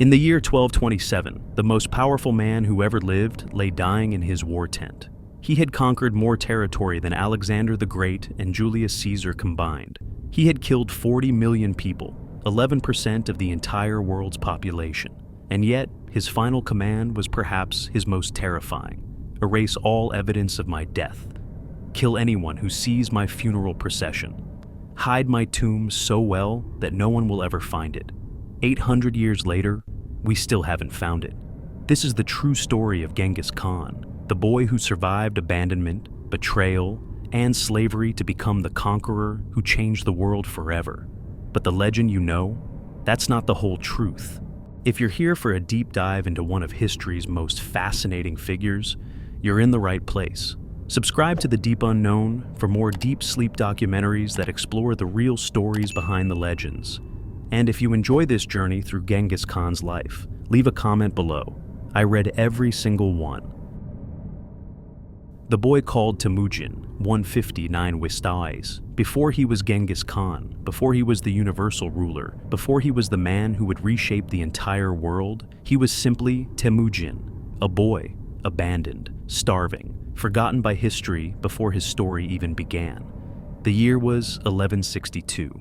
In the year 1227, the most powerful man who ever lived lay dying in his war tent. He had conquered more territory than Alexander the Great and Julius Caesar combined. He had killed 40 million people, 11% of the entire world's population. And yet, his final command was perhaps his most terrifying. Erase all evidence of my death. Kill anyone who sees my funeral procession. Hide my tomb so well that no one will ever find it. 800 years later, we still haven't found it. This is the true story of Genghis Khan, the boy who survived abandonment, betrayal, and slavery to become the conqueror who changed the world forever. But the legend you know, that's not the whole truth. If you're here for a deep dive into one of history's most fascinating figures, you're in the right place. Subscribe to The Deep Unknown for more deep sleep documentaries that explore the real stories behind the legends. And if you enjoy this journey through Genghis Khan's life, leave a comment below. I read every single one. The boy called Temujin, 159 Wistais, before he was Genghis Khan, before he was the universal ruler, before he was the man who would reshape the entire world, he was simply Temujin, a boy, abandoned, starving, forgotten by history before his story even began. The year was 1162.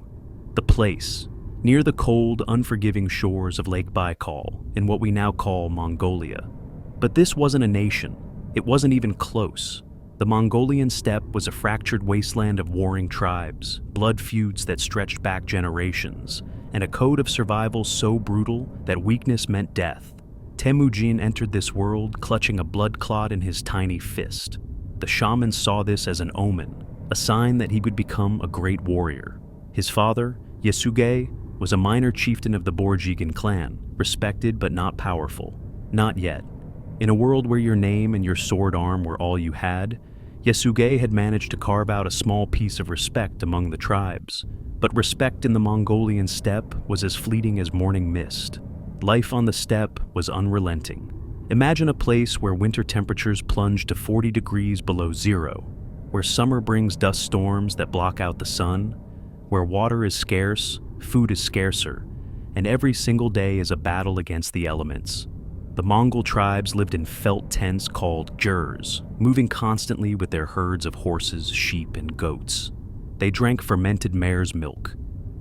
The place, near the cold, unforgiving shores of Lake Baikal, in what we now call Mongolia. But this wasn't a nation. It wasn't even close. The Mongolian steppe was a fractured wasteland of warring tribes, blood feuds that stretched back generations, and a code of survival so brutal that weakness meant death. Temujin entered this world clutching a blood clot in his tiny fist. The shamans saw this as an omen, a sign that he would become a great warrior. His father, Yasuge, was a minor chieftain of the Borjigan clan, respected but not powerful. Not yet. In a world where your name and your sword arm were all you had, Yasuge had managed to carve out a small piece of respect among the tribes. But respect in the Mongolian steppe was as fleeting as morning mist. Life on the steppe was unrelenting. Imagine a place where winter temperatures plunge to 40 degrees below zero, where summer brings dust storms that block out the sun, where water is scarce, food is scarcer, and every single day is a battle against the elements. The Mongol tribes lived in felt tents called jurs, moving constantly with their herds of horses, sheep, and goats. They drank fermented mare's milk.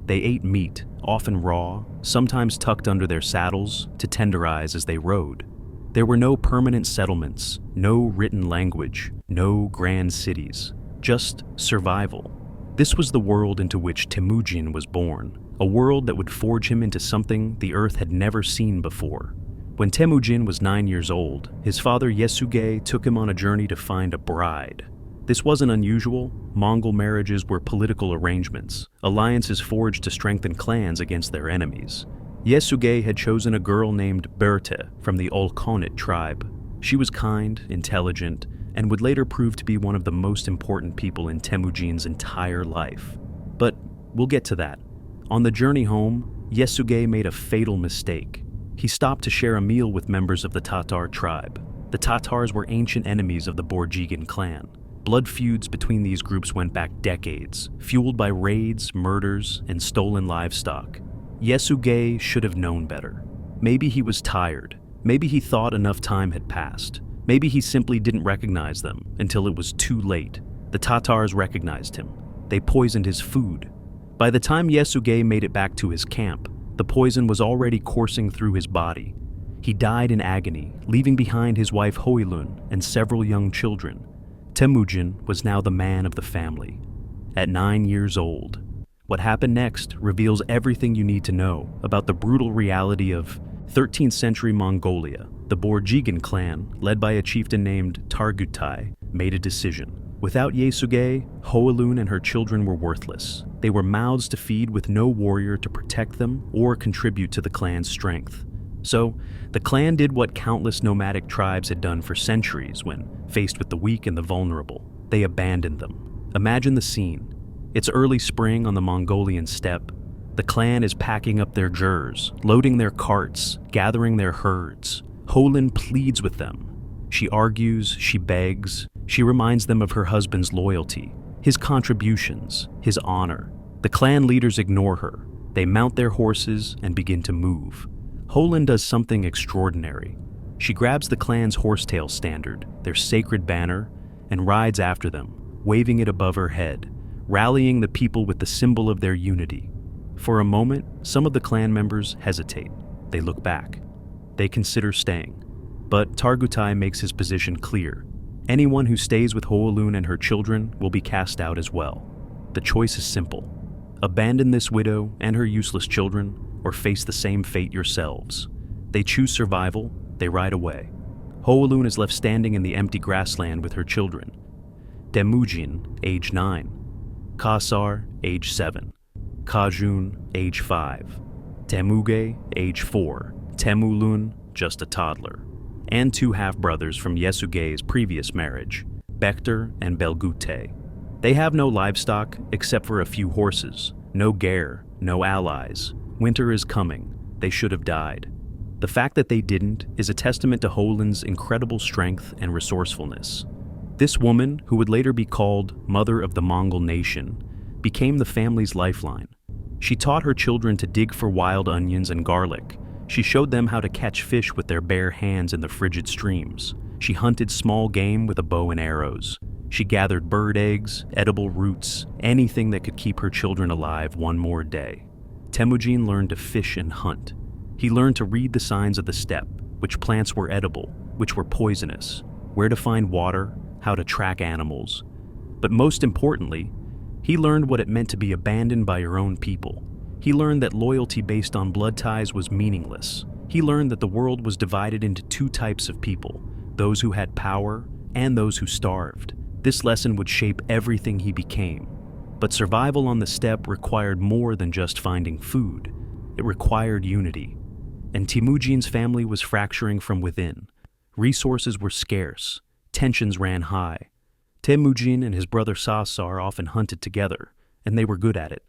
They ate meat, often raw, sometimes tucked under their saddles to tenderize as they rode. There were no permanent settlements, no written language, no grand cities, just survival. This was the world into which Temujin was born, a world that would forge him into something the earth had never seen before. When Temujin was 9 years old, his father Yasuge took him on a journey to find a bride. This wasn't unusual. Mongol marriages were political arrangements, alliances forged to strengthen clans against their enemies. Yasuge had chosen a girl named Berta from the Olkhonit tribe. She was kind, intelligent, and would later prove to be one of the most important people in Temujin's entire life. But we'll get to that. On the journey home, Yasuge made a fatal mistake. He stopped to share a meal with members of the Tatar tribe. The Tatars were ancient enemies of the Borjigan clan. Blood feuds between these groups went back decades, fueled by raids, murders, and stolen livestock. Yasuge should have known better. Maybe he was tired. Maybe he thought enough time had passed. Maybe he simply didn't recognize them until it was too late. The Tatars recognized him. They poisoned his food. By the time Yasuge made it back to his camp, the poison was already coursing through his body. He died in agony, leaving behind his wife Hoilun and several young children. Temujin was now the man of the family. At 9 years old, what happened next reveals everything you need to know about the brutal reality of 13th century Mongolia. The Borjigan clan, led by a chieftain named Targutai, made a decision. Without Yasuge, Hoilun and her children were worthless. They were mouths to feed with no warrior to protect them or contribute to the clan's strength. So, the clan did what countless nomadic tribes had done for centuries when faced with the weak and the vulnerable. They abandoned them. Imagine the scene. It's early spring on the Mongolian steppe. The clan is packing up their jurs, loading their carts, gathering their herds. Hoilun pleads with them. She argues, she begs, she reminds them of her husband's loyalty, his contributions, his honor. The clan leaders ignore her. They mount their horses and begin to move. Holun does something extraordinary. She grabs the clan's horsetail standard, their sacred banner, and rides after them, waving it above her head, rallying the people with the symbol of their unity. For a moment, some of the clan members hesitate. They look back. They consider staying. But Targutai makes his position clear. Anyone who stays with Hoalun and her children will be cast out as well. The choice is simple. Abandon this widow and her useless children, or face the same fate yourselves. They choose survival, they ride away. Hoalun is left standing in the empty grassland with her children. Temujin, age 9. Kasar, age 7. Kajun, age 5. Temuge, age 4. Temulun, just a toddler. And 2 half-brothers from Yesuge's previous marriage, Bekter and Belgute. They have no livestock except for a few horses, no gear, no allies. Winter is coming. They should have died. The fact that they didn't is a testament to Hoalun's incredible strength and resourcefulness. This woman, who would later be called Mother of the Mongol Nation, became the family's lifeline. She taught her children to dig for wild onions and garlic. She showed them how to catch fish with their bare hands in the frigid streams. She hunted small game with a bow and arrows. She gathered bird eggs, edible roots, anything that could keep her children alive one more day. Temujin learned to fish and hunt. He learned to read the signs of the steppe, which plants were edible, which were poisonous, where to find water, how to track animals. But most importantly, he learned what it meant to be abandoned by your own people. He learned that loyalty based on blood ties was meaningless. He learned that the world was divided into 2 types of people, those who had power and those who starved. This lesson would shape everything he became. But survival on the steppe required more than just finding food. It required unity. And Temujin's family was fracturing from within. Resources were scarce. Tensions ran high. Temujin and his brother Sasar often hunted together, and they were good at it.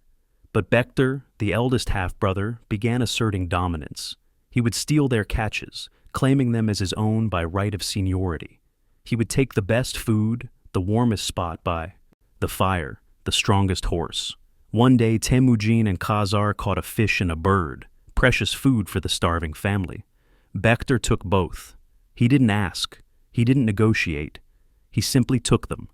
But Bekter, the eldest half-brother, began asserting dominance. He would steal their catches, claiming them as his own by right of seniority. He would take the best food, the warmest spot by the fire, the strongest horse. One day, Temujin and Khazar caught a fish and a bird, precious food for the starving family. Bekter took both. He didn't ask. He didn't negotiate. He simply took them.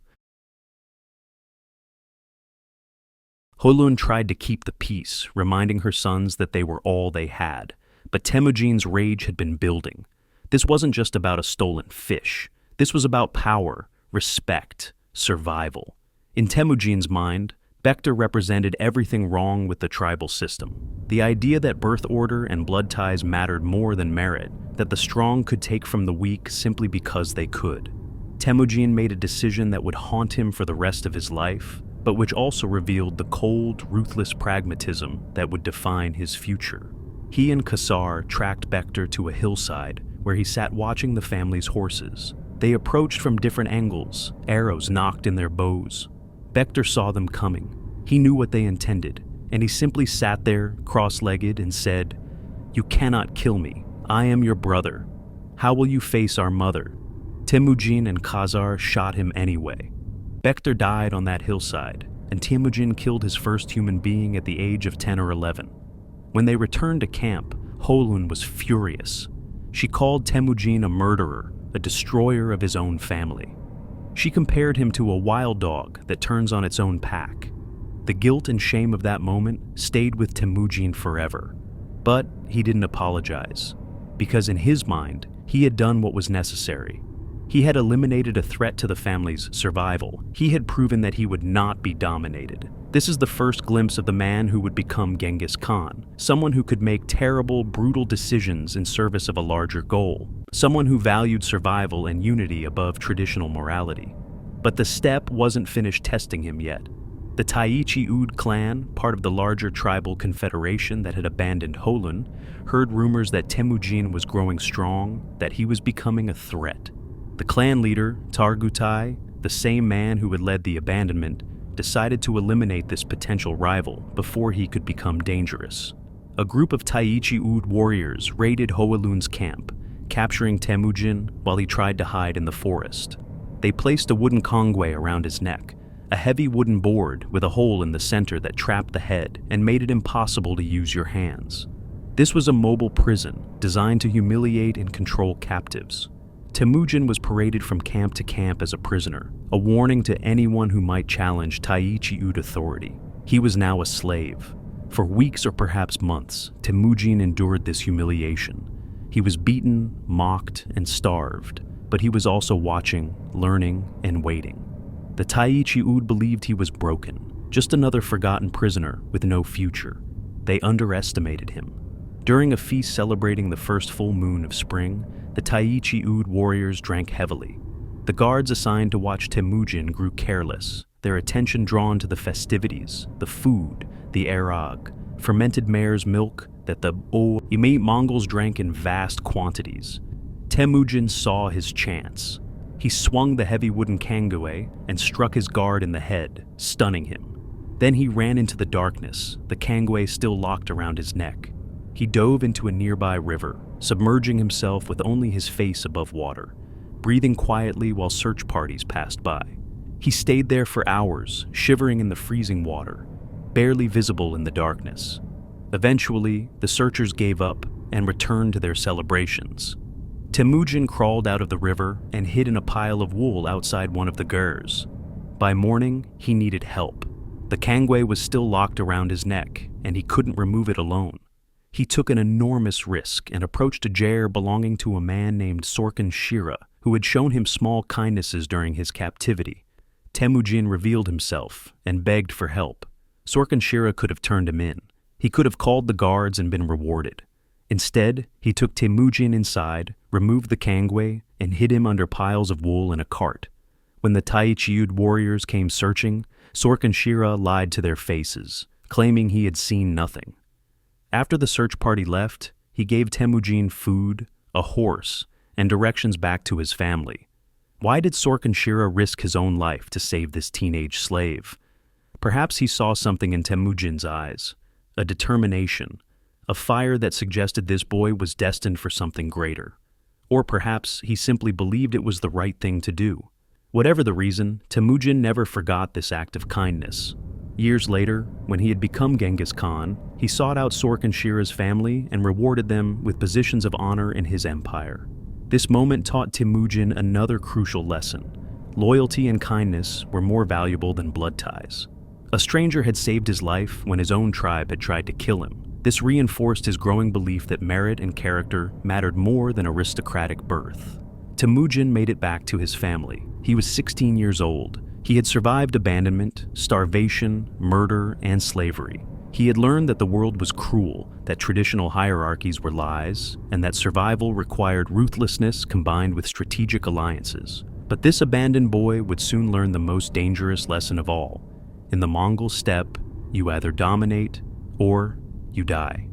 Hoalun tried to keep the peace, reminding her sons that they were all they had. But Temujin's rage had been building. This wasn't just about a stolen fish. This was about power, respect, survival. In Temujin's mind, Bekter represented everything wrong with the tribal system. The idea that birth order and blood ties mattered more than merit, that the strong could take from the weak simply because they could. Temujin made a decision that would haunt him for the rest of his life, but which also revealed the cold, ruthless pragmatism that would define his future. He and Kasar tracked Bekter to a hillside where he sat watching the family's horses. They approached from different angles, arrows knocked in their bows. Bekter saw them coming. He knew what they intended, and he simply sat there, cross-legged, and said, "You cannot kill me. I am your brother. How will you face our mother?" Temujin and Khazar shot him anyway. Bekter died on that hillside, and Temujin killed his first human being at the age of 10 or 11. When they returned to camp, Hoalun was furious. She called Temujin a murderer, a destroyer of his own family. She compared him to a wild dog that turns on its own pack. The guilt and shame of that moment stayed with Temujin forever. But he didn't apologize, because in his mind, he had done what was necessary. He had eliminated a threat to the family's survival. He had proven that he would not be dominated. This is the first glimpse of the man who would become Genghis Khan, someone who could make terrible, brutal decisions in service of a larger goal, someone who valued survival and unity above traditional morality. But the steppe wasn't finished testing him yet. The Taichi Ud clan, part of the larger tribal confederation that had abandoned Hoalun, heard rumors that Temujin was growing strong, that he was becoming a threat. The clan leader, Targutai, the same man who had led the abandonment, decided to eliminate this potential rival before he could become dangerous. A group of Taichi Ud warriors raided Hoalun's camp, capturing Temujin while he tried to hide in the forest. They placed a wooden congwe around his neck, a heavy wooden board with a hole in the center that trapped the head and made it impossible to use your hands. This was a mobile prison designed to humiliate and control captives. Temujin was paraded from camp to camp as a prisoner, a warning to anyone who might challenge Taichi-Ud authority. He was now a slave. For weeks or perhaps months, Temujin endured this humiliation. He was beaten, mocked, and starved, but he was also watching, learning, and waiting. The Taichi-Ud believed he was broken, just another forgotten prisoner with no future. They underestimated him. During a feast celebrating the first full moon of spring, the Taichi-Ud warriors drank heavily. The guards assigned to watch Temujin grew careless, their attention drawn to the festivities, the food, the erag, fermented mare's milk that the Mongols drank in vast quantities. Temujin saw his chance. He swung the heavy wooden kangwe and struck his guard in the head, stunning him. Then he ran into the darkness, the kangwe still locked around his neck. He dove into a nearby river, submerging himself with only his face above water, breathing quietly while search parties passed by. He stayed there for hours, shivering in the freezing water, barely visible in the darkness. Eventually, the searchers gave up and returned to their celebrations. Temujin crawled out of the river and hid in a pile of wool outside one of the gurs. By morning, he needed help. The kangwe was still locked around his neck, and he couldn't remove it alone. He took an enormous risk and approached a jair belonging to a man named Sorkin Shira, who had shown him small kindnesses during his captivity. Temujin revealed himself and begged for help. Sorkin Shira could have turned him in. He could have called the guards and been rewarded. Instead, he took Temujin inside, removed the kangwe, and hid him under piles of wool in a cart. When the Taichi-Ud warriors came searching, Sorkin Shira lied to their faces, claiming he had seen nothing. After the search party left, he gave Temujin food, a horse, and directions back to his family. Why did Sorkin Shira risk his own life to save this teenage slave? Perhaps he saw something in Temujin's eyes, a determination, a fire that suggested this boy was destined for something greater. Or perhaps he simply believed it was the right thing to do. Whatever the reason, Temujin never forgot this act of kindness. Years later, when he had become Genghis Khan, he sought out Sorkin Shira's family and rewarded them with positions of honor in his empire. This moment taught Temujin another crucial lesson. Loyalty and kindness were more valuable than blood ties. A stranger had saved his life when his own tribe had tried to kill him. This reinforced his growing belief that merit and character mattered more than aristocratic birth. Temujin made it back to his family. He was 16 years old. He had survived abandonment, starvation, murder, and slavery. He had learned that the world was cruel, that traditional hierarchies were lies, and that survival required ruthlessness combined with strategic alliances. But this abandoned boy would soon learn the most dangerous lesson of all. In the Mongol steppe, you either dominate or you die.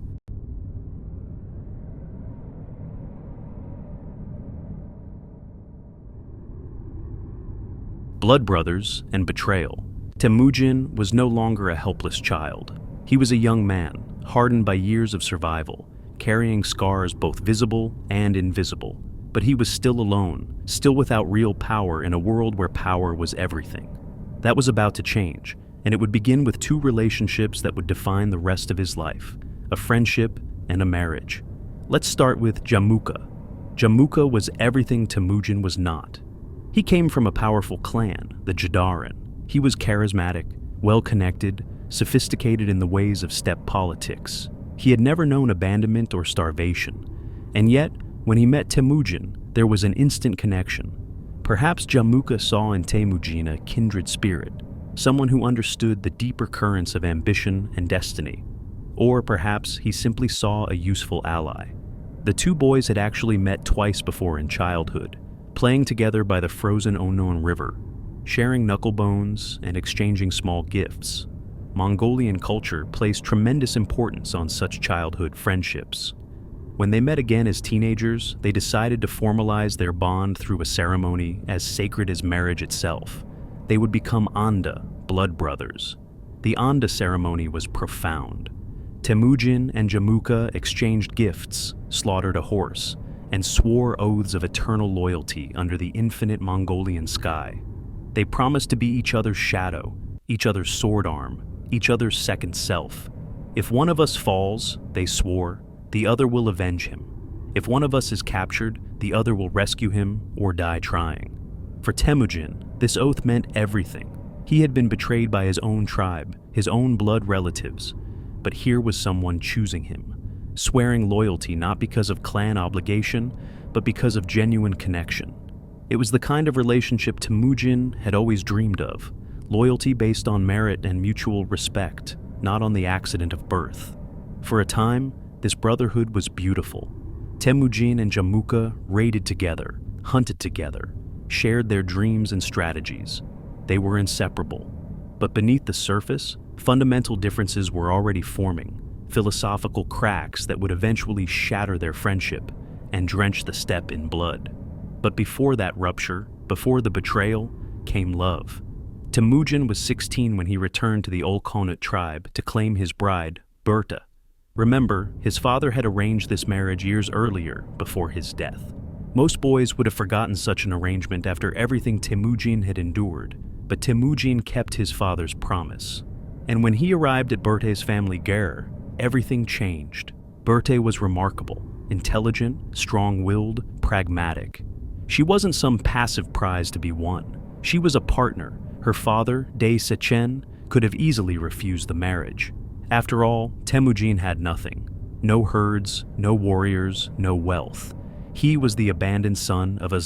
Blood brothers and betrayal. Temujin was no longer a helpless child. He was a young man, hardened by years of survival, carrying scars both visible and invisible. But he was still alone, still without real power in a world where power was everything. That was about to change, and it would begin with two relationships that would define the rest of his life, a friendship and a marriage. Let's start with Jamuka. Jamuka was everything Temujin was not. He came from a powerful clan, the Jadaran. He was charismatic, well-connected, sophisticated in the ways of steppe politics. He had never known abandonment or starvation. And yet, when he met Temujin, there was an instant connection. Perhaps Jamuka saw in Temujin a kindred spirit, someone who understood the deeper currents of ambition and destiny. Or perhaps he simply saw a useful ally. The two boys had actually met twice before in childhood, playing together by the frozen Onon River, sharing knuckle bones and exchanging small gifts. Mongolian culture placed tremendous importance on such childhood friendships. When they met again as teenagers, they decided to formalize their bond through a ceremony as sacred as marriage itself. They would become Anda, blood brothers. The Anda ceremony was profound. Temujin and Jamuka exchanged gifts, slaughtered a horse, and swore oaths of eternal loyalty under the infinite Mongolian sky. They promised to be each other's shadow, each other's sword arm, each other's second self. If one of us falls, they swore, the other will avenge him. If one of us is captured, the other will rescue him or die trying. For Temujin, this oath meant everything. He had been betrayed by his own tribe, his own blood relatives, but here was someone choosing him, swearing loyalty not because of clan obligation, but because of genuine connection. It was the kind of relationship Temujin had always dreamed of, loyalty based on merit and mutual respect, not on the accident of birth. For a time, this brotherhood was beautiful. Temujin and Jamuka raided together, hunted together, shared their dreams and strategies. They were inseparable. But beneath the surface, fundamental differences were already forming, philosophical cracks that would eventually shatter their friendship and drench the steppe in blood. But before that rupture, before the betrayal, came love. Temujin was 16 when he returned to the Olkhonut tribe to claim his bride, Berta. Remember, his father had arranged this marriage years earlier, before his death. Most boys would have forgotten such an arrangement after everything Temujin had endured, but Temujin kept his father's promise. And when he arrived at Berte's family ger, everything changed. Berte was remarkable, intelligent, strong-willed, pragmatic. She wasn't some passive prize to be won. She was a partner. Her father, Dei Sechen, could have easily refused the marriage. After all, Temujin had nothing. No herds, no warriors, no wealth. He was the abandoned son of a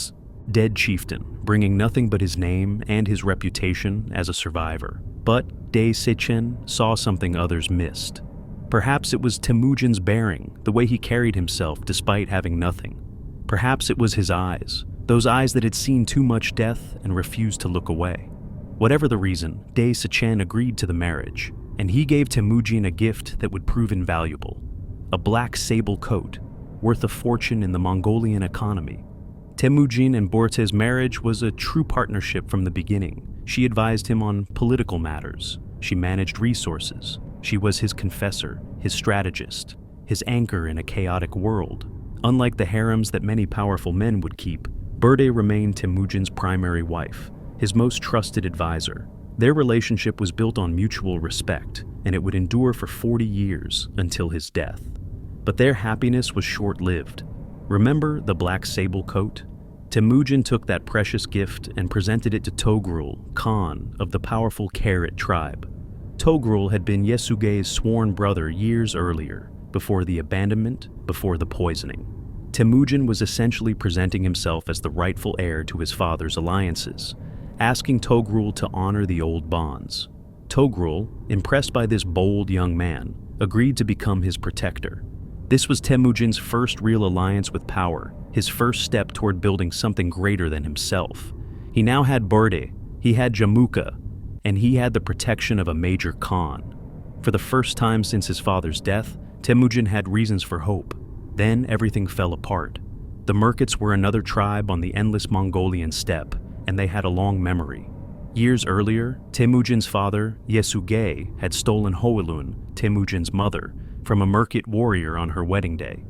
dead chieftain, bringing nothing but his name and his reputation as a survivor. But Dei Sechen saw something others missed. Perhaps it was Temujin's bearing, the way he carried himself despite having nothing. Perhaps it was his eyes, those eyes that had seen too much death and refused to look away. Whatever the reason, Dei Sechen agreed to the marriage, and he gave Temujin a gift that would prove invaluable: a black sable coat, worth a fortune in the Mongolian economy. Temujin and Borte's marriage was a true partnership from the beginning. She advised him on political matters. She managed resources. She was his confessor, his strategist, his anchor in a chaotic world. Unlike the harems that many powerful men would keep, Berte remained Temujin's primary wife, his most trusted advisor. Their relationship was built on mutual respect, and it would endure for 40 years until his death. But their happiness was short-lived. Remember the black sable coat? Temujin took that precious gift and presented it to Togrul, Khan of the powerful Karat tribe. Togrul had been Yesugei's sworn brother years earlier, before the abandonment, before the poisoning. Temujin was essentially presenting himself as the rightful heir to his father's alliances, asking Togrul to honor the old bonds. Togrul, impressed by this bold young man, agreed to become his protector. This was Temujin's first real alliance with power, his first step toward building something greater than himself. He now had Berte, he had Jamuka, and he had the protection of a major Khan. For the first time since his father's death, Temujin had reasons for hope. Then everything fell apart. The Merkits were another tribe on the endless Mongolian steppe, and they had a long memory. Years earlier, Temujin's father, Yesugei, had stolen Hoelun, Temujin's mother, from a Merkit warrior on her wedding day.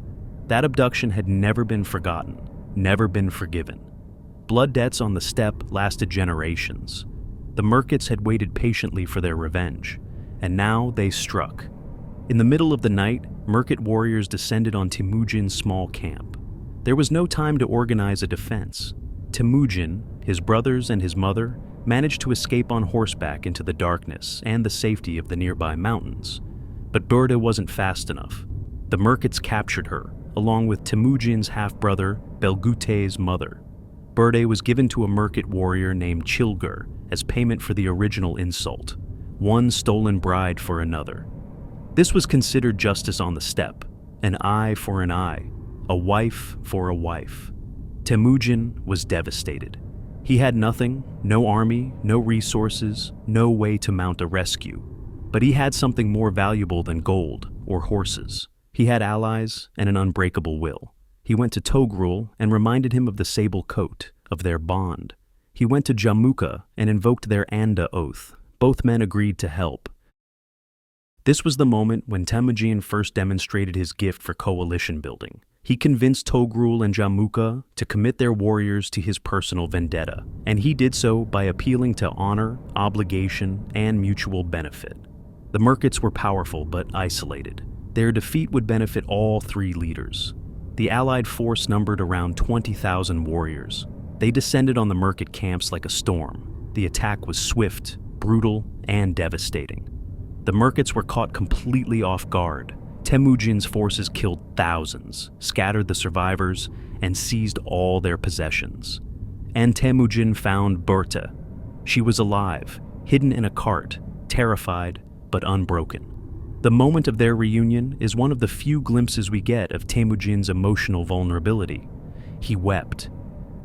That abduction had never been forgotten, never been forgiven. Blood debts on the steppe lasted generations. The Merkits had waited patiently for their revenge, and now they struck. In the middle of the night, Merkit warriors descended on Temujin's small camp. There was no time to organize a defense. Temujin, his brothers, and his mother managed to escape on horseback into the darkness and the safety of the nearby mountains. But Berte wasn't fast enough. The Merkits captured her, along with Temujin's half-brother, Belgute's mother. Berte was given to a Merkit warrior named Chilgur as payment for the original insult, one stolen bride for another. This was considered justice on the steppe, an eye for an eye, a wife for a wife. Temujin was devastated. He had nothing, no army, no resources, no way to mount a rescue. But he had something more valuable than gold or horses. He had allies and an unbreakable will. He went to Togrul and reminded him of the sable coat, of their bond. He went to Jamuka and invoked their Anda oath. Both men agreed to help. This was the moment when Temujin first demonstrated his gift for coalition building. He convinced Togrul and Jamuka to commit their warriors to his personal vendetta, and he did so by appealing to honor, obligation, and mutual benefit. The Merkits were powerful but isolated. Their defeat would benefit all three leaders. The Allied force numbered around 20,000 warriors. They descended on the Merkit camps like a storm. The attack was swift, brutal, and devastating. The Merkits were caught completely off guard. Temujin's forces killed thousands, scattered the survivors, and seized all their possessions. And Temujin found Berta. She was alive, hidden in a cart, terrified but unbroken. The moment of their reunion is one of the few glimpses we get of Temujin's emotional vulnerability. He wept.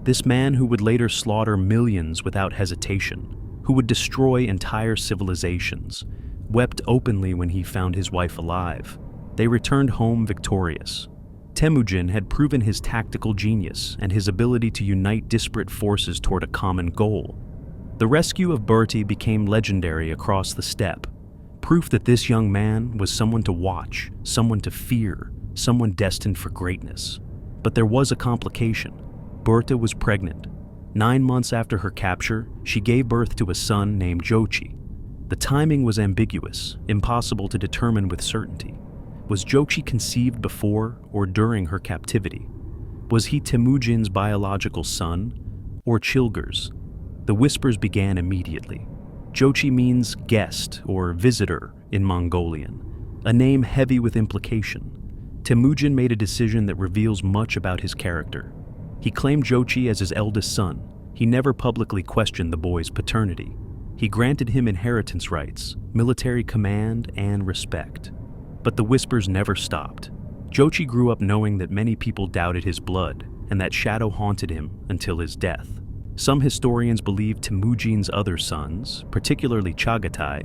This man who would later slaughter millions without hesitation, who would destroy entire civilizations, wept openly when he found his wife alive. They returned home victorious. Temujin had proven his tactical genius and his ability to unite disparate forces toward a common goal. The rescue of Berti became legendary across the steppe, proof that this young man was someone to watch, someone to fear, someone destined for greatness. But there was a complication. Berta was pregnant. 9 months after her capture, she gave birth to a son named Jochi. The timing was ambiguous, impossible to determine with certainty. Was Jochi conceived before or during her captivity? Was he Temujin's biological son or Chilger's? The whispers began immediately. Jochi means guest or visitor in Mongolian, a name heavy with implication. Temujin made a decision that reveals much about his character. He claimed Jochi as his eldest son. He never publicly questioned the boy's paternity. He granted him inheritance rights, military command, and respect. But the whispers never stopped. Jochi grew up knowing that many people doubted his blood, and that shadow haunted him until his death. Some historians believe Temujin's other sons, particularly Chagatai,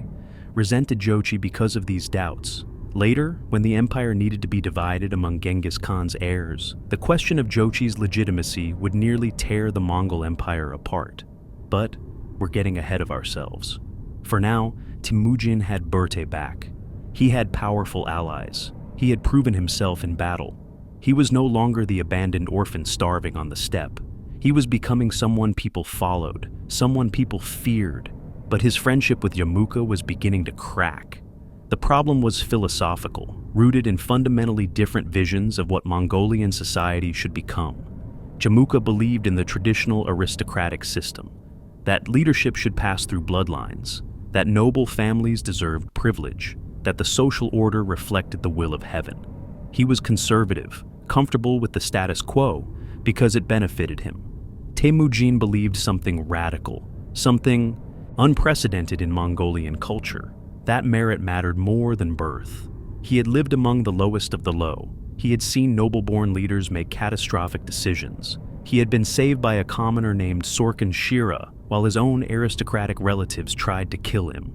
resented Jochi because of these doubts. Later, when the empire needed to be divided among Genghis Khan's heirs, the question of Jochi's legitimacy would nearly tear the Mongol Empire apart. But we're getting ahead of ourselves. For now, Temujin had Berti back. He had powerful allies. He had proven himself in battle. He was no longer the abandoned orphan starving on the steppe. He was becoming someone people followed, someone people feared. But his friendship with Jamuka was beginning to crack. The problem was philosophical, rooted in fundamentally different visions of what Mongolian society should become. Jamuka believed in the traditional aristocratic system, that leadership should pass through bloodlines, that noble families deserved privilege, that the social order reflected the will of heaven. He was conservative, comfortable with the status quo because it benefited him. Temujin believed something radical, something unprecedented in Mongolian culture. That merit mattered more than birth. He had lived among the lowest of the low. He had seen noble-born leaders make catastrophic decisions. He had been saved by a commoner named Sorkin Shira, while his own aristocratic relatives tried to kill him.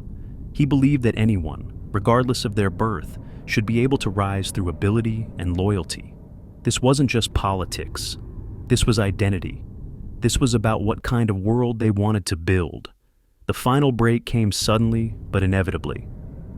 He believed that anyone, regardless of their birth, should be able to rise through ability and loyalty. This wasn't just politics. This was identity. This was about what kind of world they wanted to build. The final break came suddenly but inevitably.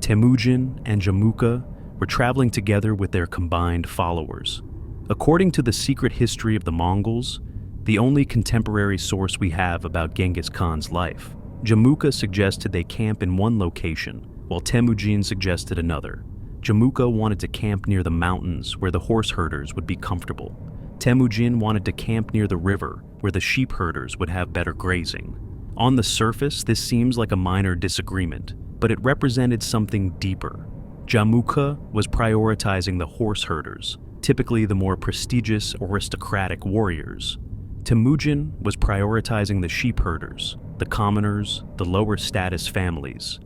Temujin and Jamuka were traveling together with their combined followers. According to the secret history of the Mongols, the only contemporary source we have about Genghis Khan's life, Jamuka suggested they camp in one location, while Temujin suggested another. Jamuka wanted to camp near the mountains where the horse herders would be comfortable. Temujin wanted to camp near the river where the sheep herders would have better grazing. On the surface, this seems like a minor disagreement, but it represented something deeper. Jamuka was prioritizing the horse herders, typically the more prestigious aristocratic warriors. Temujin was prioritizing the sheep herders, the commoners, the lower status families.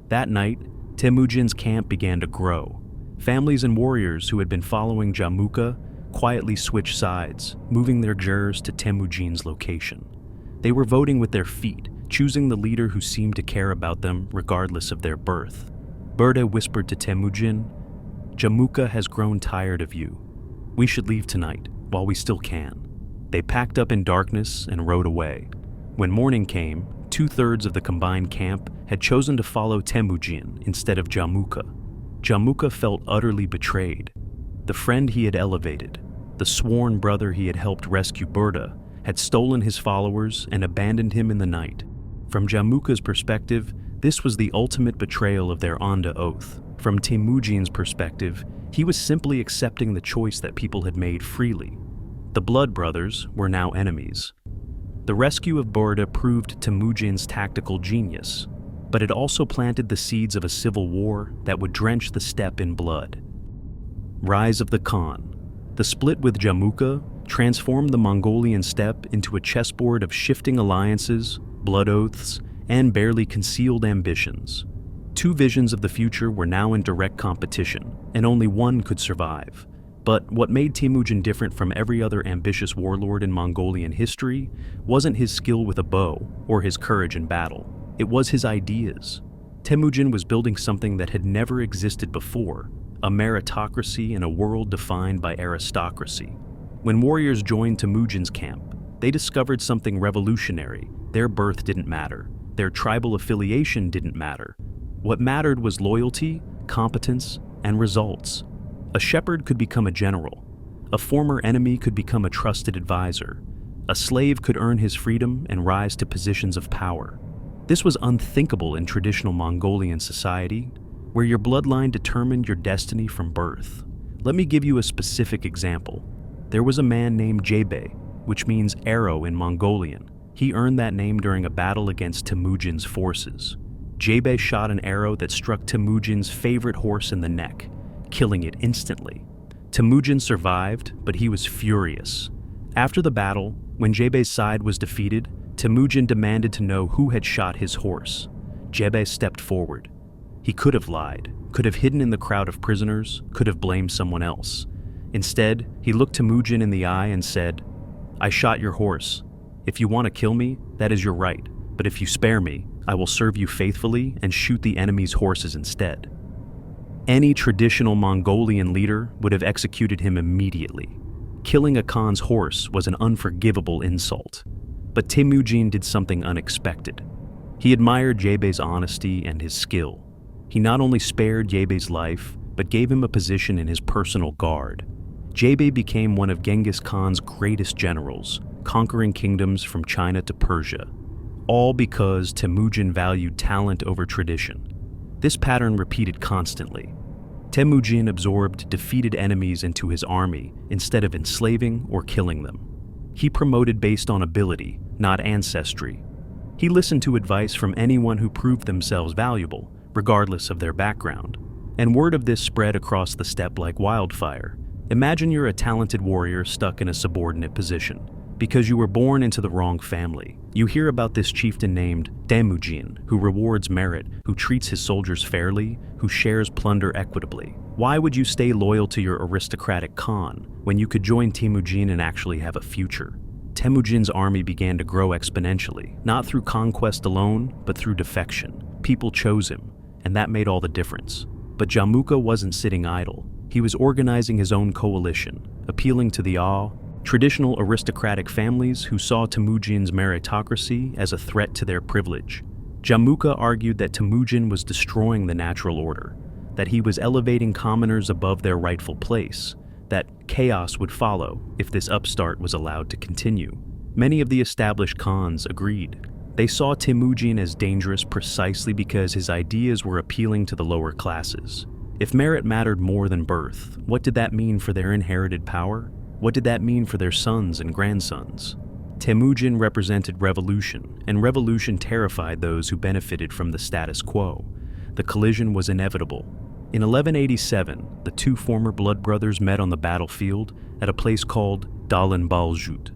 That night, Temujin's camp began to grow. Families and warriors who had been following Jamuka quietly switched sides, moving their jurs to Temujin's location. They were voting with their feet, choosing the leader who seemed to care about them regardless of their birth. Berta whispered to Temujin, "Jamuka has grown tired of you. We should leave tonight, while we still can." They packed up in darkness and rode away. When morning came, 2/3 of the combined camp had chosen to follow Temujin instead of Jamuka. Jamuka felt utterly betrayed. The friend he had elevated, the sworn brother he had helped rescue Berta, had stolen his followers and abandoned him in the night. From Jamuka's perspective, this was the ultimate betrayal of their Onda oath. From Temujin's perspective, He was simply accepting the choice that people had made freely. The Blood Brothers were now enemies. The rescue of Burda proved Temujin's tactical genius, but it also planted the seeds of a civil war that would drench the steppe in blood. Rise of the Khan. The split with Jamuka transformed the Mongolian steppe into a chessboard of shifting alliances, blood oaths, and barely concealed ambitions. Two visions of the future were now in direct competition, and only one could survive. But what made Temujin different from every other ambitious warlord in Mongolian history wasn't his skill with a bow or his courage in battle. It was his ideas. Temujin was building something that had never existed before, a meritocracy in a world defined by aristocracy. When warriors joined Temujin's camp, they discovered something revolutionary. Their birth didn't matter. Their tribal affiliation didn't matter. What mattered was loyalty, competence, and results. A shepherd could become a general. A former enemy could become a trusted advisor. A slave could earn his freedom and rise to positions of power. This was unthinkable in traditional Mongolian society, where your bloodline determined your destiny from birth. Let me give you a specific example. There was a man named Jebe, which means arrow in Mongolian. He earned that name during a battle against Temujin's forces. Jebe shot an arrow that struck Temujin's favorite horse in the neck, killing it instantly. Temujin survived, but he was furious. After the battle, when Jebe's side was defeated, Temujin demanded to know who had shot his horse. Jebe stepped forward. He could have lied, could have hidden in the crowd of prisoners, could have blamed someone else. Instead, he looked Temujin in the eye and said, "I shot your horse. If you want to kill me, that is your right. But if you spare me, I will serve you faithfully and shoot the enemy's horses instead." Any traditional Mongolian leader would have executed him immediately. Killing a Khan's horse was an unforgivable insult. But Temujin did something unexpected. He admired Jebe's honesty and his skill. He not only spared Jebe's life, but gave him a position in his personal guard. Jebe became one of Genghis Khan's greatest generals, conquering kingdoms from China to Persia, all because Temujin valued talent over tradition. This pattern repeated constantly. Temujin absorbed defeated enemies into his army instead of enslaving or killing them. He promoted based on ability, not ancestry. He listened to advice from anyone who proved themselves valuable, regardless of their background. And word of this spread across the steppe like wildfire. Imagine you're a talented warrior stuck in a subordinate position because you were born into the wrong family. You hear about this chieftain named Temujin, who rewards merit, who treats his soldiers fairly, who shares plunder equitably. Why would you stay loyal to your aristocratic Khan when you could join Temujin and actually have a future? Temujin's army began to grow exponentially, not through conquest alone, but through defection. People chose him, and that made all the difference. But Jamuka wasn't sitting idle. He was organizing his own coalition, appealing to the traditional aristocratic families who saw Temujin's meritocracy as a threat to their privilege. Jamuka argued that Temujin was destroying the natural order, that he was elevating commoners above their rightful place, that chaos would follow if this upstart was allowed to continue. Many of the established Khans agreed. They saw Temujin as dangerous precisely because his ideas were appealing to the lower classes. If merit mattered more than birth, what did that mean for their inherited power? What did that mean for their sons and grandsons? Temujin represented revolution, and revolution terrified those who benefited from the status quo. The collision was inevitable. In 1187, the two former blood brothers met on the battlefield at a place called Dalen Baljut.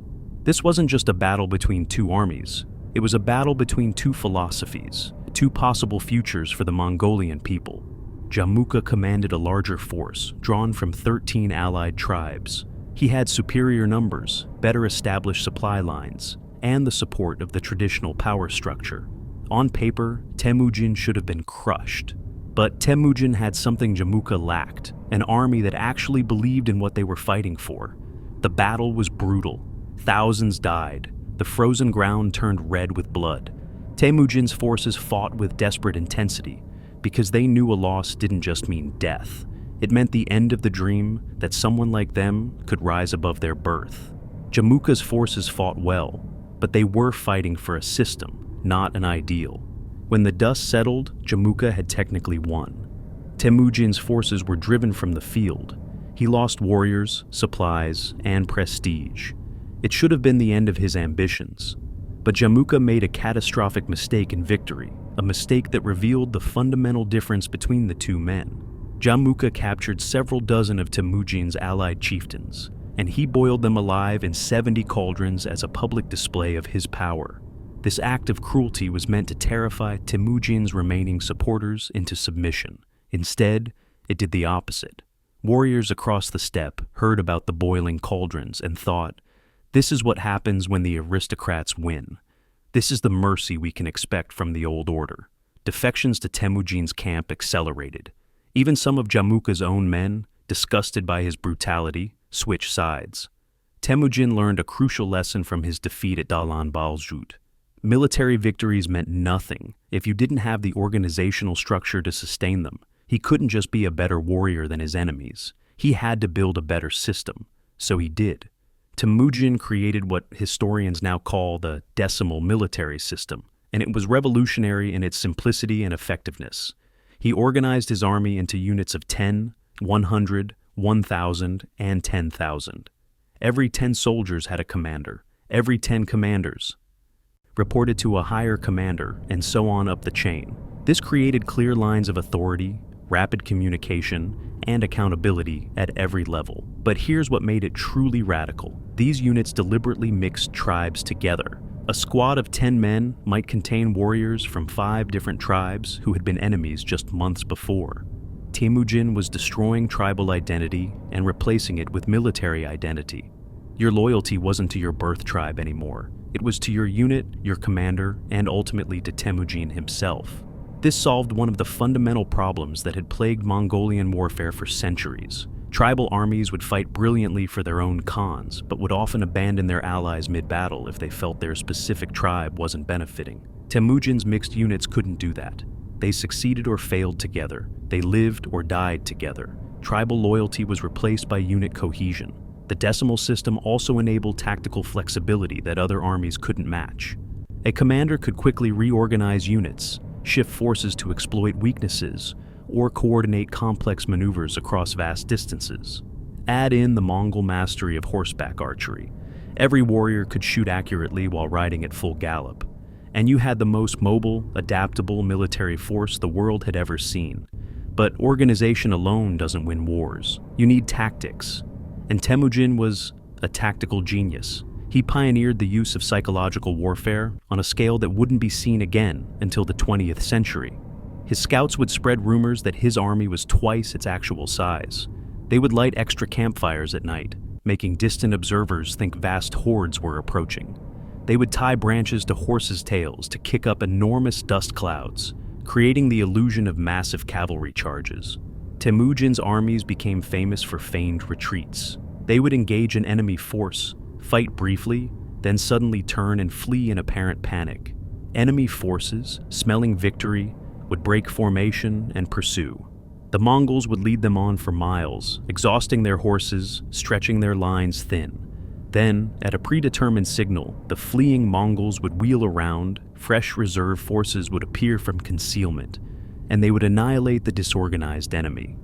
This wasn't just a battle between two armies. It was a battle between two philosophies, two possible futures for the Mongolian people. Jamuka commanded a larger force, drawn from 13 allied tribes. He had superior numbers, better established supply lines, and the support of the traditional power structure. On paper, Temujin should have been crushed. But Temujin had something Jamuka lacked, an army that actually believed in what they were fighting for. The battle was brutal. Thousands died. The frozen ground turned red with blood. Temujin's forces fought with desperate intensity, because they knew a loss didn't just mean death. It meant the end of the dream that someone like them could rise above their birth. Jamuka's forces fought well, but they were fighting for a system, not an ideal. When the dust settled, Jamuka had technically won. Temujin's forces were driven from the field. He lost warriors, supplies, and prestige. It should have been the end of his ambitions. But Jamuka made a catastrophic mistake in victory, a mistake that revealed the fundamental difference between the two men. Jamuka captured several dozen of Temujin's allied chieftains, and he boiled them alive in 70 cauldrons as a public display of his power. This act of cruelty was meant to terrify Temujin's remaining supporters into submission. Instead, it did the opposite. Warriors across the steppe heard about the boiling cauldrons and thought, "This is what happens when the aristocrats win. This is the mercy we can expect from the old order." Defections to Temujin's camp accelerated. Even some of Jamuka's own men, disgusted by his brutality, switched sides. Temujin learned a crucial lesson from his defeat at Dalan Baljut. Military victories meant nothing if you didn't have the organizational structure to sustain them. He couldn't just be a better warrior than his enemies. He had to build a better system. So he did. Temujin created what historians now call the decimal military system, and it was revolutionary in its simplicity and effectiveness. He organized his army into units of 10, 100, 1,000, and 10,000. Every 10 soldiers had a commander. Every 10 commanders reported to a higher commander, and so on up the chain. This created clear lines of authority, rapid communication, and accountability at every level. But here's what made it truly radical. These units deliberately mixed tribes together. A squad of 10 men might contain warriors from 5 different tribes who had been enemies just months before. Temujin was destroying tribal identity and replacing it with military identity. Your loyalty wasn't to your birth tribe anymore. It was to your unit, your commander, and ultimately to Temujin himself. This solved one of the fundamental problems that had plagued Mongolian warfare for centuries. Tribal armies would fight brilliantly for their own khans, but would often abandon their allies mid-battle if they felt their specific tribe wasn't benefiting. Temujin's mixed units couldn't do that. They succeeded or failed together. They lived or died together. Tribal loyalty was replaced by unit cohesion. The decimal system also enabled tactical flexibility that other armies couldn't match. A commander could quickly reorganize units, shift forces to exploit weaknesses, or coordinate complex maneuvers across vast distances. Add in the Mongol mastery of horseback archery. Every warrior could shoot accurately while riding at full gallop. And you had the most mobile, adaptable military force the world had ever seen. But organization alone doesn't win wars. You need tactics. And Temujin was a tactical genius. He pioneered the use of psychological warfare on a scale that wouldn't be seen again until the 20th century. His scouts would spread rumors that his army was twice its actual size. They would light extra campfires at night, making distant observers think vast hordes were approaching. They would tie branches to horses' tails to kick up enormous dust clouds, creating the illusion of massive cavalry charges. Temujin's armies became famous for feigned retreats. They would engage an enemy force, fight briefly, then suddenly turn and flee in apparent panic. Enemy forces, smelling victory, would break formation and pursue. The Mongols would lead them on for miles, exhausting their horses, stretching their lines thin. Then, at a predetermined signal, the fleeing Mongols would wheel around, fresh reserve forces would appear from concealment, and they would annihilate the disorganized enemy.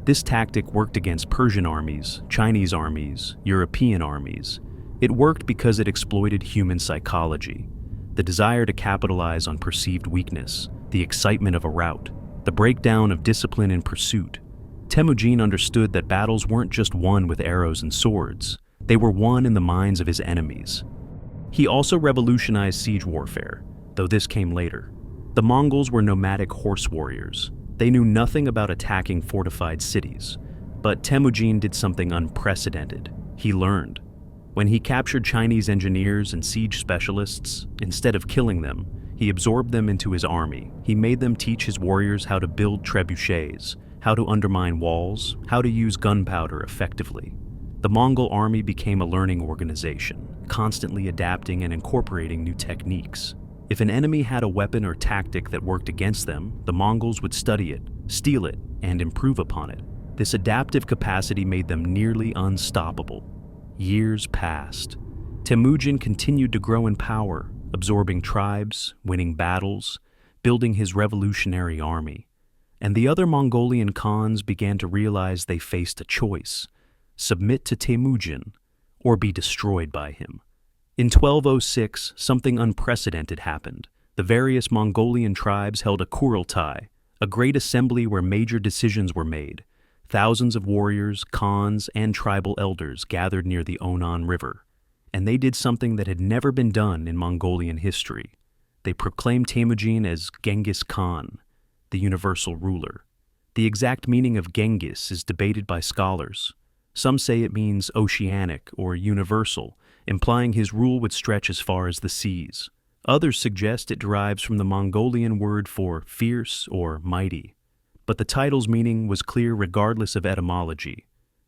This tactic worked against Persian armies, Chinese armies, European armies. It worked because it exploited human psychology, the desire to capitalize on perceived weakness, the excitement of a rout, the breakdown of discipline in pursuit. Temujin understood that battles weren't just won with arrows and swords. They were won in the minds of his enemies. He also revolutionized siege warfare, though this came later. The Mongols were nomadic horse warriors. They knew nothing about attacking fortified cities. But Temujin did something unprecedented. He learned. When he captured Chinese engineers and siege specialists, instead of killing them, he absorbed them into his army. He made them teach his warriors how to build trebuchets, how to undermine walls, how to use gunpowder effectively. The Mongol army became a learning organization, constantly adapting and incorporating new techniques. If an enemy had a weapon or tactic that worked against them, the Mongols would study it, steal it, and improve upon it. This adaptive capacity made them nearly unstoppable. Years passed. Temujin continued to grow in power, absorbing tribes, winning battles, building his revolutionary army. and the other Mongolian Khans began to realize they faced a choice: submit to Temujin or be destroyed by him. In 1206, something unprecedented happened. The various Mongolian tribes held a Kurultai, a great assembly where major decisions were made. Thousands of warriors, khans, and tribal elders gathered near the Onan River, and they did something that had never been done in Mongolian history. They proclaimed Temujin as Genghis Khan, the universal ruler. The exact meaning of Genghis is debated by scholars. Some say it means oceanic or universal, implying his rule would stretch as far as the seas. Others suggest it derives from the Mongolian word for fierce or mighty. But the title's meaning was clear regardless of etymology.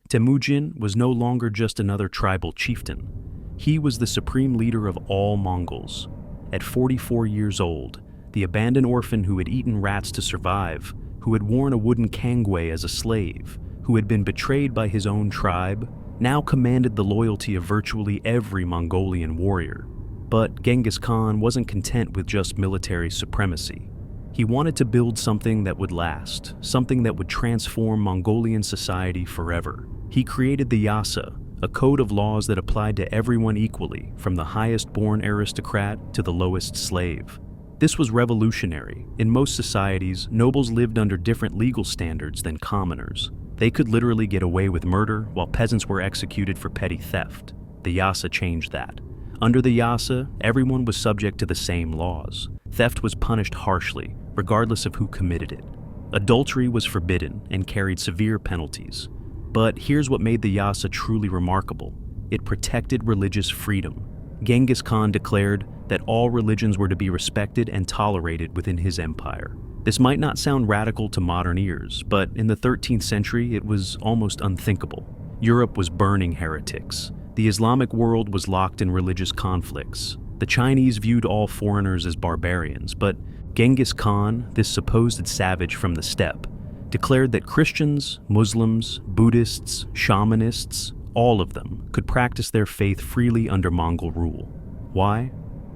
Temujin was no longer just another tribal chieftain. He was the supreme leader of all Mongols. At 44 years old, the abandoned orphan who had eaten rats to survive, who had worn a wooden kangway as a slave, who had been betrayed by his own tribe, now commanded the loyalty of virtually every Mongolian warrior. But Genghis Khan wasn't content with just military supremacy. He wanted to build something that would last, something that would transform Mongolian society forever. He created the Yasa, a code of laws that applied to everyone equally, from the highest-born aristocrat to the lowest slave. This was revolutionary. In most societies, nobles lived under different legal standards than commoners. They could literally get away with murder, while peasants were executed for petty theft. The Yasa changed that. Under the Yasa, everyone was subject to the same laws. Theft was punished harshly, regardless of who committed it. Adultery was forbidden and carried severe penalties. But here's what made the Yasa truly remarkable. It protected religious freedom. Genghis Khan declared that all religions were to be respected and tolerated within his empire. This might not sound radical to modern ears, but in the 13th century it was almost unthinkable. Europe was burning heretics. The Islamic world was locked in religious conflicts. The Chinese viewed all foreigners as barbarians, but Genghis Khan, this supposed savage from the steppe, declared that Christians, Muslims, Buddhists, shamanists, all of them could practice their faith freely under Mongol rule. Why?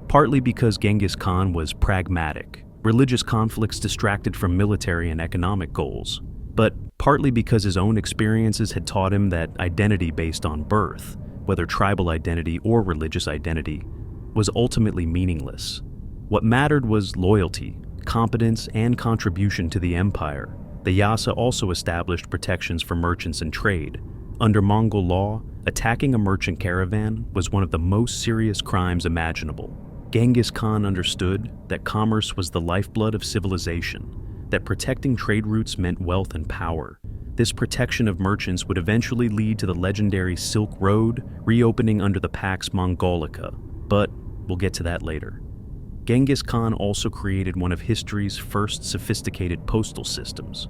Partly because Genghis Khan was pragmatic. Religious conflicts distracted from military and economic goals. But partly because his own experiences had taught him that identity based on birth, whether tribal identity or religious identity, was ultimately meaningless. What mattered was loyalty, competence, and contribution to the empire. The Yasa also established protections for merchants and trade. Under Mongol law, attacking a merchant caravan was one of the most serious crimes imaginable. Genghis Khan understood that commerce was the lifeblood of civilization, that protecting trade routes meant wealth and power. This protection of merchants would eventually lead to the legendary Silk Road reopening under the Pax Mongolica, but we'll get to that later. Genghis Khan also created one of history's first sophisticated postal systems.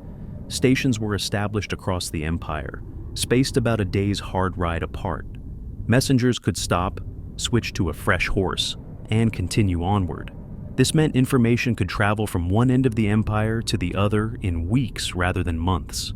Stations were established across the empire, spaced about a day's hard ride apart. Messengers could stop, switch to a fresh horse, and continue onward. This meant information could travel from one end of the empire to the other in weeks rather than months.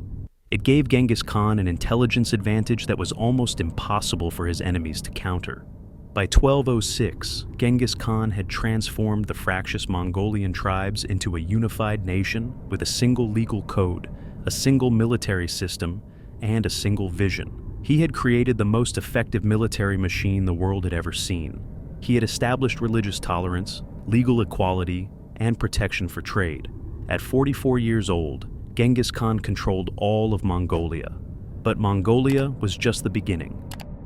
It gave Genghis Khan an intelligence advantage that was almost impossible for his enemies to counter. By 1206, Genghis Khan had transformed the fractious Mongolian tribes into a unified nation with a single legal code, a single military system, and a single vision. He had created the most effective military machine the world had ever seen. He had established religious tolerance, legal equality, and protection for trade. At 44 years old, Genghis Khan controlled all of Mongolia. But Mongolia was just the beginning.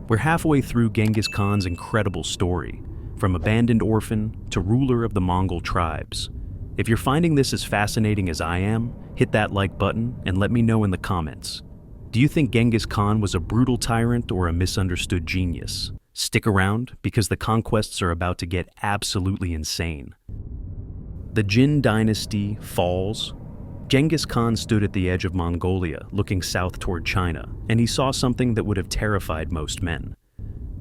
We're halfway through Genghis Khan's incredible story, from abandoned orphan to ruler of the Mongol tribes. If you're finding this as fascinating as I am, hit that like button and let me know in the comments. Do you think Genghis Khan was a brutal tyrant or a misunderstood genius? Stick around, because the conquests are about to get absolutely insane. The Jin dynasty falls. Genghis Khan stood at the edge of Mongolia, looking south toward China, and he saw something that would have terrified most men.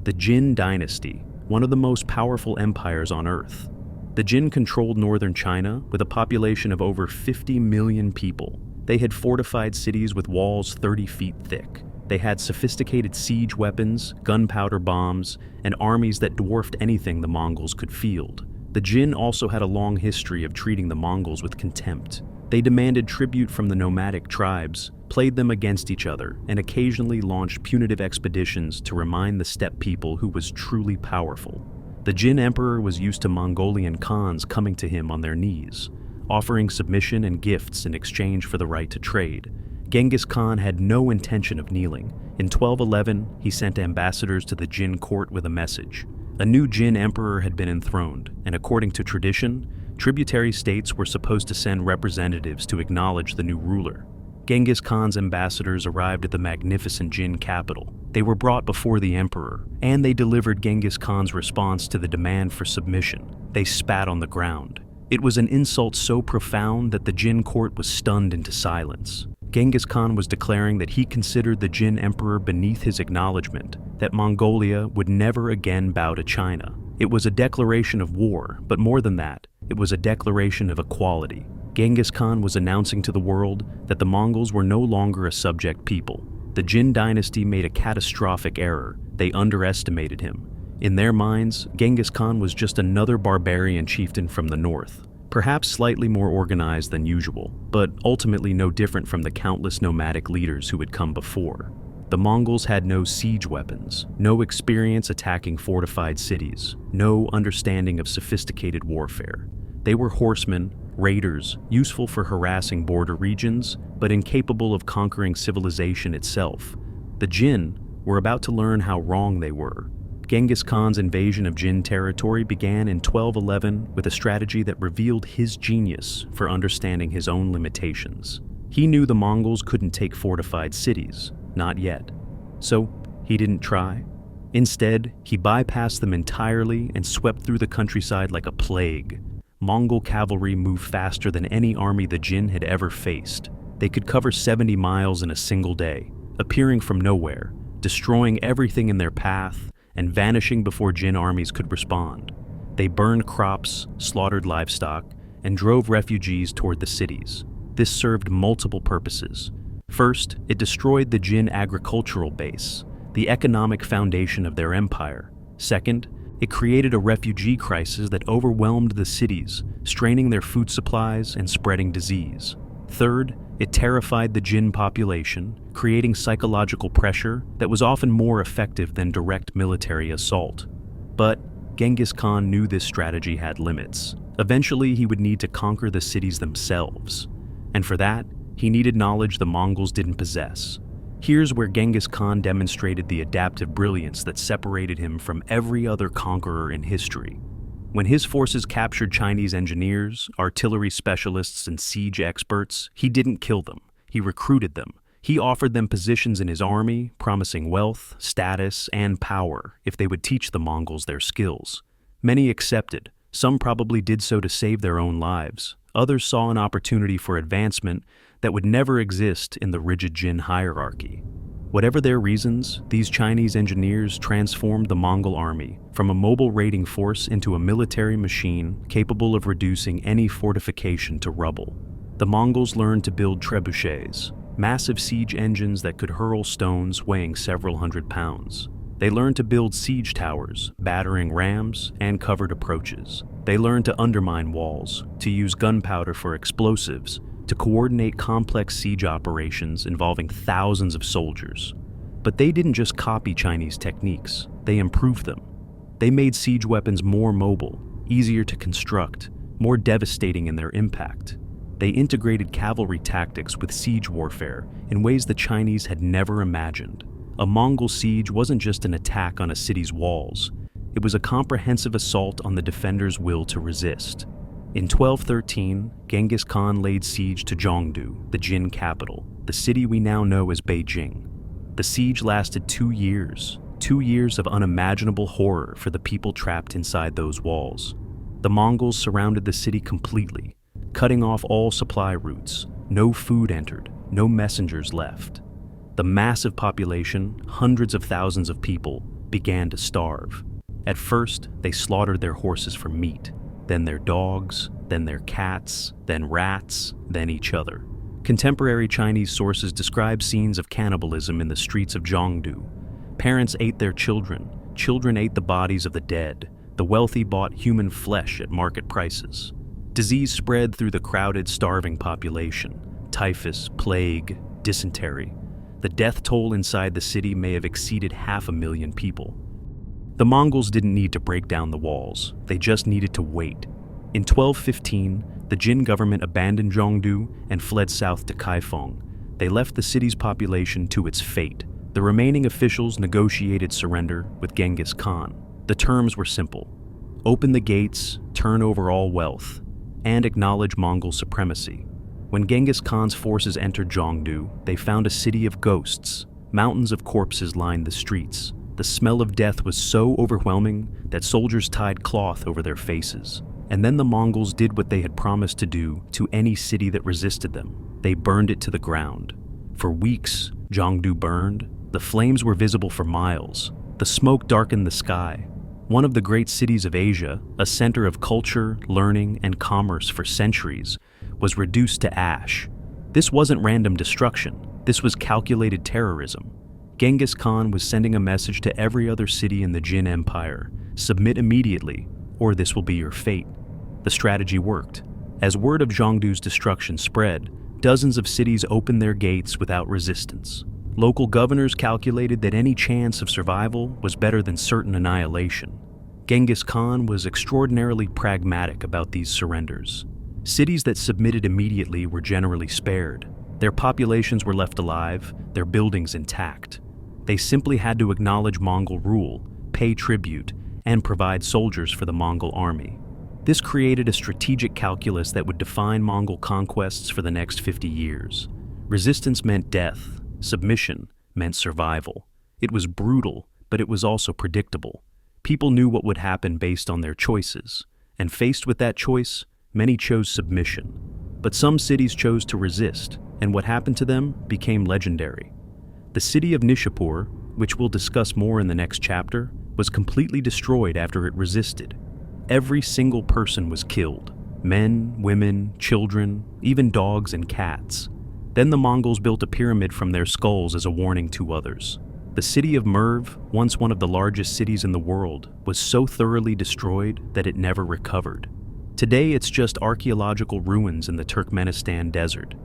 The Jin dynasty, one of the most powerful empires on Earth. The Jin controlled northern China with a population of over 50 million people. They had fortified cities with walls 30 feet thick. They had sophisticated siege weapons, gunpowder bombs, and armies that dwarfed anything the Mongols could field. The Jin also had a long history of treating the Mongols with contempt. They demanded tribute from the nomadic tribes, played them against each other, and occasionally launched punitive expeditions to remind the steppe people who was truly powerful. The Jin emperor was used to Mongolian khans coming to him on their knees, offering submission and gifts in exchange for the right to trade. Genghis Khan had no intention of kneeling. In 1211, he sent ambassadors to the Jin court with a message. A new Jin emperor had been enthroned, and according to tradition, tributary states were supposed to send representatives to acknowledge the new ruler. Genghis Khan's ambassadors arrived at the magnificent Jin capital. They were brought before the emperor, and they delivered Genghis Khan's response to the demand for submission. They spat on the ground. It was an insult so profound that the Jin court was stunned into silence. Genghis Khan was declaring that he considered the Jin emperor beneath his acknowledgement, that Mongolia would never again bow to China. It was a declaration of war, but more than that, it was a declaration of equality. Genghis Khan was announcing to the world that the Mongols were no longer a subject people. The Jin dynasty made a catastrophic error. They underestimated him. In their minds, Genghis Khan was just another barbarian chieftain from the north, perhaps slightly more organized than usual, but ultimately no different from the countless nomadic leaders who had come before. The Mongols had no siege weapons, no experience attacking fortified cities, no understanding of sophisticated warfare. They were horsemen, raiders, useful for harassing border regions, but incapable of conquering civilization itself. The Jin were about to learn how wrong they were. Genghis Khan's invasion of Jin territory began in 1211 with a strategy that revealed his genius for understanding his own limitations. He knew the Mongols couldn't take fortified cities, not yet. So he didn't try. Instead, he bypassed them entirely and swept through the countryside like a plague. Mongol cavalry moved faster than any army the Jin had ever faced. They could cover 70 miles in a single day, appearing from nowhere, destroying everything in their path, and vanishing before Jin armies could respond. They burned crops, slaughtered livestock, and drove refugees toward the cities. This served multiple purposes. First, it destroyed the Jin agricultural base, the economic foundation of their empire. Second, it created a refugee crisis that overwhelmed the cities, straining their food supplies and spreading disease. Third, it terrified the Jin population, creating psychological pressure that was often more effective than direct military assault. But Genghis Khan knew this strategy had limits. Eventually, he would need to conquer the cities themselves. And for that, he needed knowledge the Mongols didn't possess. Here's where Genghis Khan demonstrated the adaptive brilliance that separated him from every other conqueror in history. When his forces captured Chinese engineers, artillery specialists, and siege experts, he didn't kill them. He recruited them. He offered them positions in his army, promising wealth, status, and power if they would teach the Mongols their skills. Many accepted. Some probably did so to save their own lives. Others saw an opportunity for advancement that would never exist in the rigid Jin hierarchy. Whatever their reasons, these Chinese engineers transformed the Mongol army from a mobile raiding force into a military machine capable of reducing any fortification to rubble. The Mongols learned to build trebuchets, massive siege engines that could hurl stones weighing several hundred pounds. They learned to build siege towers, battering rams, and covered approaches. They learned to undermine walls, to use gunpowder for explosives, to coordinate complex siege operations involving thousands of soldiers. But they didn't just copy Chinese techniques, they improved them. They made siege weapons more mobile, easier to construct, more devastating in their impact. They integrated cavalry tactics with siege warfare in ways the Chinese had never imagined. A Mongol siege wasn't just an attack on a city's walls, it was a comprehensive assault on the defender's will to resist. In 1213, Genghis Khan laid siege to Zhongdu, the Jin capital, the city we now know as Beijing. The siege lasted 2 years, 2 years of unimaginable horror for the people trapped inside those walls. The Mongols surrounded the city completely, cutting off all supply routes. No food entered, no messengers left. The massive population, hundreds of thousands of people, began to starve. At first, they slaughtered their horses for meat, then their dogs, then their cats, then rats, then each other. Contemporary Chinese sources describe scenes of cannibalism in the streets of Zhongdu. Parents ate their children, children ate the bodies of the dead, the wealthy bought human flesh at market prices. Disease spread through the crowded, starving population. Typhus, plague, dysentery. The death toll inside the city may have exceeded 500,000 people. The Mongols didn't need to break down the walls, they just needed to wait. In 1215, the Jin government abandoned Zhongdu and fled south to Kaifeng. They left the city's population to its fate. The remaining officials negotiated surrender with Genghis Khan. The terms were simple: open the gates, turn over all wealth, and acknowledge Mongol supremacy. When Genghis Khan's forces entered Zhongdu, they found a city of ghosts. Mountains of corpses lined the streets. The smell of death was so overwhelming that soldiers tied cloth over their faces. And then the Mongols did what they had promised to do to any city that resisted them. They burned it to the ground. For weeks, Zhongdu burned. The flames were visible for miles. The smoke darkened the sky. One of the great cities of Asia, a center of culture, learning, and commerce for centuries, was reduced to ash. This wasn't random destruction. This was calculated terrorism. Genghis Khan was sending a message to every other city in the Jin Empire: submit immediately, or this will be your fate. The strategy worked. As word of Zhongdu's destruction spread, dozens of cities opened their gates without resistance. Local governors calculated that any chance of survival was better than certain annihilation. Genghis Khan was extraordinarily pragmatic about these surrenders. Cities that submitted immediately were generally spared. Their populations were left alive, their buildings intact. They simply had to acknowledge Mongol rule, pay tribute, and provide soldiers for the Mongol army. This created a strategic calculus that would define Mongol conquests for the next 50 years. Resistance meant death. Submission meant survival. It was brutal, but it was also predictable. People knew what would happen based on their choices, and faced with that choice, many chose submission. But some cities chose to resist, and what happened to them became legendary. The city of Nishapur, which we'll discuss more in the next chapter, was completely destroyed after it resisted. Every single person was killed: men, women, children, even dogs and cats. Then the Mongols built a pyramid from their skulls as a warning to others. The city of Merv, once one of the largest cities in the world, was so thoroughly destroyed that it never recovered. Today it's just archaeological ruins in the Turkmenistan desert.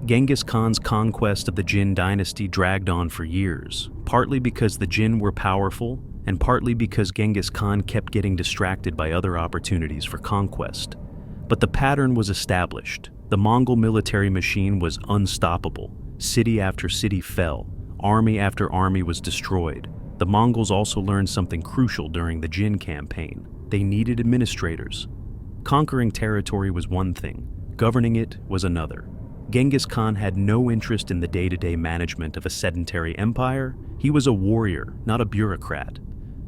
Genghis Khan's conquest of the Jin dynasty dragged on for years, partly because the Jin were powerful, and partly because Genghis Khan kept getting distracted by other opportunities for conquest. But the pattern was established. The Mongol military machine was unstoppable. City after city fell. Army after army was destroyed. The Mongols also learned something crucial during the Jin campaign. They needed administrators. Conquering territory was one thing. Governing it was another. Genghis Khan had no interest in the day-to-day management of a sedentary empire. He was a warrior, not a bureaucrat.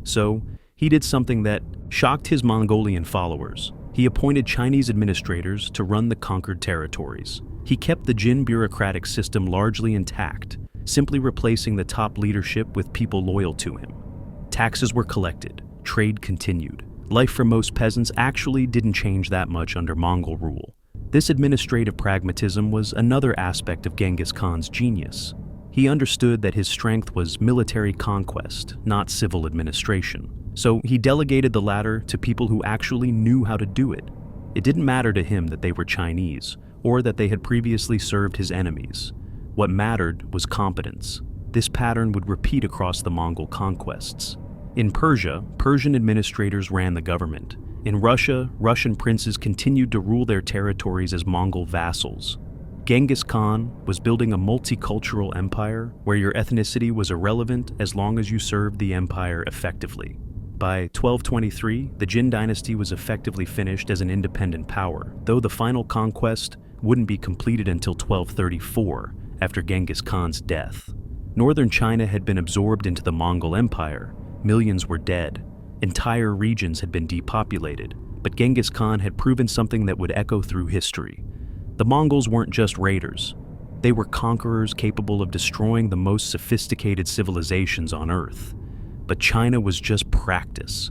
So, he did something that shocked his Mongolian followers. He appointed Chinese administrators to run the conquered territories. He kept the Jin bureaucratic system largely intact, simply replacing the top leadership with people loyal to him. Taxes were collected, trade continued. Life for most peasants actually didn't change that much under Mongol rule. This administrative pragmatism was another aspect of Genghis Khan's genius. He understood that his strength was military conquest, not civil administration. So he delegated the latter to people who actually knew how to do it. It didn't matter to him that they were Chinese, or that they had previously served his enemies. What mattered was competence. This pattern would repeat across the Mongol conquests. In Persia, Persian administrators ran the government. In Russia, Russian princes continued to rule their territories as Mongol vassals. Genghis Khan was building a multicultural empire where your ethnicity was irrelevant as long as you served the empire effectively. By 1223, the Jin dynasty was effectively finished as an independent power, though the final conquest wouldn't be completed until 1234, after Genghis Khan's death. Northern China had been absorbed into the Mongol Empire. Millions were dead. Entire regions had been depopulated, but Genghis Khan had proven something that would echo through history. The Mongols weren't just raiders. They were conquerors capable of destroying the most sophisticated civilizations on Earth. But China was just practice.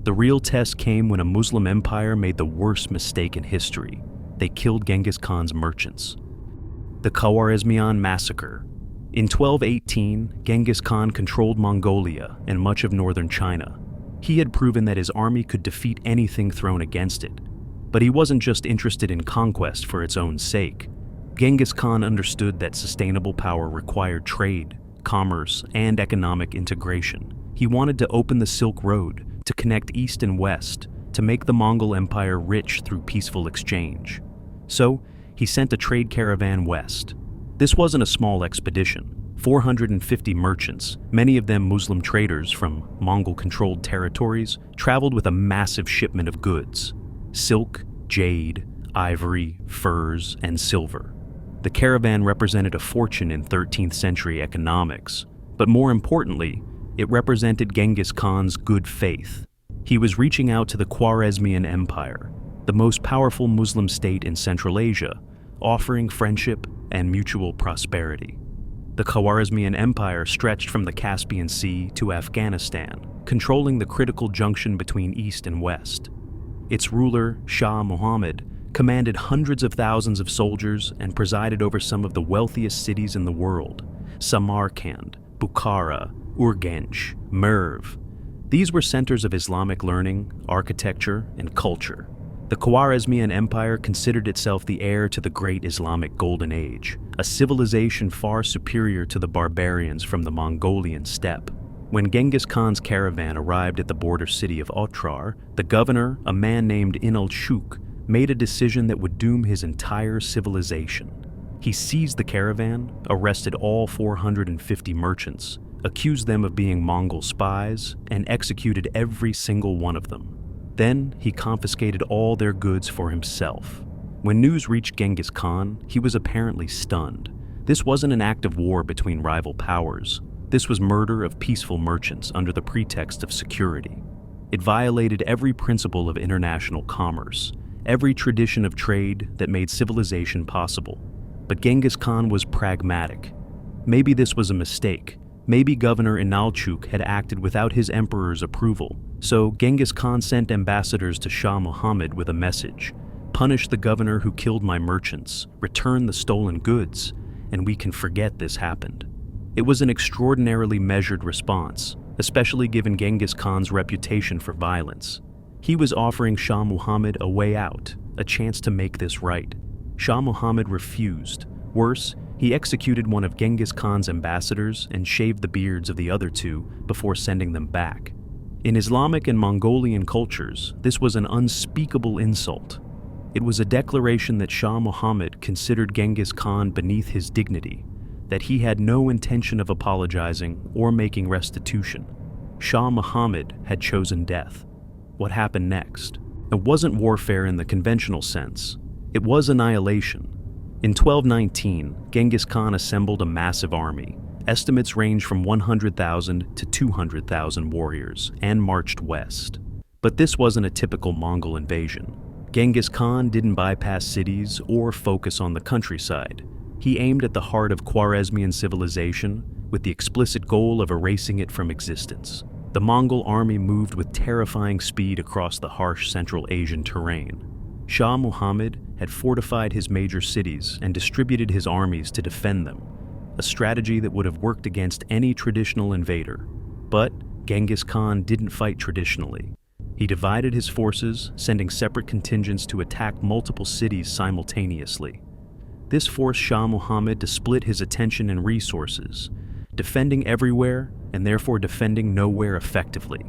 The real test came when a Muslim empire made the worst mistake in history. They killed Genghis Khan's merchants. The Khwarezmian Massacre. In 1218, Genghis Khan controlled Mongolia and much of northern China. He had proven that his army could defeat anything thrown against it. But he wasn't just interested in conquest for its own sake. Genghis Khan understood that sustainable power required trade, commerce, and economic integration. He wanted to open the Silk Road, to connect East and West, to make the Mongol Empire rich through peaceful exchange. So, he sent a trade caravan west. This wasn't a small expedition. 450 merchants, many of them Muslim traders from Mongol-controlled territories, traveled with a massive shipment of goods: silk, jade, ivory, furs, and silver. The caravan represented a fortune in 13th century economics, but more importantly, it represented Genghis Khan's good faith. He was reaching out to the Khwarezmian Empire, the most powerful Muslim state in Central Asia, offering friendship and mutual prosperity. The Khwarezmian Empire stretched from the Caspian Sea to Afghanistan, controlling the critical junction between East and West. Its ruler, Shah Muhammad, commanded hundreds of thousands of soldiers and presided over some of the wealthiest cities in the world: Samarkand, Bukhara, Urgench, Merv. These were centers of Islamic learning, architecture, and culture. The Khwarezmian Empire considered itself the heir to the great Islamic Golden Age, a civilization far superior to the barbarians from the Mongolian steppe. When Genghis Khan's caravan arrived at the border city of Otrar, the governor, a man named Inalshuk, made a decision that would doom his entire civilization. He seized the caravan, arrested all 450 merchants, accused them of being Mongol spies, and executed every single one of them. Then he confiscated all their goods for himself. When news reached Genghis Khan, he was apparently stunned. This wasn't an act of war between rival powers. This was murder of peaceful merchants under the pretext of security. It violated every principle of international commerce, every tradition of trade that made civilization possible. But Genghis Khan was pragmatic. Maybe this was a mistake. Maybe Governor Inalchuk had acted without his emperor's approval. So Genghis Khan sent ambassadors to Shah Muhammad with a message: punish the governor who killed my merchants, return the stolen goods, and we can forget this happened. It was an extraordinarily measured response, especially given Genghis Khan's reputation for violence. He was offering Shah Muhammad a way out, a chance to make this right. Shah Muhammad refused. Worse, he executed one of Genghis Khan's ambassadors and shaved the beards of the other two before sending them back. In Islamic and Mongolian cultures, this was an unspeakable insult. It was a declaration that Shah Muhammad considered Genghis Khan beneath his dignity, that he had no intention of apologizing or making restitution. Shah Muhammad had chosen death. What happened next? It wasn't warfare in the conventional sense. It was annihilation. In 1219, Genghis Khan assembled a massive army. Estimates range from 100,000 to 200,000 warriors, and marched west. But this wasn't a typical Mongol invasion. Genghis Khan didn't bypass cities or focus on the countryside. He aimed at the heart of Khwarezmian civilization with the explicit goal of erasing it from existence. The Mongol army moved with terrifying speed across the harsh Central Asian terrain. Shah Muhammad had fortified his major cities and distributed his armies to defend them, a strategy that would have worked against any traditional invader. But Genghis Khan didn't fight traditionally. He divided his forces, sending separate contingents to attack multiple cities simultaneously. This forced Shah Muhammad to split his attention and resources, defending everywhere and therefore defending nowhere effectively.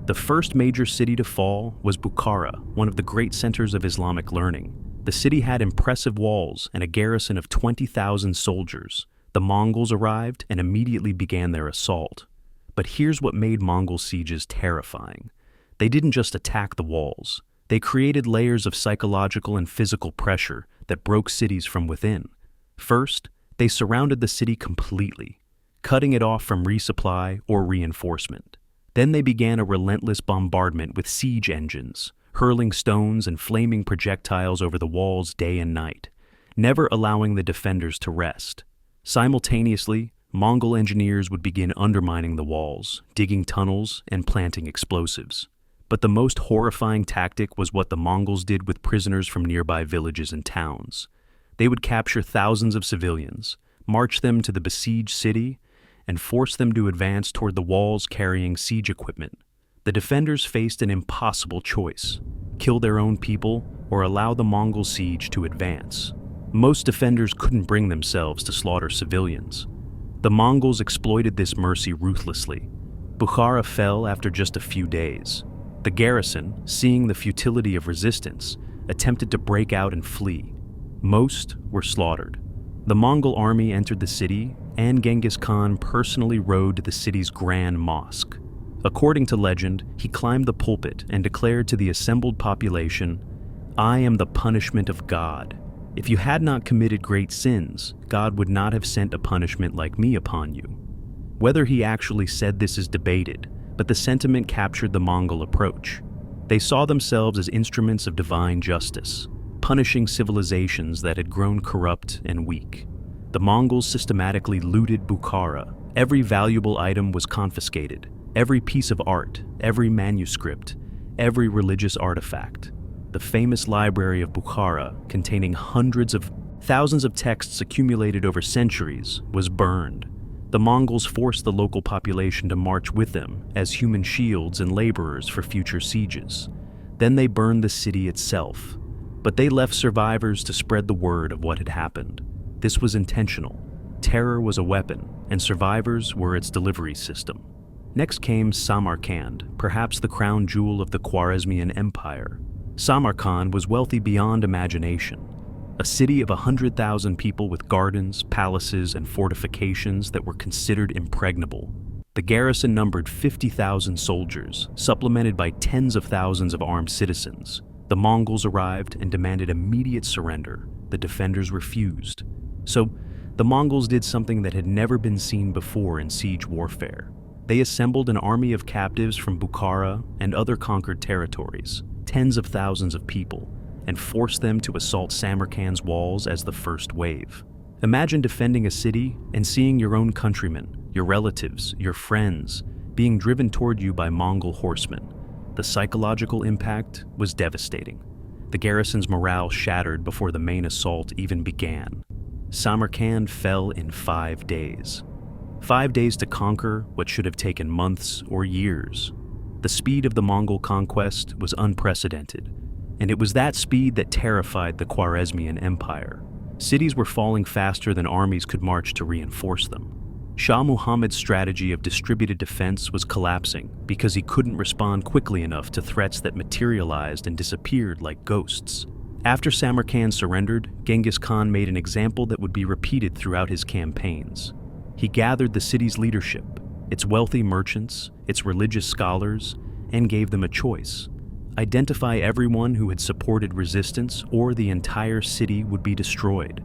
The first major city to fall was Bukhara, one of the great centers of Islamic learning. The city had impressive walls and a garrison of 20,000 soldiers. The Mongols arrived and immediately began their assault. But here's what made Mongol sieges terrifying. They didn't just attack the walls. They created layers of psychological and physical pressure that broke cities from within. First, they surrounded the city completely, cutting it off from resupply or reinforcement. Then they began a relentless bombardment with siege engines, hurling stones and flaming projectiles over the walls day and night, never allowing the defenders to rest. Simultaneously, Mongol engineers would begin undermining the walls, digging tunnels, and planting explosives. But the most horrifying tactic was what the Mongols did with prisoners from nearby villages and towns. They would capture thousands of civilians, march them to the besieged city, and force them to advance toward the walls carrying siege equipment. The defenders faced an impossible choice: kill their own people or allow the Mongol siege to advance. Most defenders couldn't bring themselves to slaughter civilians. The Mongols exploited this mercy ruthlessly. Bukhara fell after just a few days. The garrison, seeing the futility of resistance, attempted to break out and flee. Most were slaughtered. The Mongol army entered the city, and Genghis Khan personally rode to the city's grand mosque. According to legend, he climbed the pulpit and declared to the assembled population, "I am the punishment of God. If you had not committed great sins, God would not have sent a punishment like me upon you." Whether he actually said this is debated, but the sentiment captured the Mongol approach. They saw themselves as instruments of divine justice, punishing civilizations that had grown corrupt and weak. The Mongols systematically looted Bukhara. Every valuable item was confiscated, every piece of art, every manuscript, every religious artifact. The famous library of Bukhara, containing thousands of texts accumulated over centuries, was burned. The Mongols forced the local population to march with them as human shields and laborers for future sieges. Then they burned the city itself. But they left survivors to spread the word of what had happened. This was intentional. Terror was a weapon, and survivors were its delivery system. Next came Samarkand, perhaps the crown jewel of the Khwarezmian Empire. Samarkand was wealthy beyond imagination. A city of 100,000 people with gardens, palaces, and fortifications that were considered impregnable. The garrison numbered 50,000 soldiers, supplemented by tens of thousands of armed citizens. The Mongols arrived and demanded immediate surrender. The defenders refused. So, the Mongols did something that had never been seen before in siege warfare. They assembled an army of captives from Bukhara and other conquered territories, tens of thousands of people, and forced them to assault Samarkand's walls as the first wave. Imagine defending a city and seeing your own countrymen, your relatives, your friends, being driven toward you by Mongol horsemen. The psychological impact was devastating. The garrison's morale shattered before the main assault even began. Samarkand fell in 5 days. 5 days to conquer what should have taken months or years. The speed of the Mongol conquest was unprecedented, and it was that speed that terrified the Khwarezmian Empire. Cities were falling faster than armies could march to reinforce them. Shah Muhammad's strategy of distributed defense was collapsing because he couldn't respond quickly enough to threats that materialized and disappeared like ghosts. After Samarkand surrendered, Genghis Khan made an example that would be repeated throughout his campaigns. He gathered the city's leadership, its wealthy merchants, its religious scholars, and gave them a choice. Identify everyone who had supported resistance, or the entire city would be destroyed.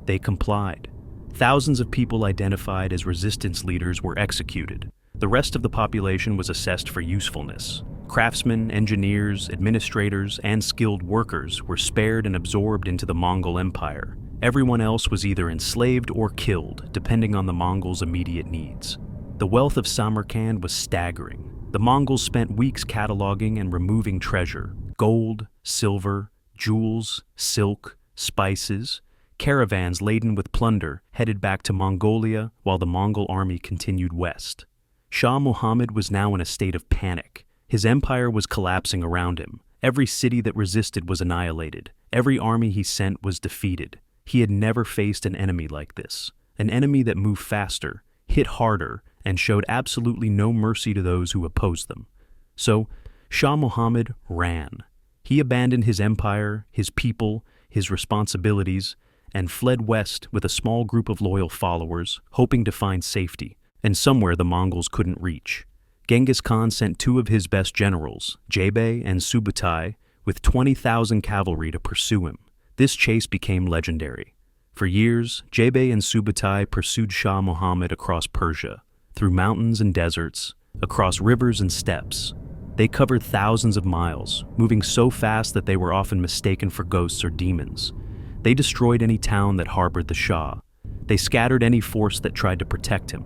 They complied. Thousands of people identified as resistance leaders were executed. The rest of the population was assessed for usefulness. Craftsmen, engineers, administrators, and skilled workers were spared and absorbed into the Mongol Empire. Everyone else was either enslaved or killed, depending on the Mongols' immediate needs. The wealth of Samarkand was staggering. The Mongols spent weeks cataloging and removing treasure: gold, silver, jewels, silk, spices. Caravans laden with plunder headed back to Mongolia while the Mongol army continued west. Shah Muhammad was now in a state of panic. His empire was collapsing around him. Every city that resisted was annihilated. Every army he sent was defeated. He had never faced an enemy like this. An enemy that moved faster, hit harder, and showed absolutely no mercy to those who opposed them. So, Shah Muhammad ran. He abandoned his empire, his people, his responsibilities, and fled west with a small group of loyal followers, hoping to find safety, and somewhere the Mongols couldn't reach. Genghis Khan sent 2 of his best generals, Jebei and Subutai, with 20,000 cavalry to pursue him. This chase became legendary. For years, Jebei and Subutai pursued Shah Muhammad across Persia, through mountains and deserts, across rivers and steppes. They covered thousands of miles, moving so fast that they were often mistaken for ghosts or demons. They destroyed any town that harbored the Shah. They scattered any force that tried to protect him.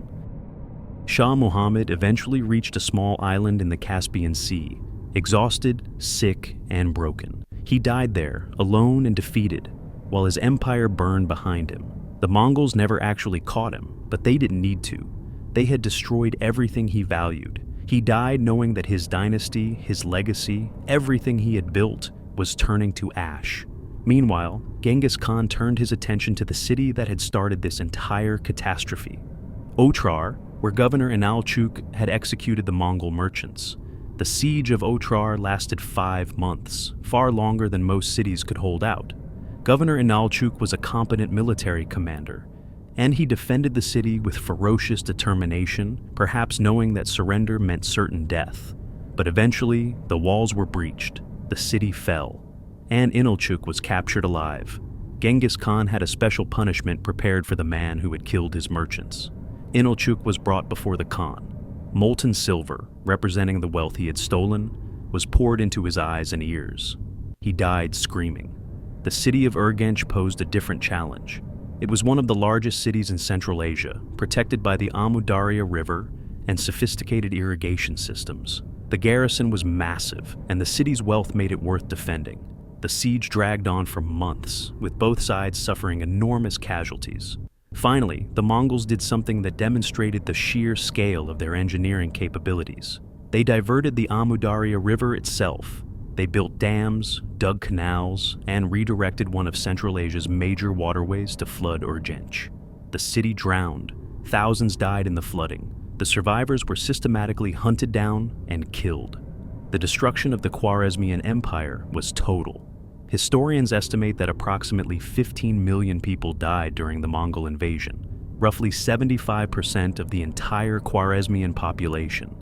Shah Muhammad eventually reached a small island in the Caspian Sea, exhausted, sick, and broken. He died there, alone and defeated, while his empire burned behind him. The Mongols never actually caught him, but they didn't need to. They had destroyed everything he valued. He died knowing that his dynasty, his legacy, everything he had built was turning to ash. Meanwhile, Genghis Khan turned his attention to the city that had started this entire catastrophe, Otrar, where Governor Inalchuk had executed the Mongol merchants. The siege of Otrar lasted 5 months, far longer than most cities could hold out. Governor Inalchuk was a competent military commander, and he defended the city with ferocious determination, perhaps knowing that surrender meant certain death. But eventually, the walls were breached, the city fell, and Inalchuk was captured alive. Genghis Khan had a special punishment prepared for the man who had killed his merchants. Inalchuk was brought before the Khan. Molten silver, representing the wealth he had stolen, was poured into his eyes and ears. He died screaming. The city of Urgench posed a different challenge. It was one of the largest cities in Central Asia, protected by the Amu Darya River and sophisticated irrigation systems. The garrison was massive, and the city's wealth made it worth defending. The siege dragged on for months, with both sides suffering enormous casualties. Finally, the Mongols did something that demonstrated the sheer scale of their engineering capabilities. They diverted the Amu Darya River itself. They built dams, dug canals, and redirected one of Central Asia's major waterways to flood Urgench. The city drowned. Thousands died in the flooding. The survivors were systematically hunted down and killed. The destruction of the Khwarezmian Empire was total. Historians estimate that approximately 15 million people died during the Mongol invasion, roughly 75% of the entire Khwarezmian population.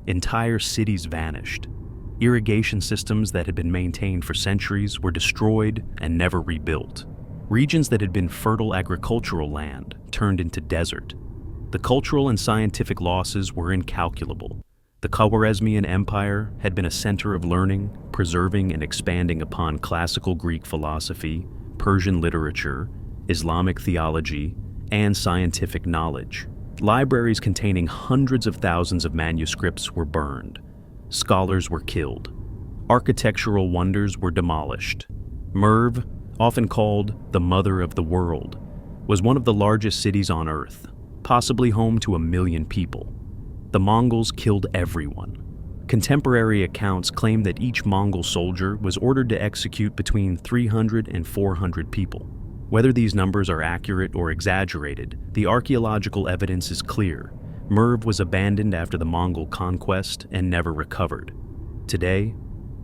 Entire cities vanished. Irrigation systems that had been maintained for centuries were destroyed and never rebuilt. Regions that had been fertile agricultural land turned into desert. The cultural and scientific losses were incalculable. The Khwarezmian Empire had been a center of learning, preserving and expanding upon classical Greek philosophy, Persian literature, Islamic theology, and scientific knowledge. Libraries containing hundreds of thousands of manuscripts were burned. Scholars were killed. Architectural wonders were demolished. Merv, often called the Mother of the World, was one of the largest cities on Earth, possibly home to 1 million people. The Mongols killed everyone. Contemporary accounts claim that each Mongol soldier was ordered to execute between 300 and 400 people. Whether these numbers are accurate or exaggerated, the archaeological evidence is clear. Merv was abandoned after the Mongol conquest and never recovered. Today,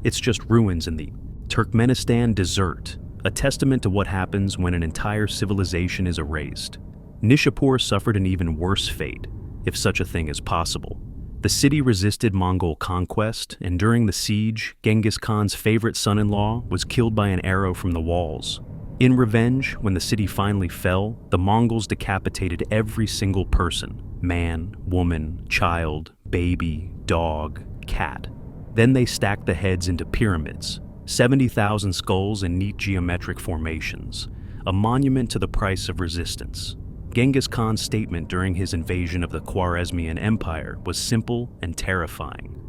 it's just ruins in the Turkmenistan desert, a testament to what happens when an entire civilization is erased. Nishapur suffered an even worse fate, if such a thing is possible. The city resisted Mongol conquest, and during the siege, Genghis Khan's favorite son-in-law was killed by an arrow from the walls. In revenge, when the city finally fell, the Mongols decapitated every single person: man, woman, child, baby, dog, cat. Then they stacked the heads into pyramids, 70,000 skulls in neat geometric formations, a monument to the price of resistance. Genghis Khan's statement during his invasion of the Khwarezmian Empire was simple and terrifying.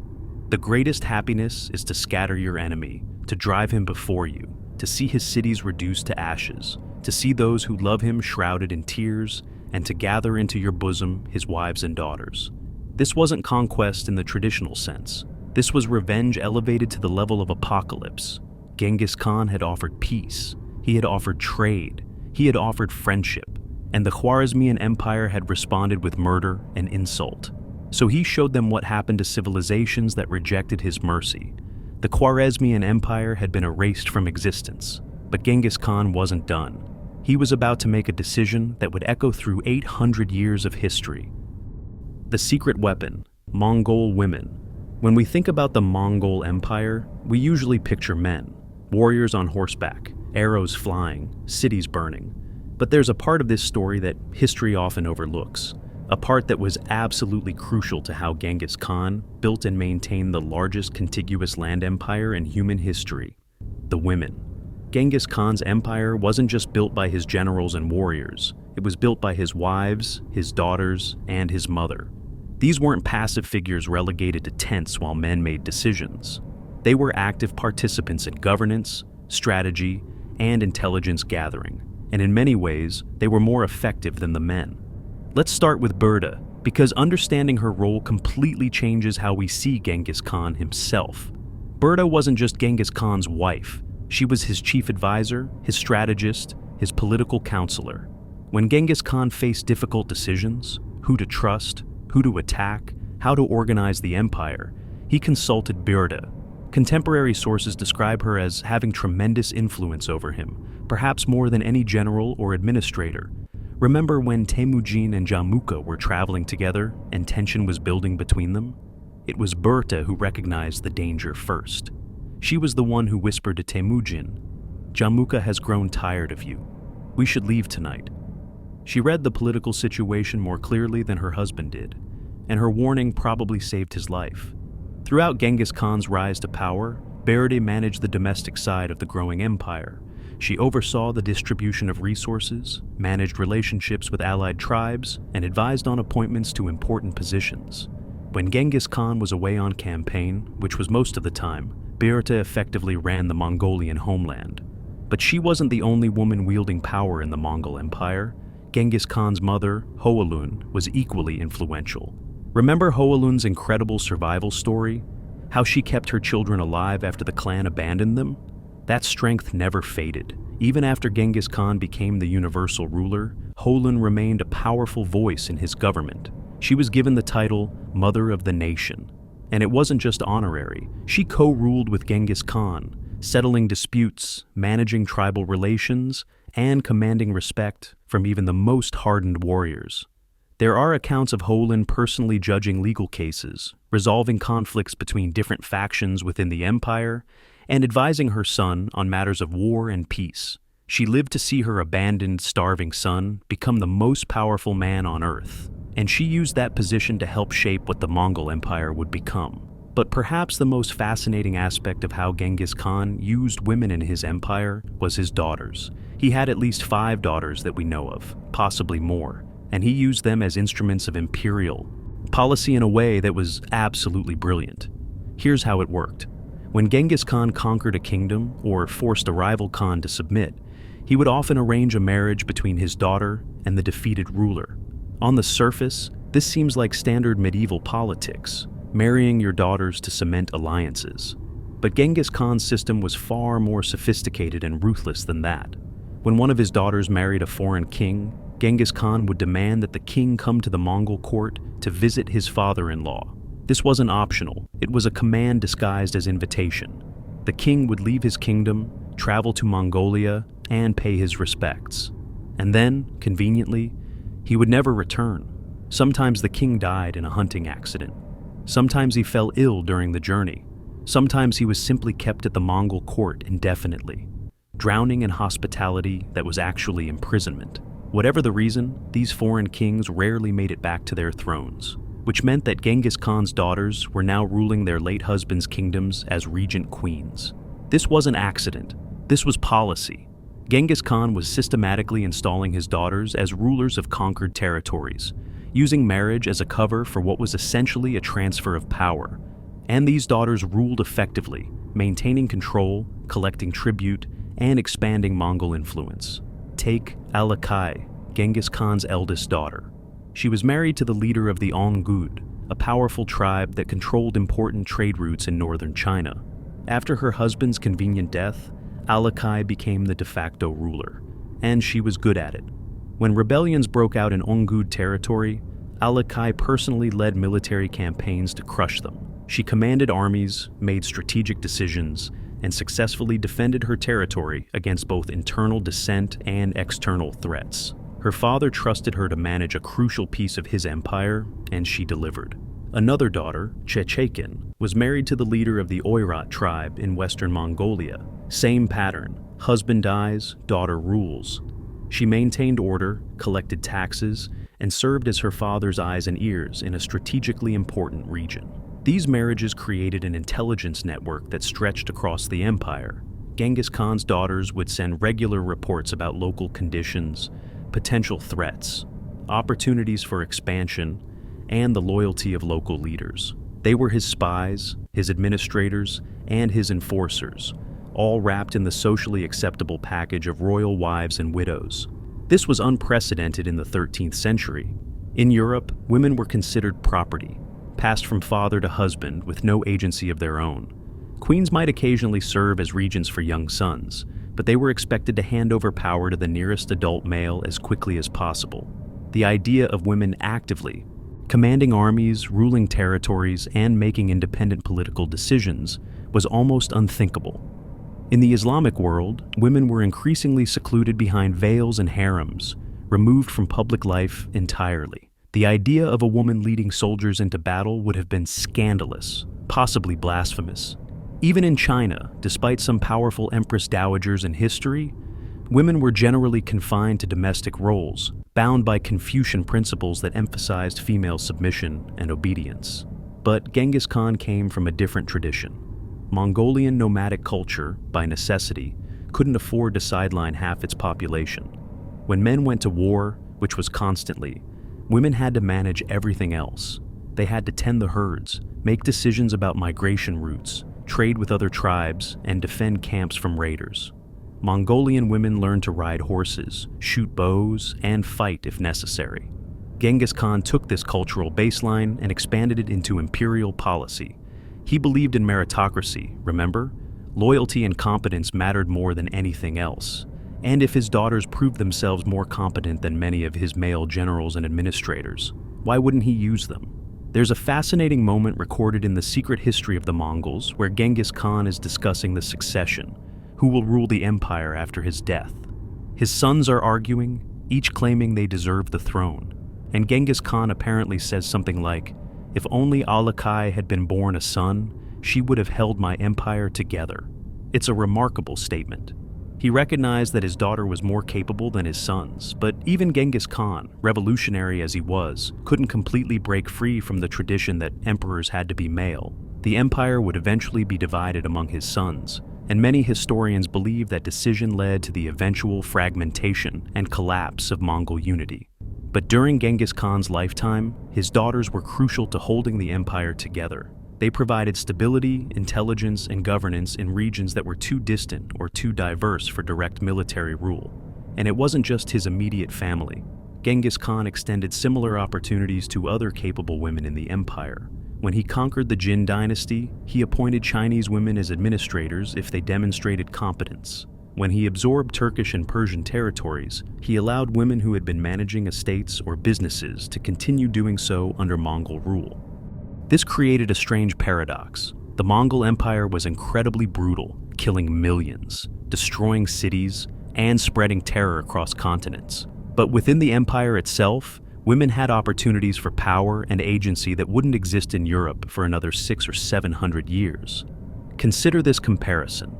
The greatest happiness is to scatter your enemy, to drive him before you, to see his cities reduced to ashes, to see those who love him shrouded in tears, and to gather into your bosom his wives and daughters. This wasn't conquest in the traditional sense. This was revenge elevated to the level of apocalypse. Genghis Khan had offered peace. He had offered trade. He had offered friendship. And the Khwarezmian Empire had responded with murder and insult. So he showed them what happened to civilizations that rejected his mercy. The Khwarezmian Empire had been erased from existence, but Genghis Khan wasn't done. He was about to make a decision that would echo through 800 years of history. The secret weapon: Mongol women. When we think about the Mongol Empire, we usually picture men, warriors on horseback, arrows flying, cities burning. But there's a part of this story that history often overlooks, a part that was absolutely crucial to how Genghis Khan built and maintained the largest contiguous land empire in human history: the women. Genghis Khan's empire wasn't just built by his generals and warriors, it was built by his wives, his daughters, and his mother. These weren't passive figures relegated to tents while men made decisions. They were active participants in governance, strategy, and intelligence gathering. And in many ways, they were more effective than the men. Let's start with Burda, because understanding her role completely changes how we see Genghis Khan himself. Burda wasn't just Genghis Khan's wife, She was his chief advisor, his strategist, his political counselor. When Genghis Khan faced difficult decisions, who to trust, who to attack, how to organize the empire, he consulted Birda. Contemporary sources describe her as having tremendous influence over him, perhaps more than any general or administrator. Remember when Temujin and Jamuka were traveling together and tension was building between them? It was Berta who recognized the danger first. She was the one who whispered to Temujin, "Jamuka has grown tired of you. We should leave tonight." She read the political situation more clearly than her husband did, and her warning probably saved his life. Throughout Genghis Khan's rise to power, Berta managed the domestic side of the growing empire. She oversaw the distribution of resources, managed relationships with allied tribes, and advised on appointments to important positions. When Genghis Khan was away on campaign, which was most of the time, Berta effectively ran the Mongolian homeland. But she wasn't the only woman wielding power in the Mongol Empire. Genghis Khan's mother, Hoelun, was equally influential. Remember Hoelun's incredible survival story? How she kept her children alive after the clan abandoned them? That strength never faded. Even after Genghis Khan became the universal ruler, Hoelun remained a powerful voice in his government. She was given the title Mother of the Nation. And it wasn't just honorary. She co-ruled with Genghis Khan, settling disputes, managing tribal relations, and commanding respect from even the most hardened warriors. There are accounts of Hoelun personally judging legal cases, resolving conflicts between different factions within the empire, and advising her son on matters of war and peace. She lived to see her abandoned, starving son become the most powerful man on earth, and she used that position to help shape what the Mongol Empire would become. But perhaps the most fascinating aspect of how Genghis Khan used women in his empire was his daughters. He had at least 5 daughters that we know of, possibly more, and he used them as instruments of imperial policy in a way that was absolutely brilliant. Here's how it worked. When Genghis Khan conquered a kingdom or forced a rival Khan to submit, he would often arrange a marriage between his daughter and the defeated ruler. On the surface, this seems like standard medieval politics, marrying your daughters to cement alliances. But Genghis Khan's system was far more sophisticated and ruthless than that. When one of his daughters married a foreign king, Genghis Khan would demand that the king come to the Mongol court to visit his father-in-law. This wasn't optional, it was a command disguised as invitation. The king would leave his kingdom, travel to Mongolia, and pay his respects. And then, conveniently, he would never return. Sometimes the king died in a hunting accident. Sometimes he fell ill during the journey. Sometimes he was simply kept at the Mongol court indefinitely, drowning in hospitality that was actually imprisonment. Whatever the reason, these foreign kings rarely made it back to their thrones, which meant that Genghis Khan's daughters were now ruling their late husband's kingdoms as regent queens. This wasn't accident. This was policy. Genghis Khan was systematically installing his daughters as rulers of conquered territories, using marriage as a cover for what was essentially a transfer of power. And these daughters ruled effectively, maintaining control, collecting tribute, and expanding Mongol influence. Take Alakai, Genghis Khan's eldest daughter. She was married to the leader of the Ongood, a powerful tribe that controlled important trade routes in northern China. After her husband's convenient death, Alakai became the de facto ruler, and she was good at it. When rebellions broke out in Ongood territory, Alakai personally led military campaigns to crush them. She commanded armies, made strategic decisions, and successfully defended her territory against both internal dissent and external threats. Her father trusted her to manage a crucial piece of his empire, and she delivered. Another daughter, Chechekin, was married to the leader of the Oirat tribe in western Mongolia. Same pattern: husband dies, daughter rules. She maintained order, collected taxes, and served as her father's eyes and ears in a strategically important region. These marriages created an intelligence network that stretched across the empire. Genghis Khan's daughters would send regular reports about local conditions, potential threats, opportunities for expansion, and the loyalty of local leaders. They were his spies, his administrators, and his enforcers, all wrapped in the socially acceptable package of royal wives and widows. This was unprecedented in the 13th century. In Europe, women were considered property, passed from father to husband with no agency of their own. Queens might occasionally serve as regents for young sons, but they were expected to hand over power to the nearest adult male as quickly as possible. The idea of women actively commanding armies, ruling territories, and making independent political decisions was almost unthinkable. In the Islamic world, women were increasingly secluded behind veils and harems, removed from public life entirely. The idea of a woman leading soldiers into battle would have been scandalous, possibly blasphemous. Even in China, despite some powerful empress dowagers in history, women were generally confined to domestic roles, bound by Confucian principles that emphasized female submission and obedience. But Genghis Khan came from a different tradition. Mongolian nomadic culture, by necessity, couldn't afford to sideline half its population. When men went to war, which was constantly, women had to manage everything else. They had to tend the herds, make decisions about migration routes, trade with other tribes, and defend camps from raiders. Mongolian women learned to ride horses, shoot bows, and fight if necessary. Genghis Khan took this cultural baseline and expanded it into imperial policy. He believed in meritocracy, remember? Loyalty and competence mattered more than anything else. And if his daughters proved themselves more competent than many of his male generals and administrators, why wouldn't he use them? There's a fascinating moment recorded in the secret history of the Mongols where Genghis Khan is discussing the succession, who will rule the empire after his death. His sons are arguing, each claiming they deserve the throne, and Genghis Khan apparently says something like, "If only Alakai had been born a son, she would have held my empire together." It's a remarkable statement. He recognized that his daughter was more capable than his sons, but even Genghis Khan, revolutionary as he was, couldn't completely break free from the tradition that emperors had to be male. The empire would eventually be divided among his sons, and many historians believe that decision led to the eventual fragmentation and collapse of Mongol unity. But during Genghis Khan's lifetime, his daughters were crucial to holding the empire together. They provided stability, intelligence, and governance in regions that were too distant or too diverse for direct military rule. And it wasn't just his immediate family. Genghis Khan extended similar opportunities to other capable women in the empire. When he conquered the Jin dynasty, he appointed Chinese women as administrators if they demonstrated competence. When he absorbed Turkish and Persian territories, he allowed women who had been managing estates or businesses to continue doing so under Mongol rule. This created a strange paradox. The Mongol Empire was incredibly brutal, killing millions, destroying cities, and spreading terror across continents. But within the empire itself, women had opportunities for power and agency that wouldn't exist in Europe for another 600 or 700 years. Consider this comparison.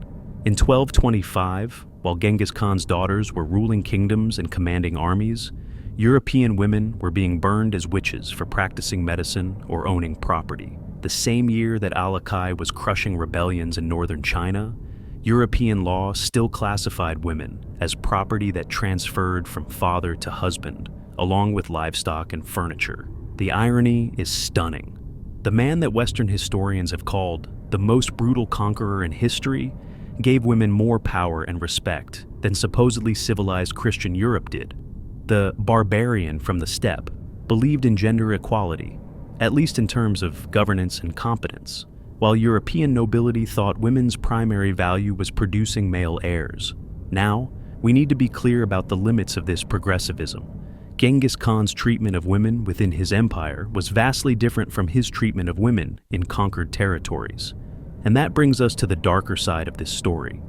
In 1225, while Genghis Khan's daughters were ruling kingdoms and commanding armies, European women were being burned as witches for practicing medicine or owning property. The same year that Alakai was crushing rebellions in northern China, European law still classified women as property that transferred from father to husband, along with livestock and furniture. The irony is stunning. The man that Western historians have called the most brutal conqueror in history gave women more power and respect than supposedly civilized Christian Europe did. The barbarian from the steppe believed in gender equality, at least in terms of governance and competence, while European nobility thought women's primary value was producing male heirs. Now, we need to be clear about the limits of this progressivism. Genghis Khan's treatment of women within his empire was vastly different from his treatment of women in conquered territories. And that brings us to the darker side of this story.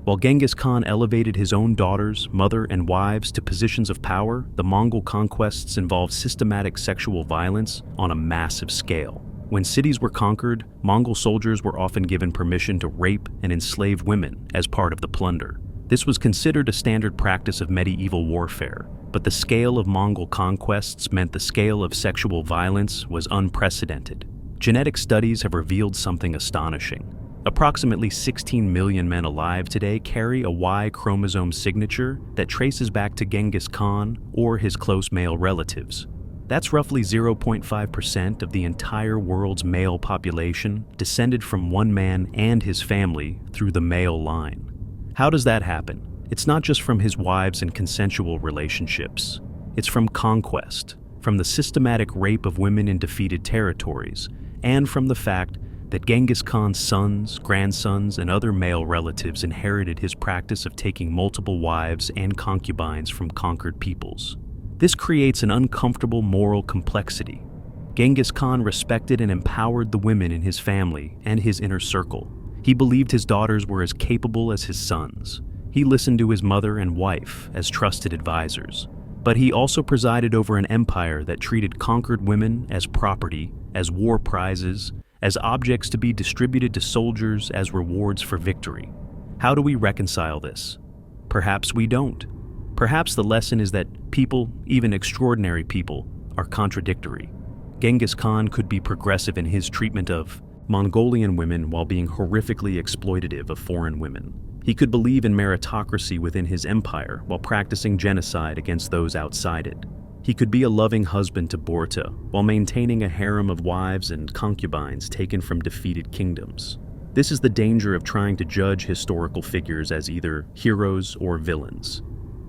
While Genghis Khan elevated his own daughters, mother, and wives to positions of power, the Mongol conquests involved systematic sexual violence on a massive scale. When cities were conquered, Mongol soldiers were often given permission to rape and enslave women as part of the plunder. This was considered a standard practice of medieval warfare, but the scale of Mongol conquests meant the scale of sexual violence was unprecedented. Genetic studies have revealed something astonishing. Approximately 16 million men alive today carry a Y chromosome signature that traces back to Genghis Khan or his close male relatives. That's roughly 0.5% of the entire world's male population descended from one man and his family through the male line. How does that happen? It's not just from his wives and consensual relationships. It's from conquest, from the systematic rape of women in defeated territories, and from the fact that Genghis Khan's sons, grandsons, and other male relatives inherited his practice of taking multiple wives and concubines from conquered peoples. This creates an uncomfortable moral complexity. Genghis Khan respected and empowered the women in his family and his inner circle. He believed his daughters were as capable as his sons. He listened to his mother and wife as trusted advisors. But he also presided over an empire that treated conquered women as property, as war prizes, as objects to be distributed to soldiers as rewards for victory. How do we reconcile this? Perhaps we don't. Perhaps the lesson is that people, even extraordinary people, are contradictory. Genghis Khan could be progressive in his treatment of Mongolian women while being horrifically exploitative of foreign women. He could believe in meritocracy within his empire while practicing genocide against those outside it. He could be a loving husband to Borta while maintaining a harem of wives and concubines taken from defeated kingdoms. This is the danger of trying to judge historical figures as either heroes or villains.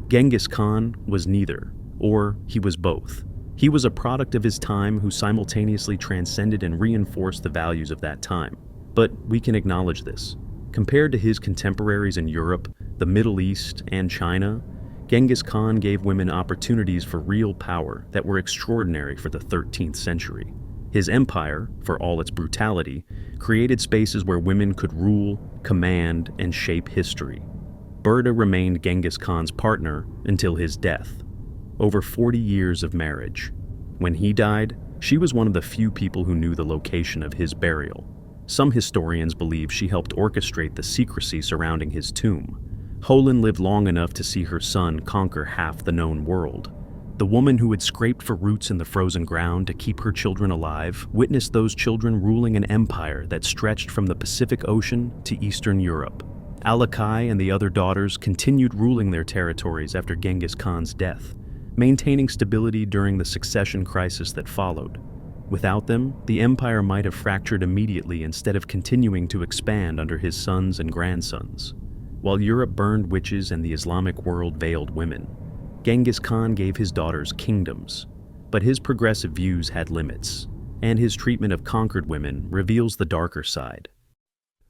Genghis Khan was neither, or he was both. He was a product of his time who simultaneously transcended and reinforced the values of that time. But we can acknowledge this. Compared to his contemporaries in Europe, the Middle East, and China, Genghis Khan gave women opportunities for real power that were extraordinary for the 13th century. His empire, for all its brutality, created spaces where women could rule, command, and shape history. Berta remained Genghis Khan's partner until his death. Over 40 years of marriage. When he died, she was one of the few people who knew the location of his burial. Some historians believe she helped orchestrate the secrecy surrounding his tomb. Holin lived long enough to see her son conquer half the known world. The woman who had scraped for roots in the frozen ground to keep her children alive witnessed those children ruling an empire that stretched from the Pacific Ocean to Eastern Europe. Alakai and the other daughters continued ruling their territories after Genghis Khan's death, maintaining stability during the succession crisis that followed. Without them, the empire might have fractured immediately instead of continuing to expand under his sons and grandsons. While Europe burned witches and the Islamic world veiled women, Genghis Khan gave his daughters kingdoms. But his progressive views had limits, and his treatment of conquered women reveals the darker side.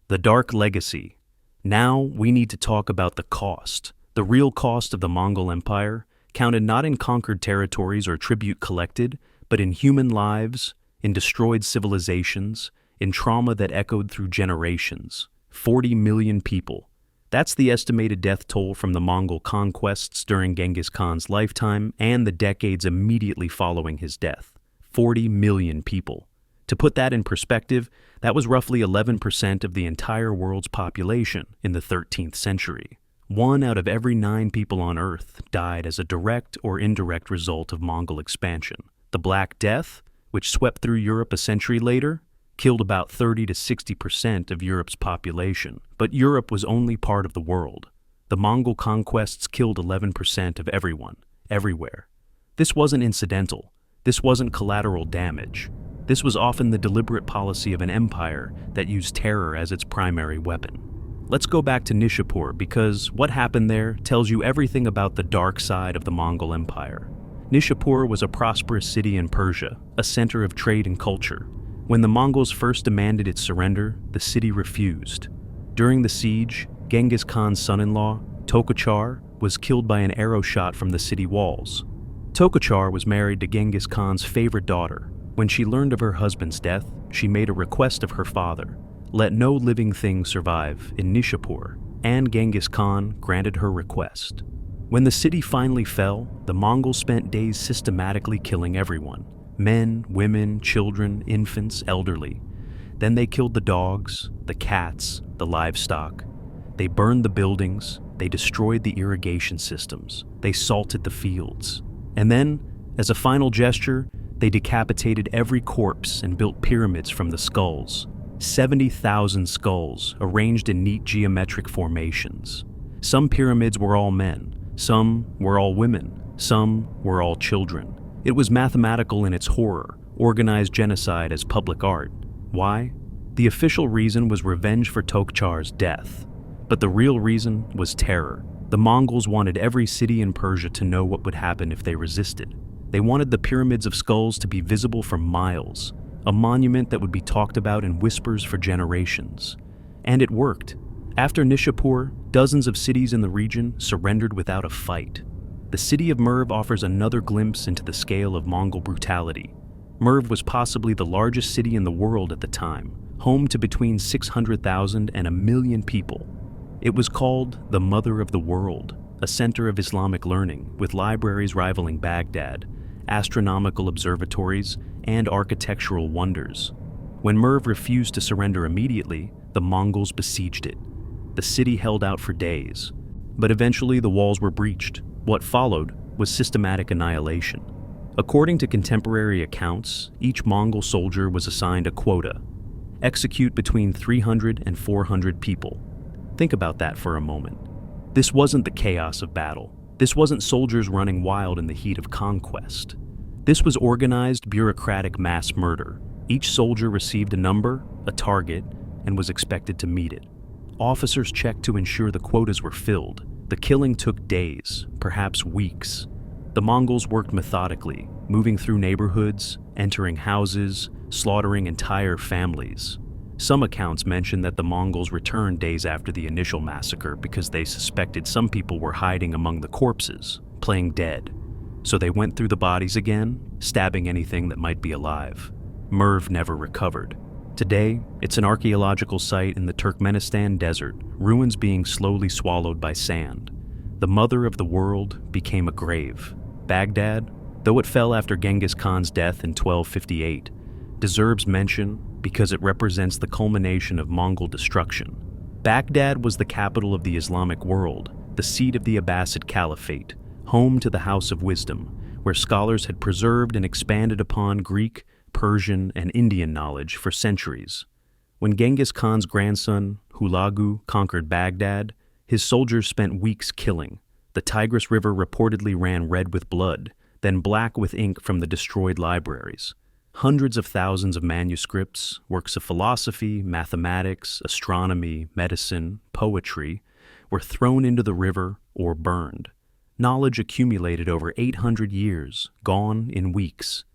The dark legacy. Now we need to talk about the cost, the real cost of the Mongol Empire, counted not in conquered territories or tribute collected, but in human lives, in destroyed civilizations, in trauma that echoed through generations. 40 million people. That's the estimated death toll from the Mongol conquests during Genghis Khan's lifetime and the decades immediately following his death. 40 million people. To put that in perspective, that was roughly 11% of the entire world's population in the 13th century. 1 out of every 9 people on Earth died as a direct or indirect result of Mongol expansion. The Black Death, which swept through Europe a century later, killed about 30 to 60% of Europe's population. But Europe was only part of the world. The Mongol conquests killed 11% of everyone, everywhere. This wasn't incidental. This wasn't collateral damage. This was often the deliberate policy of an empire that used terror as its primary weapon. Let's go back to Nishapur because what happened there tells you everything about the dark side of the Mongol Empire. Nishapur was a prosperous city in Persia, a center of trade and culture. When the Mongols first demanded its surrender, the city refused. During the siege, Genghis Khan's son-in-law, Tokuchar, was killed by an arrow shot from the city walls. Tokuchar was married to Genghis Khan's favorite daughter. When she learned of her husband's death, she made a request of her father. Let no living thing survive in Nishapur, and Genghis Khan granted her request. When the city finally fell, the Mongols spent days systematically killing everyone. Men, women, children, infants, elderly. Then they killed the dogs, the cats, the livestock. They burned the buildings, they destroyed the irrigation systems, they salted the fields. And then, as a final gesture, they decapitated every corpse and built pyramids from the skulls. 70,000 skulls arranged in neat geometric formations. Some pyramids were all men, some were all women, some were all children. It was mathematical in its horror, organized genocide as public art. Why? The official reason was revenge for Tokuchar's death. But the real reason was terror. The Mongols wanted every city in Persia to know what would happen if they resisted. They wanted the pyramids of skulls to be visible for miles. a monument that would be talked about in whispers for generations. And it worked. After Nishapur, dozens of cities in the region surrendered without a fight. The city of Merv offers another glimpse into the scale of Mongol brutality. Merv was possibly the largest city in the world at the time, home to between 600,000 and 1 million people. It was called the Mother of the World, a center of Islamic learning with libraries rivaling Baghdad, astronomical observatories, and architectural wonders. When Merv refused to surrender immediately, the Mongols besieged it. The city held out for days, but eventually the walls were breached. What followed was systematic annihilation. According to contemporary accounts, each Mongol soldier was assigned a quota: execute between 300 and 400 people. Think about that for a moment. This wasn't the chaos of battle. This wasn't soldiers running wild in the heat of conquest. This was organized, bureaucratic mass murder. Each soldier received a number, a target, and was expected to meet it. Officers checked to ensure the quotas were filled. The killing took days, perhaps weeks. The Mongols worked methodically, moving through neighborhoods, entering houses, slaughtering entire families. Some accounts mention that the Mongols returned days after the initial massacre because they suspected some people were hiding among the corpses, playing dead. So they went through the bodies again, stabbing anything that might be alive. Merv never recovered. Today, it's an archaeological site in the Turkmenistan desert, ruins being slowly swallowed by sand. The Mother of the World became a grave. Baghdad, though it fell after Genghis Khan's death in 1258, deserves mention because it represents the culmination of Mongol destruction. Baghdad was the capital of the Islamic world, the seat of the Abbasid Caliphate, home to the House of Wisdom, where scholars had preserved and expanded upon Greek, Persian, and Indian knowledge for centuries. When Genghis Khan's grandson, Hulagu, conquered Baghdad, his soldiers spent weeks killing. The Tigris River reportedly ran red with blood, then black with ink from the destroyed libraries. Hundreds of thousands of manuscripts, works of philosophy, mathematics, astronomy, medicine, poetry, were thrown into the river or burned. Knowledge accumulated over 800 years, gone in weeks.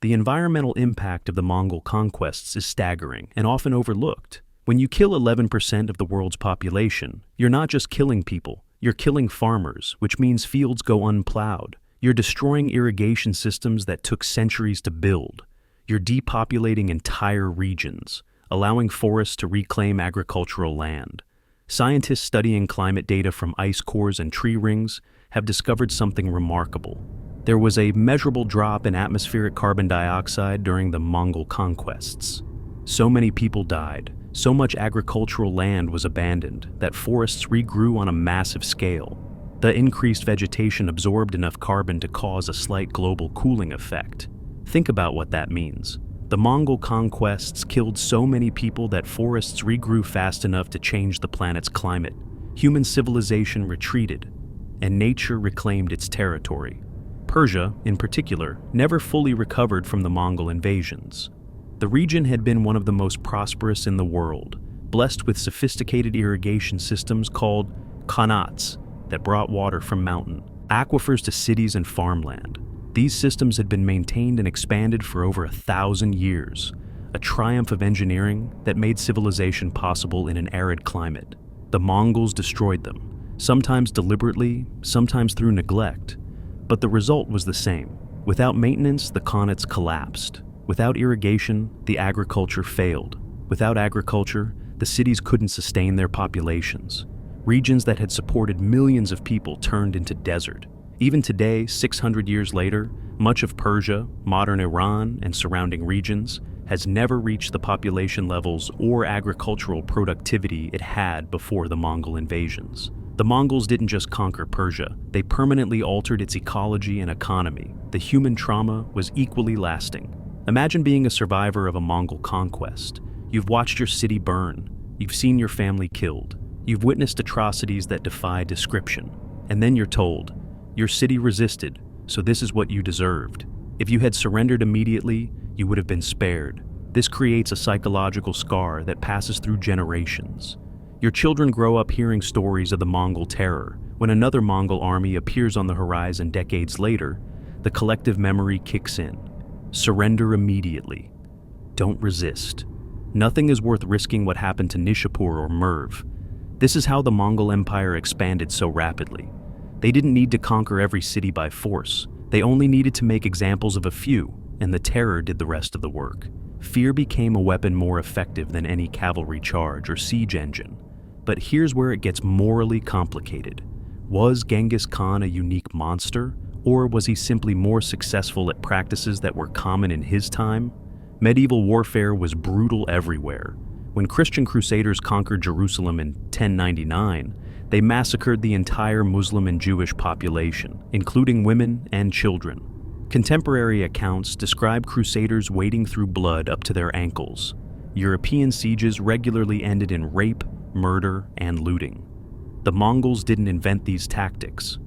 The environmental impact of the Mongol conquests is staggering and often overlooked. When you kill 11% of the world's population, you're not just killing people, you're killing farmers, which means fields go unplowed. You're destroying irrigation systems that took centuries to build. You're depopulating entire regions, allowing forests to reclaim agricultural land. Scientists studying climate data from ice cores and tree rings have discovered something remarkable. There was a measurable drop in atmospheric carbon dioxide during the Mongol conquests. So many people died, so much agricultural land was abandoned that forests regrew on a massive scale. The increased vegetation absorbed enough carbon to cause a slight global cooling effect. Think about what that means. The Mongol conquests killed so many people that forests regrew fast enough to change the planet's climate. Human civilization retreated, and nature reclaimed its territory. Persia, in particular, never fully recovered from the Mongol invasions. The region had been one of the most prosperous in the world, blessed with sophisticated irrigation systems called qanats that brought water from mountain aquifers to cities and farmland. These systems had been maintained and expanded for over 1,000 years, a triumph of engineering that made civilization possible in an arid climate. The Mongols destroyed them, sometimes deliberately, sometimes through neglect. But the result was the same. Without maintenance, the qanats collapsed. Without irrigation, the agriculture failed. Without agriculture, the cities couldn't sustain their populations. Regions that had supported millions of people turned into desert. Even today, 600 years later, much of Persia, modern Iran, and surrounding regions has never reached the population levels or agricultural productivity it had before the Mongol invasions. The Mongols didn't just conquer Persia, they permanently altered its ecology and economy. The human trauma was equally lasting. Imagine being a survivor of a Mongol conquest. You've watched your city burn. You've seen your family killed. You've witnessed atrocities that defy description. And then you're told, your city resisted, so this is what you deserved. If you had surrendered immediately, you would have been spared. This creates a psychological scar that passes through generations. Your children grow up hearing stories of the Mongol terror. When another Mongol army appears on the horizon decades later, the collective memory kicks in. Surrender immediately. don't resist. Nothing is worth risking what happened to Nishapur or Merv. This is how the Mongol Empire expanded so rapidly. They didn't need to conquer every city by force. They only needed to make examples of a few, and the terror did the rest of the work. Fear became a weapon more effective than any cavalry charge or siege engine. But here's where it gets morally complicated. Was Genghis Khan a unique monster, or was he simply more successful at practices that were common in his time? Medieval warfare was brutal everywhere. When Christian crusaders conquered Jerusalem in 1099, they massacred the entire Muslim and Jewish population, including women and children. Contemporary accounts describe crusaders wading through blood up to their ankles. European sieges regularly ended in rape, murder, and looting. The Mongols didn't invent these tactics.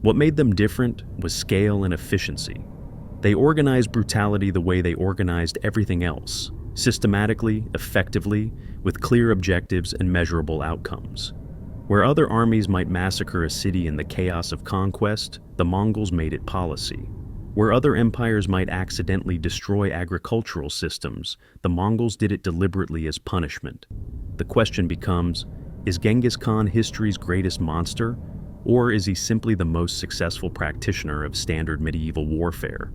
What made them different was scale and efficiency. They organized brutality the way they organized everything else, systematically, effectively, with clear objectives and measurable outcomes. Where other armies might massacre a city in the chaos of conquest, the Mongols made it policy. Where other empires might accidentally destroy agricultural systems, the Mongols did it deliberately as punishment. The question becomes, is Genghis Khan history's greatest monster? Or is he simply the most successful practitioner of standard medieval warfare?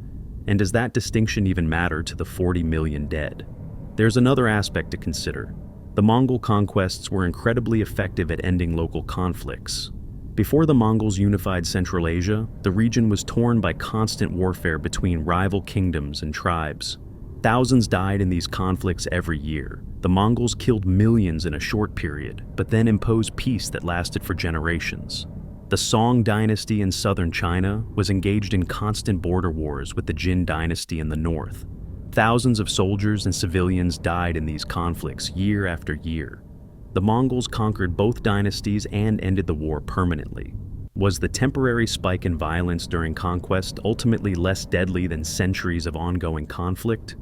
And does that distinction even matter to the 40 million dead? There's another aspect to consider. The Mongol conquests were incredibly effective at ending local conflicts. Before the Mongols unified Central Asia, the region was torn by constant warfare between rival kingdoms and tribes. Thousands died in these conflicts every year. The Mongols killed millions in a short period, but then imposed peace that lasted for generations. The Song dynasty in southern China was engaged in constant border wars with the Jin dynasty in the north. Thousands of soldiers and civilians died in these conflicts year after year. The Mongols conquered both dynasties and ended the war permanently. Was the temporary spike in violence during conquest ultimately less deadly than centuries of ongoing conflict?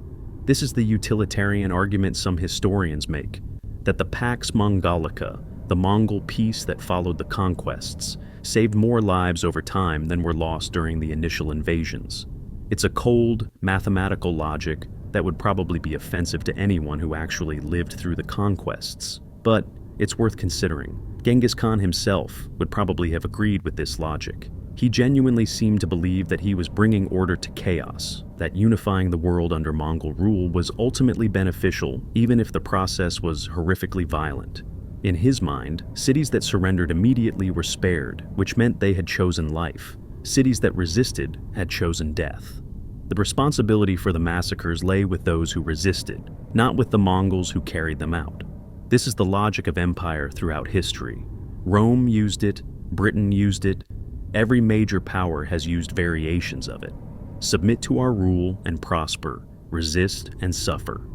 This is the utilitarian argument some historians make, that the Pax Mongolica, the Mongol peace that followed the conquests, saved more lives over time than were lost during the initial invasions. It's a cold, mathematical logic that would probably be offensive to anyone who actually lived through the conquests. But it's worth considering. Genghis Khan himself would probably have agreed with this logic. He genuinely seemed to believe that he was bringing order to chaos, that unifying the world under Mongol rule was ultimately beneficial, even if the process was horrifically violent. In his mind, cities that surrendered immediately were spared, which meant they had chosen life. Cities that resisted had chosen death. The responsibility for the massacres lay with those who resisted, not with the Mongols who carried them out. This is the logic of empire throughout history. Rome used it, Britain used it, every major power has used variations of it. Submit to our rule and prosper, resist and suffer.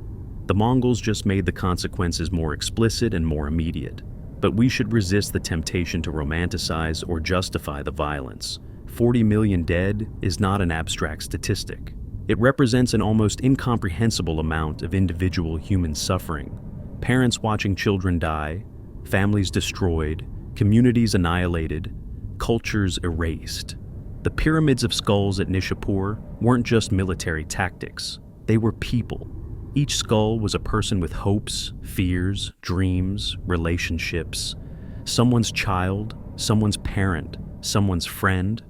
The Mongols just made the consequences more explicit and more immediate. But we should resist the temptation to romanticize or justify the violence. 40 million dead is not an abstract statistic. It represents an almost incomprehensible amount of individual human suffering. Parents watching children die, families destroyed, communities annihilated, cultures erased. The pyramids of skulls at Nishapur weren't just military tactics. They were people. Each skull was a person with hopes, fears, dreams, relationships. Someone's child, someone's parent, someone's friend,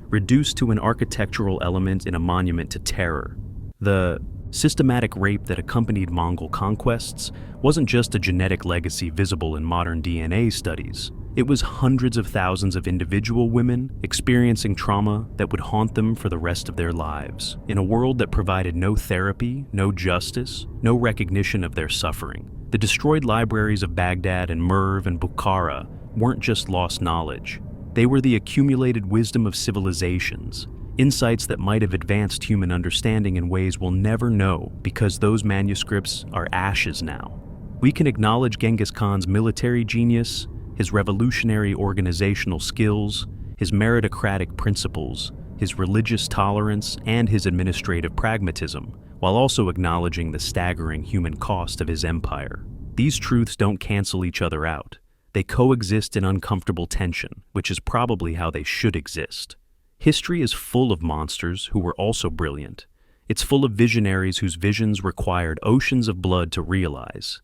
reduced to an architectural element in a monument to terror. The systematic rape that accompanied Mongol conquests wasn't just a genetic legacy visible in modern DNA studies. It was hundreds of thousands of individual women experiencing trauma that would haunt them for the rest of their lives, in a world that provided no therapy, no justice, no recognition of their suffering. The destroyed libraries of Baghdad and Merv and Bukhara weren't just lost knowledge. They were the accumulated wisdom of civilizations, insights that might have advanced human understanding in ways we'll never know because those manuscripts are ashes now. We can acknowledge Genghis Khan's military genius, his revolutionary organizational skills, his meritocratic principles, his religious tolerance, and his administrative pragmatism, while also acknowledging the staggering human cost of his empire. These truths don't cancel each other out. They coexist in uncomfortable tension, which is probably how they should exist. History is full of monsters who were also brilliant. It's full of visionaries whose visions required oceans of blood to realize.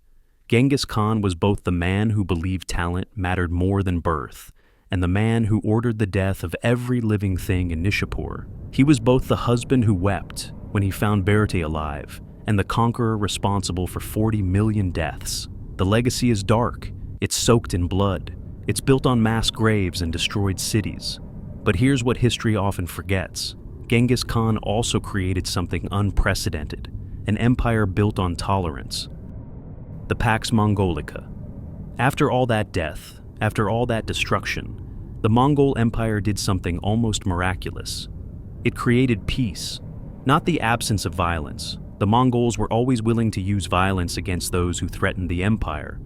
Genghis Khan was both the man who believed talent mattered more than birth, and the man who ordered the death of every living thing in Nishapur. He was both the husband who wept when he found Berti alive, and the conqueror responsible for 40 million deaths. The legacy is dark. It's soaked in blood. It's built on mass graves and destroyed cities. But here's what history often forgets. Genghis Khan also created something unprecedented, an empire built on tolerance. The Pax Mongolica. After all that death, after all that destruction, the Mongol Empire did something almost miraculous. It created peace, not the absence of violence. The Mongols were always willing to use violence against those who threatened the empire,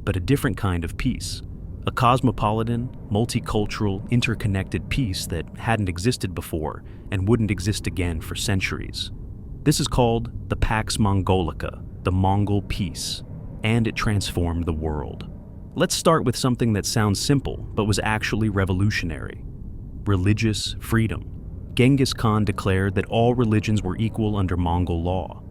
but a different kind of peace. A cosmopolitan, multicultural, interconnected peace that hadn't existed before and wouldn't exist again for centuries. This is called the Pax Mongolica, the Mongol peace, and it transformed the world. Let's start with something that sounds simple, but was actually revolutionary. Religious freedom. Genghis Khan declared that all religions were equal under Mongol law.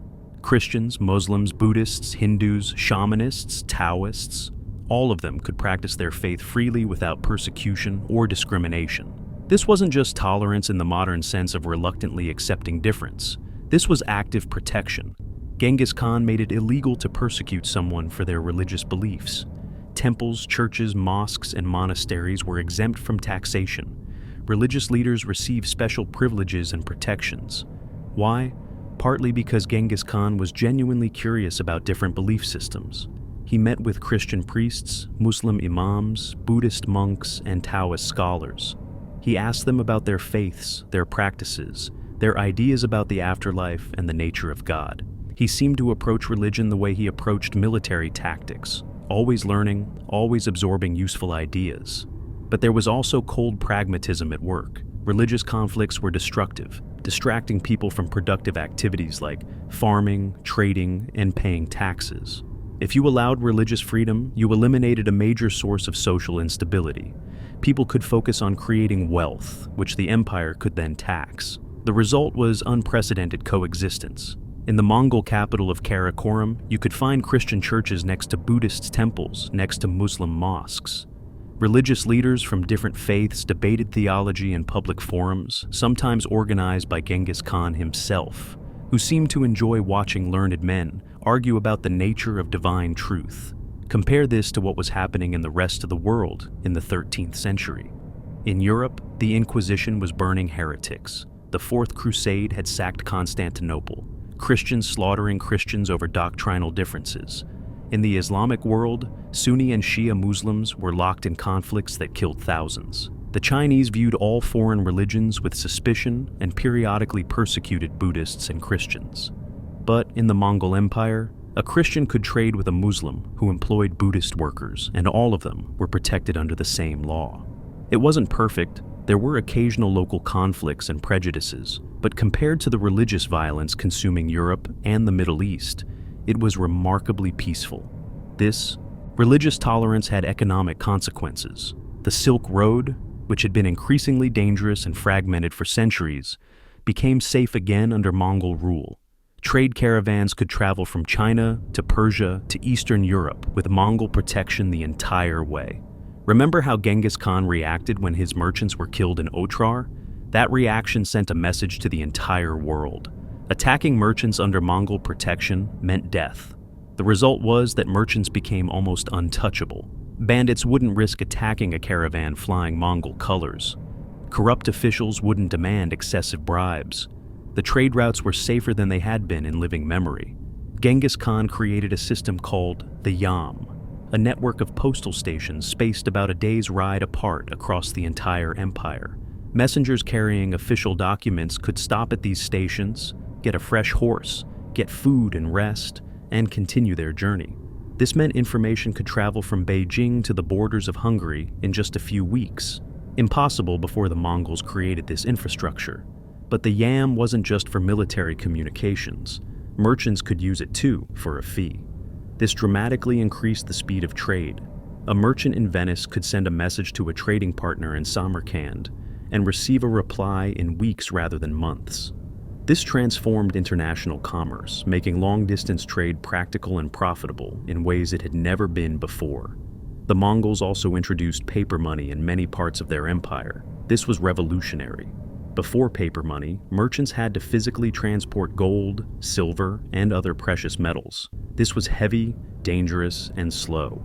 Christians, Muslims, Buddhists, Hindus, shamanists, Taoists, all of them could practice their faith freely without persecution or discrimination. This wasn't just tolerance in the modern sense of reluctantly accepting difference. This was active protection. Genghis Khan made it illegal to persecute someone for their religious beliefs. Temples, churches, mosques, and monasteries were exempt from taxation. Religious leaders received special privileges and protections. Why? Partly because Genghis Khan was genuinely curious about different belief systems. He met with Christian priests, Muslim imams, Buddhist monks, and Taoist scholars. He asked them about their faiths, their practices, their ideas about the afterlife and the nature of God. He seemed to approach religion the way he approached military tactics, always learning, always absorbing useful ideas. But there was also cold pragmatism at work. Religious conflicts were destructive, distracting people from productive activities like farming, trading, and paying taxes. If you allowed religious freedom, you eliminated a major source of social instability. People could focus on creating wealth, which the empire could then tax. The result was unprecedented coexistence. In the Mongol capital of Karakorum, you could find Christian churches next to Buddhist temples, next to Muslim mosques. Religious leaders from different faiths debated theology in public forums, sometimes organized by Genghis Khan himself, who seemed to enjoy watching learned men argue about the nature of divine truth. Compare this to what was happening in the rest of the world in the 13th century. In Europe, the Inquisition was burning heretics. The Fourth Crusade had sacked Constantinople, Christians slaughtering Christians over doctrinal differences. In the Islamic world, Sunni and Shia Muslims were locked in conflicts that killed thousands. The Chinese viewed all foreign religions with suspicion and periodically persecuted Buddhists and Christians. But in the Mongol Empire, a Christian could trade with a Muslim who employed Buddhist workers, and all of them were protected under the same law. It wasn't perfect. There were occasional local conflicts and prejudices, but compared to the religious violence consuming Europe and the Middle East, it was remarkably peaceful. This religious tolerance had economic consequences. The Silk Road, which had been increasingly dangerous and fragmented for centuries, became safe again under Mongol rule. Trade caravans could travel from China to Persia to Eastern Europe with Mongol protection the entire way. Remember how Genghis Khan reacted when his merchants were killed in Otrar? That reaction sent a message to the entire world. Attacking merchants under Mongol protection meant death. The result was that merchants became almost untouchable. Bandits wouldn't risk attacking a caravan flying Mongol colors. Corrupt officials wouldn't demand excessive bribes. The trade routes were safer than they had been in living memory. Genghis Khan created a system called the Yam, a network of postal stations spaced about a day's ride apart across the entire empire. Messengers carrying official documents could stop at these stations, get a fresh horse, get food and rest, and continue their journey. This meant information could travel from Beijing to the borders of Hungary in just a few weeks. Impossible before the Mongols created this infrastructure. But the Yam wasn't just for military communications. Merchants could use it too, for a fee. This dramatically increased the speed of trade. A merchant in Venice could send a message to a trading partner in Samarkand and receive a reply in weeks rather than months. This transformed international commerce, making long-distance trade practical and profitable in ways it had never been before. The Mongols also introduced paper money in many parts of their empire. This was revolutionary. Before paper money, merchants had to physically transport gold, silver, and other precious metals. This was heavy, dangerous, and slow.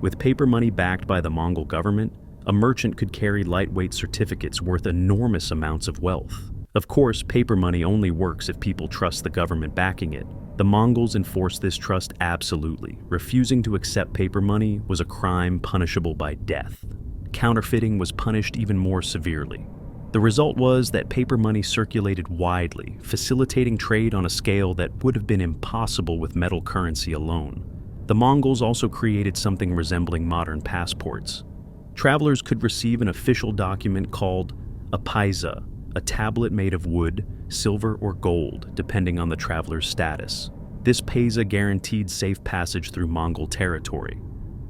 With paper money backed by the Mongol government, a merchant could carry lightweight certificates worth enormous amounts of wealth. Of course, paper money only works if people trust the government backing it. The Mongols enforced this trust absolutely. Refusing to accept paper money was a crime punishable by death. Counterfeiting was punished even more severely. The result was that paper money circulated widely, facilitating trade on a scale that would have been impossible with metal currency alone. The Mongols also created something resembling modern passports. Travelers could receive an official document called a paisa, a tablet made of wood, silver, or gold, depending on the traveler's status. This paisa guaranteed safe passage through Mongol territory.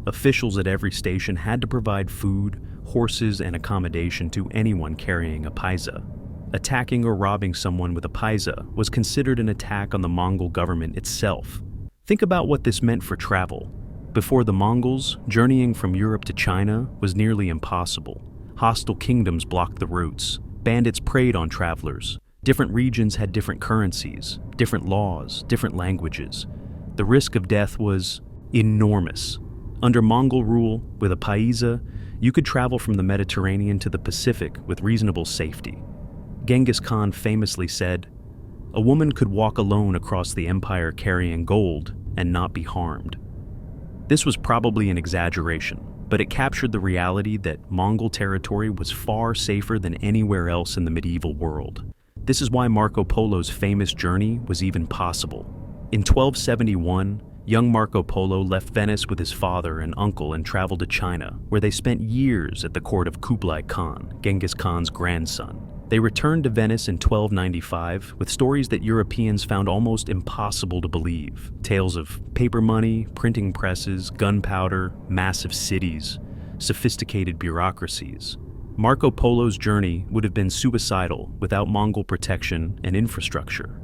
Officials at every station had to provide food, horses, and accommodation to anyone carrying a paisa. Attacking or robbing someone with a paisa was considered an attack on the Mongol government itself. Think about what this meant for travel. Before the Mongols, journeying from Europe to China was nearly impossible. Hostile kingdoms blocked the routes. Bandits preyed on travelers. Different regions had different currencies, different laws, different languages. The risk of death was enormous. Under Mongol rule, with a paisa, you could travel from the Mediterranean to the Pacific with reasonable safety. Genghis Khan famously said, "A woman could walk alone across the empire carrying gold and not be harmed." This was probably an exaggeration, but it captured the reality that Mongol territory was far safer than anywhere else in the medieval world. This is why Marco Polo's famous journey was even possible. In 1271, young Marco Polo left Venice with his father and uncle and traveled to China, where they spent years at the court of Kublai Khan, Genghis Khan's grandson. They returned to Venice in 1295 with stories that Europeans found almost impossible to believe. Tales of paper money, printing presses, gunpowder, massive cities, sophisticated bureaucracies. Marco Polo's journey would have been suicidal without Mongol protection and infrastructure.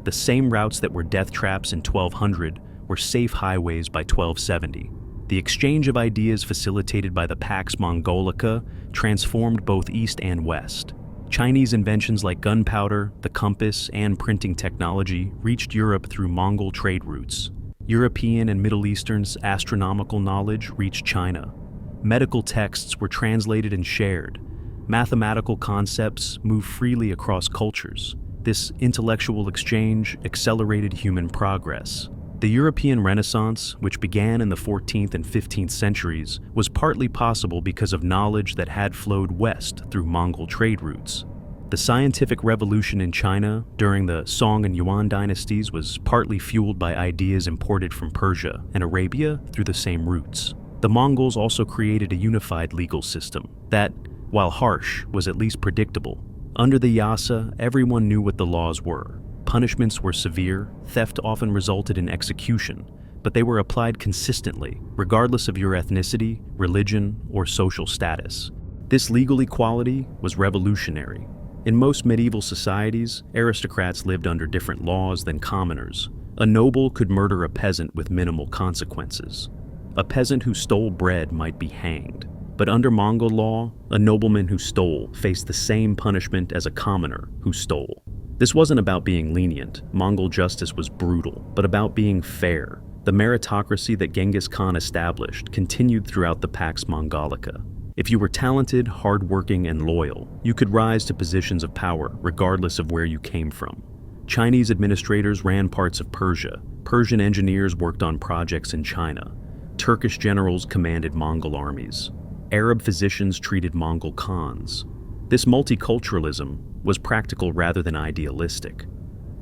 The same routes that were death traps in 1200 were safe highways by 1270. The exchange of ideas facilitated by the Pax Mongolica transformed both East and West. Chinese inventions like gunpowder, the compass, and printing technology reached Europe through Mongol trade routes. European and Middle Eastern's astronomical knowledge reached China. Medical texts were translated and shared. Mathematical concepts moved freely across cultures. This intellectual exchange accelerated human progress. The European Renaissance, which began in the 14th and 15th centuries, was partly possible because of knowledge that had flowed west through Mongol trade routes. The scientific revolution in China during the Song and Yuan dynasties was partly fueled by ideas imported from Persia and Arabia through the same routes. The Mongols also created a unified legal system that, while harsh, was at least predictable. Under the Yasa, everyone knew what the laws were. Punishments were severe, theft often resulted in execution, but they were applied consistently, regardless of your ethnicity, religion, or social status. This legal equality was revolutionary. In most medieval societies, aristocrats lived under different laws than commoners. A noble could murder a peasant with minimal consequences. A peasant who stole bread might be hanged. But under Mongol law, a nobleman who stole faced the same punishment as a commoner who stole. This wasn't about being lenient. Mongol justice was brutal, but about being fair. The meritocracy that Genghis Khan established continued throughout the Pax Mongolica. If you were talented, hardworking, and loyal, you could rise to positions of power regardless of where you came from. Chinese administrators ran parts of Persia. Persian engineers worked on projects in China. Turkish generals commanded Mongol armies. Arab physicians treated Mongol khans. This multiculturalism was practical rather than idealistic.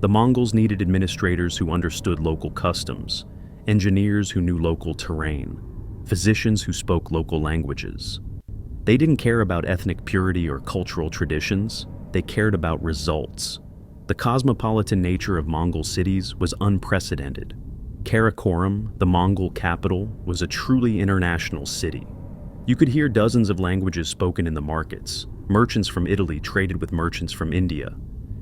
The Mongols needed administrators who understood local customs, engineers who knew local terrain, physicians who spoke local languages. They didn't care about ethnic purity or cultural traditions, they cared about results. The cosmopolitan nature of Mongol cities was unprecedented. Karakorum, the Mongol capital, was a truly international city. You could hear dozens of languages spoken in the markets. Merchants from Italy traded with merchants from India.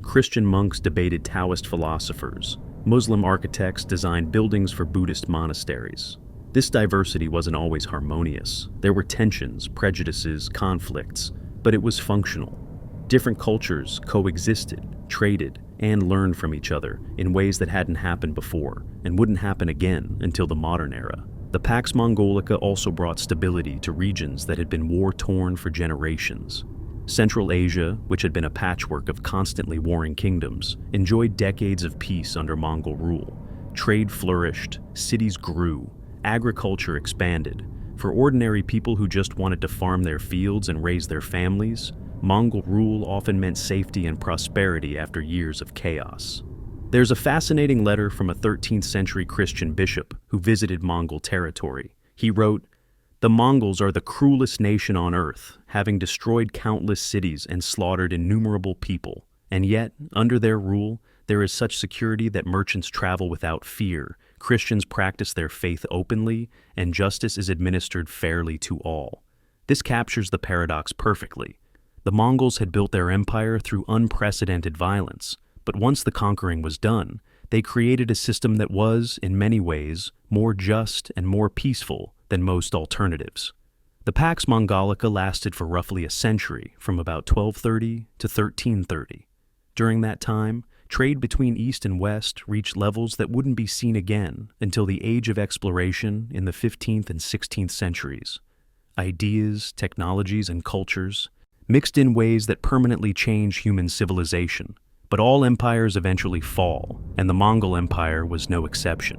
Christian monks debated Taoist philosophers. Muslim architects designed buildings for Buddhist monasteries. This diversity wasn't always harmonious. There were tensions, prejudices, conflicts, but it was functional. Different cultures coexisted, traded, and learned from each other in ways that hadn't happened before and wouldn't happen again until the modern era. The Pax Mongolica also brought stability to regions that had been war-torn for generations. Central Asia, which had been a patchwork of constantly warring kingdoms, enjoyed decades of peace under Mongol rule. Trade flourished, cities grew, agriculture expanded. For ordinary people who just wanted to farm their fields and raise their families, Mongol rule often meant safety and prosperity after years of chaos. There's a fascinating letter from a 13th century Christian bishop who visited Mongol territory. He wrote, "The Mongols are the cruelest nation on earth, having destroyed countless cities and slaughtered innumerable people. And yet, under their rule, there is such security that merchants travel without fear, Christians practice their faith openly, and justice is administered fairly to all." This captures the paradox perfectly. The Mongols had built their empire through unprecedented violence, but once the conquering was done, they created a system that was, in many ways, more just and more peaceful than most alternatives. The Pax Mongolica lasted for roughly a century, from about 1230 to 1330. During that time, trade between East and West reached levels that wouldn't be seen again until the age of exploration in the 15th and 16th centuries. Ideas, technologies, and cultures mixed in ways that permanently change human civilization. But all empires eventually fall, and the Mongol Empire was no exception.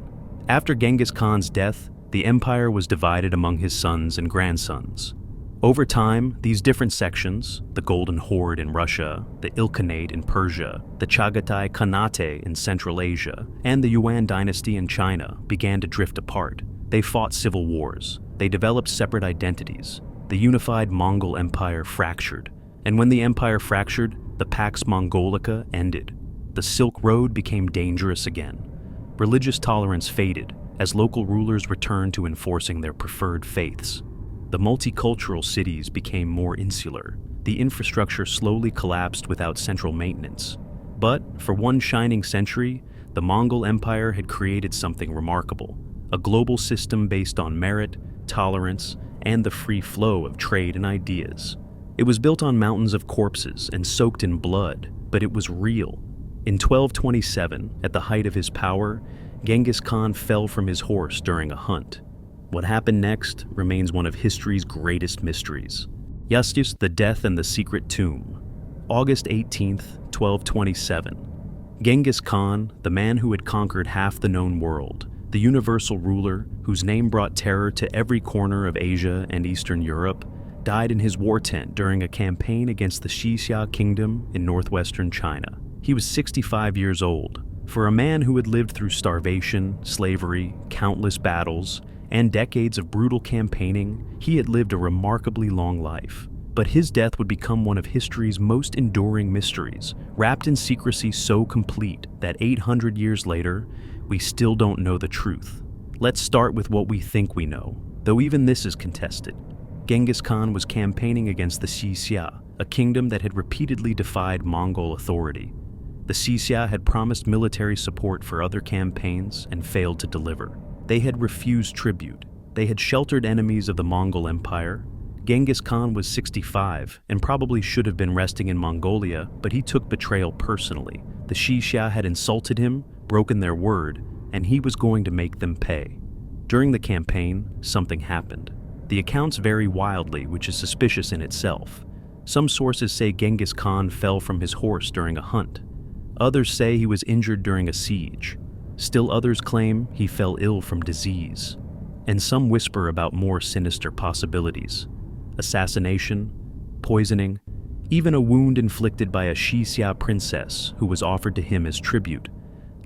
After Genghis Khan's death, the empire was divided among his sons and grandsons. Over time, these different sections, the Golden Horde in Russia, the Ilkhanate in Persia, the Chagatai Khanate in Central Asia, and the Yuan dynasty in China, began to drift apart. They fought civil wars. They developed separate identities. The unified Mongol Empire fractured, and when the empire fractured, the Pax Mongolica ended. The Silk Road became dangerous again. Religious tolerance faded as local rulers returned to enforcing their preferred faiths. The multicultural cities became more insular. The infrastructure slowly collapsed without central maintenance. But for one shining century, the Mongol Empire had created something remarkable, a global system based on merit, tolerance, and the free flow of trade and ideas. It was built on mountains of corpses and soaked in blood, but it was real. In 1227, at the height of his power, Genghis Khan fell from his horse during a hunt. What happened next remains one of history's greatest mysteries. Justice, the Death and the Secret Tomb. August 18th, 1227. Genghis Khan, the man who had conquered half the known world, the universal ruler whose name brought terror to every corner of Asia and Eastern Europe, died in his war tent during a campaign against the Xia kingdom in northwestern China. He was 65 years old. For a man who had lived through starvation, slavery, countless battles, and decades of brutal campaigning, he had lived a remarkably long life. But his death would become one of history's most enduring mysteries, wrapped in secrecy so complete that 800 years later, we still don't know the truth. Let's start with what we think we know, though even this is contested. Genghis Khan was campaigning against the Xia, a kingdom that had repeatedly defied Mongol authority. The Xia had promised military support for other campaigns and failed to deliver. They had refused tribute. They had sheltered enemies of the Mongol Empire. Genghis Khan was 65 and probably should have been resting in Mongolia, but he took betrayal personally. The Xia had insulted him, broken their word, and he was going to make them pay. During the campaign, something happened. The accounts vary wildly, which is suspicious in itself. Some sources say Genghis Khan fell from his horse during a hunt. Others say he was injured during a siege. Still others claim he fell ill from disease. And some whisper about more sinister possibilities. Assassination, poisoning, even a wound inflicted by a Xia princess who was offered to him as tribute.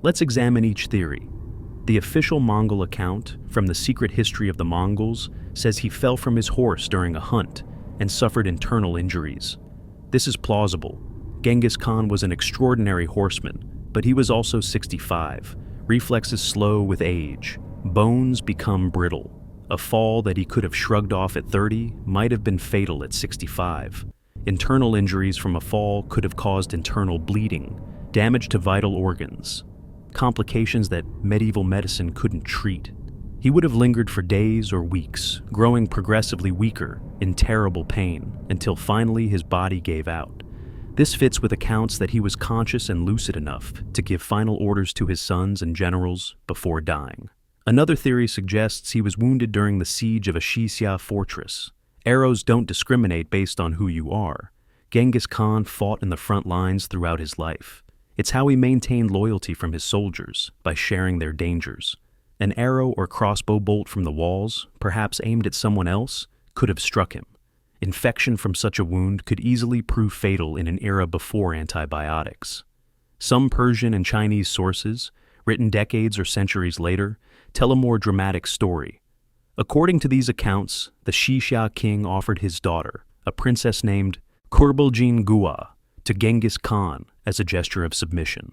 Let's examine each theory. The official Mongol account, from the secret history of the Mongols, says he fell from his horse during a hunt and suffered internal injuries. This is plausible. Genghis Khan was an extraordinary horseman, but he was also 65. reflexes slow with age, bones become brittle. A fall that he could have shrugged off at 30 might have been fatal at 65. Internal injuries from a fall could have caused internal bleeding, damage to vital organs, complications that medieval medicine couldn't treat. He would have lingered for days or weeks, growing progressively weaker, in terrible pain, until finally his body gave out. This fits with accounts that he was conscious and lucid enough to give final orders to his sons and generals before dying. Another theory suggests he was wounded during the siege of a Xixia fortress. Arrows don't discriminate based on who you are. Genghis Khan fought in the front lines throughout his life. It's how he maintained loyalty from his soldiers, by sharing their dangers. An arrow or crossbow bolt from the walls, perhaps aimed at someone else, could have struck him. Infection from such a wound could easily prove fatal in an era before antibiotics. Some Persian and Chinese sources, written decades or centuries later, tell a more dramatic story. According to these accounts, the Xixia king offered his daughter, a princess named Kurbaljin Gua, to Genghis Khan as a gesture of submission.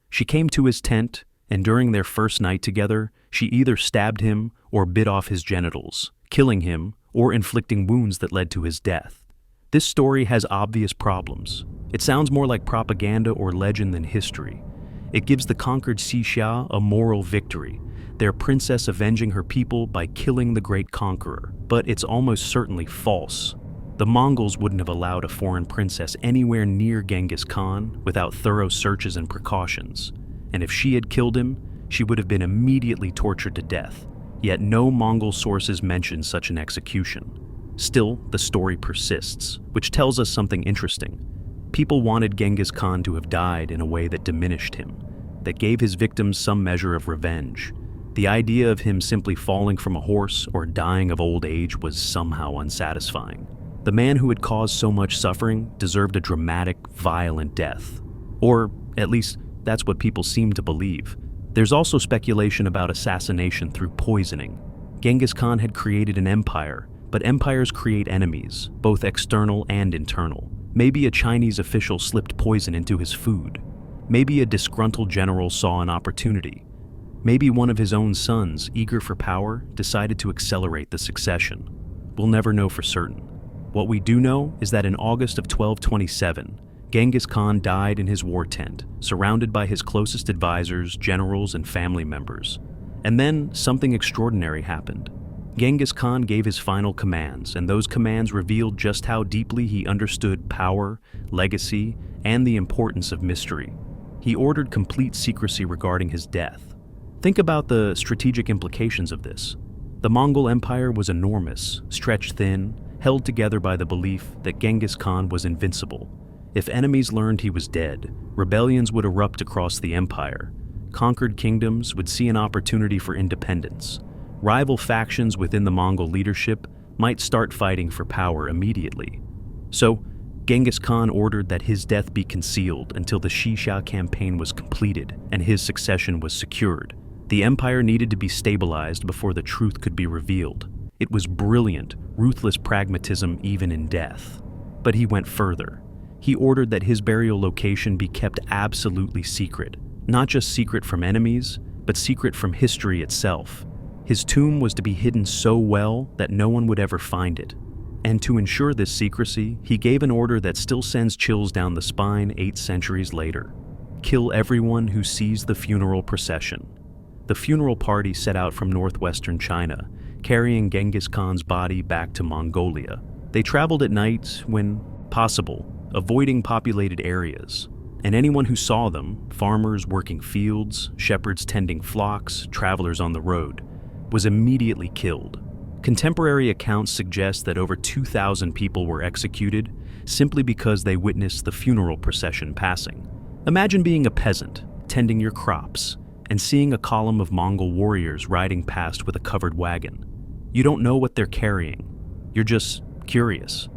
She came to his tent, and during their first night together, she either stabbed him or bit off his genitals, killing him or inflicting wounds that led to his death. This story has obvious problems. It sounds more like propaganda or legend than history. It gives the conquered Xixia a moral victory, their princess avenging her people by killing the great conqueror, but it's almost certainly false. The Mongols wouldn't have allowed a foreign princess anywhere near Genghis Khan without thorough searches and precautions. And if she had killed him, she would have been immediately tortured to death. Yet no Mongol sources mention such an execution. Still, the story persists, which tells us something interesting. People wanted Genghis Khan to have died in a way that diminished him, that gave his victims some measure of revenge. The idea of him simply falling from a horse or dying of old age was somehow unsatisfying. The man who had caused so much suffering deserved a dramatic, violent death. Or, at least, that's what people seem to believe. There's also speculation about assassination through poisoning. Genghis Khan had created an empire, but empires create enemies, both external and internal. Maybe a Chinese official slipped poison into his food. Maybe a disgruntled general saw an opportunity. Maybe one of his own sons, eager for power, decided to accelerate the succession. We'll never know for certain. What we do know is that in August of 1227, Genghis Khan died in his war tent, surrounded by his closest advisors, generals, and family members. And then something extraordinary happened. Genghis Khan gave his final commands, and those commands revealed just how deeply he understood power, legacy, and the importance of mystery. He ordered complete secrecy regarding his death. Think about the strategic implications of this. The Mongol Empire was enormous, stretched thin, held together by the belief that Genghis Khan was invincible. If enemies learned he was dead, rebellions would erupt across the empire. Conquered kingdoms would see an opportunity for independence. Rival factions within the Mongol leadership might start fighting for power immediately. So, Genghis Khan ordered that his death be concealed until the Xixia campaign was completed and his succession was secured. The empire needed to be stabilized before the truth could be revealed. It was brilliant, ruthless pragmatism even in death. But he went further. He ordered that his burial location be kept absolutely secret. Not just secret from enemies, but secret from history itself. His tomb was to be hidden so well that no one would ever find it. And to ensure this secrecy, he gave an order that still sends chills down the spine 8 centuries later. Kill everyone who sees the funeral procession. The funeral party set out from northwestern China, carrying Genghis Khan's body back to Mongolia. They traveled at night when possible, avoiding populated areas. And anyone who saw them, farmers working fields, shepherds tending flocks, travelers on the road, was immediately killed. Contemporary accounts suggest that over 2,000 people were executed simply because they witnessed the funeral procession passing. Imagine being a peasant, tending your crops, and seeing a column of Mongol warriors riding past with a covered wagon. You don't know what they're carrying. You're just curious.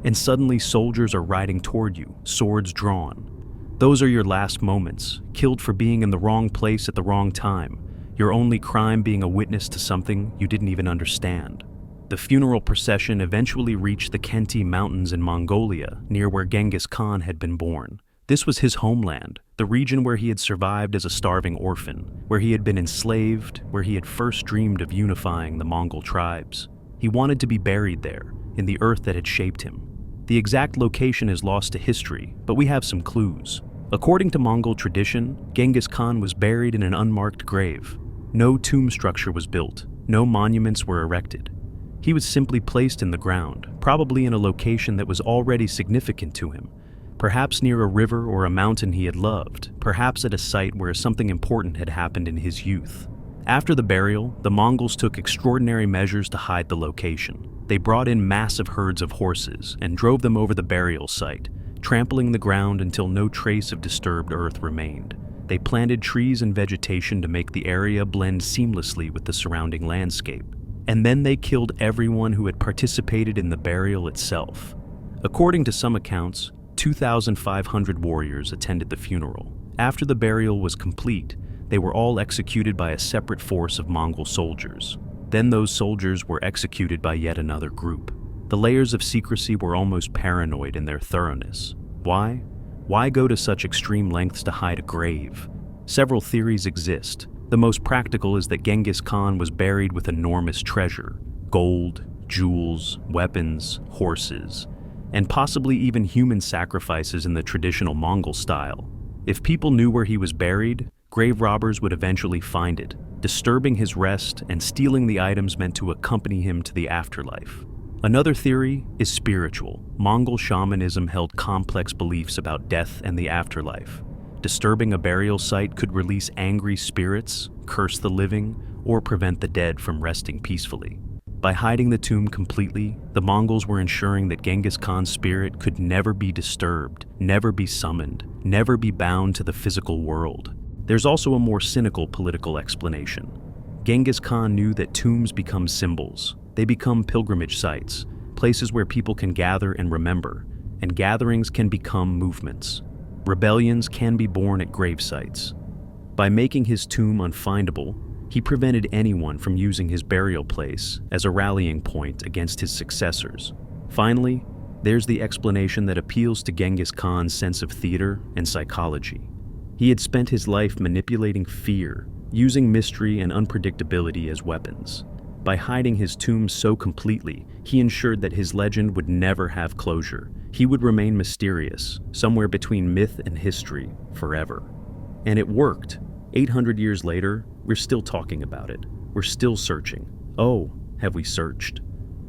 And suddenly soldiers are riding toward you, swords drawn. Those are your last moments, killed for being in the wrong place at the wrong time, your only crime being a witness to something you didn't even understand. The funeral procession eventually reached the Khenti Mountains in Mongolia, near where Genghis Khan had been born. This was his homeland, the region where he had survived as a starving orphan, where he had been enslaved, where he had first dreamed of unifying the Mongol tribes. He wanted to be buried there, in the earth that had shaped him. The exact location is lost to history, but we have some clues. According to Mongol tradition, Genghis Khan was buried in an unmarked grave. No tomb structure was built, no monuments were erected. He was simply placed in the ground, probably in a location that was already significant to him. Perhaps near a river or a mountain he had loved, perhaps at a site where something important had happened in his youth. After the burial, the Mongols took extraordinary measures to hide the location. They brought in massive herds of horses and drove them over the burial site, trampling the ground until no trace of disturbed earth remained. They planted trees and vegetation to make the area blend seamlessly with the surrounding landscape. And then they killed everyone who had participated in the burial itself. According to some accounts, 2,500 warriors attended the funeral. After the burial was complete, they were all executed by a separate force of Mongol soldiers. Then those soldiers were executed by yet another group. The layers of secrecy were almost paranoid in their thoroughness. Why? Why go to such extreme lengths to hide a grave? Several theories exist. The most practical is that Genghis Khan was buried with enormous treasure: gold, jewels, weapons, horses, and possibly even human sacrifices in the traditional Mongol style. If people knew where he was buried, grave robbers would eventually find it, disturbing his rest and stealing the items meant to accompany him to the afterlife. Another theory is spiritual. Mongol shamanism held complex beliefs about death and the afterlife. Disturbing a burial site could release angry spirits, curse the living, or prevent the dead from resting peacefully. By hiding the tomb completely, the Mongols were ensuring that Genghis Khan's spirit could never be disturbed, never be summoned, never be bound to the physical world. There's also a more cynical political explanation. Genghis Khan knew that tombs become symbols. They become pilgrimage sites, places where people can gather and remember, and gatherings can become movements. Rebellions can be born at grave sites. By making his tomb unfindable, he prevented anyone from using his burial place as a rallying point against his successors. Finally, there's the explanation that appeals to Genghis Khan's sense of theater and psychology. He had spent his life manipulating fear, using mystery and unpredictability as weapons. By hiding his tomb so completely, he ensured that his legend would never have closure. He would remain mysterious, somewhere between myth and history, forever. And it worked. 800 years later, we're still talking about it. We're still searching. Oh, have we searched?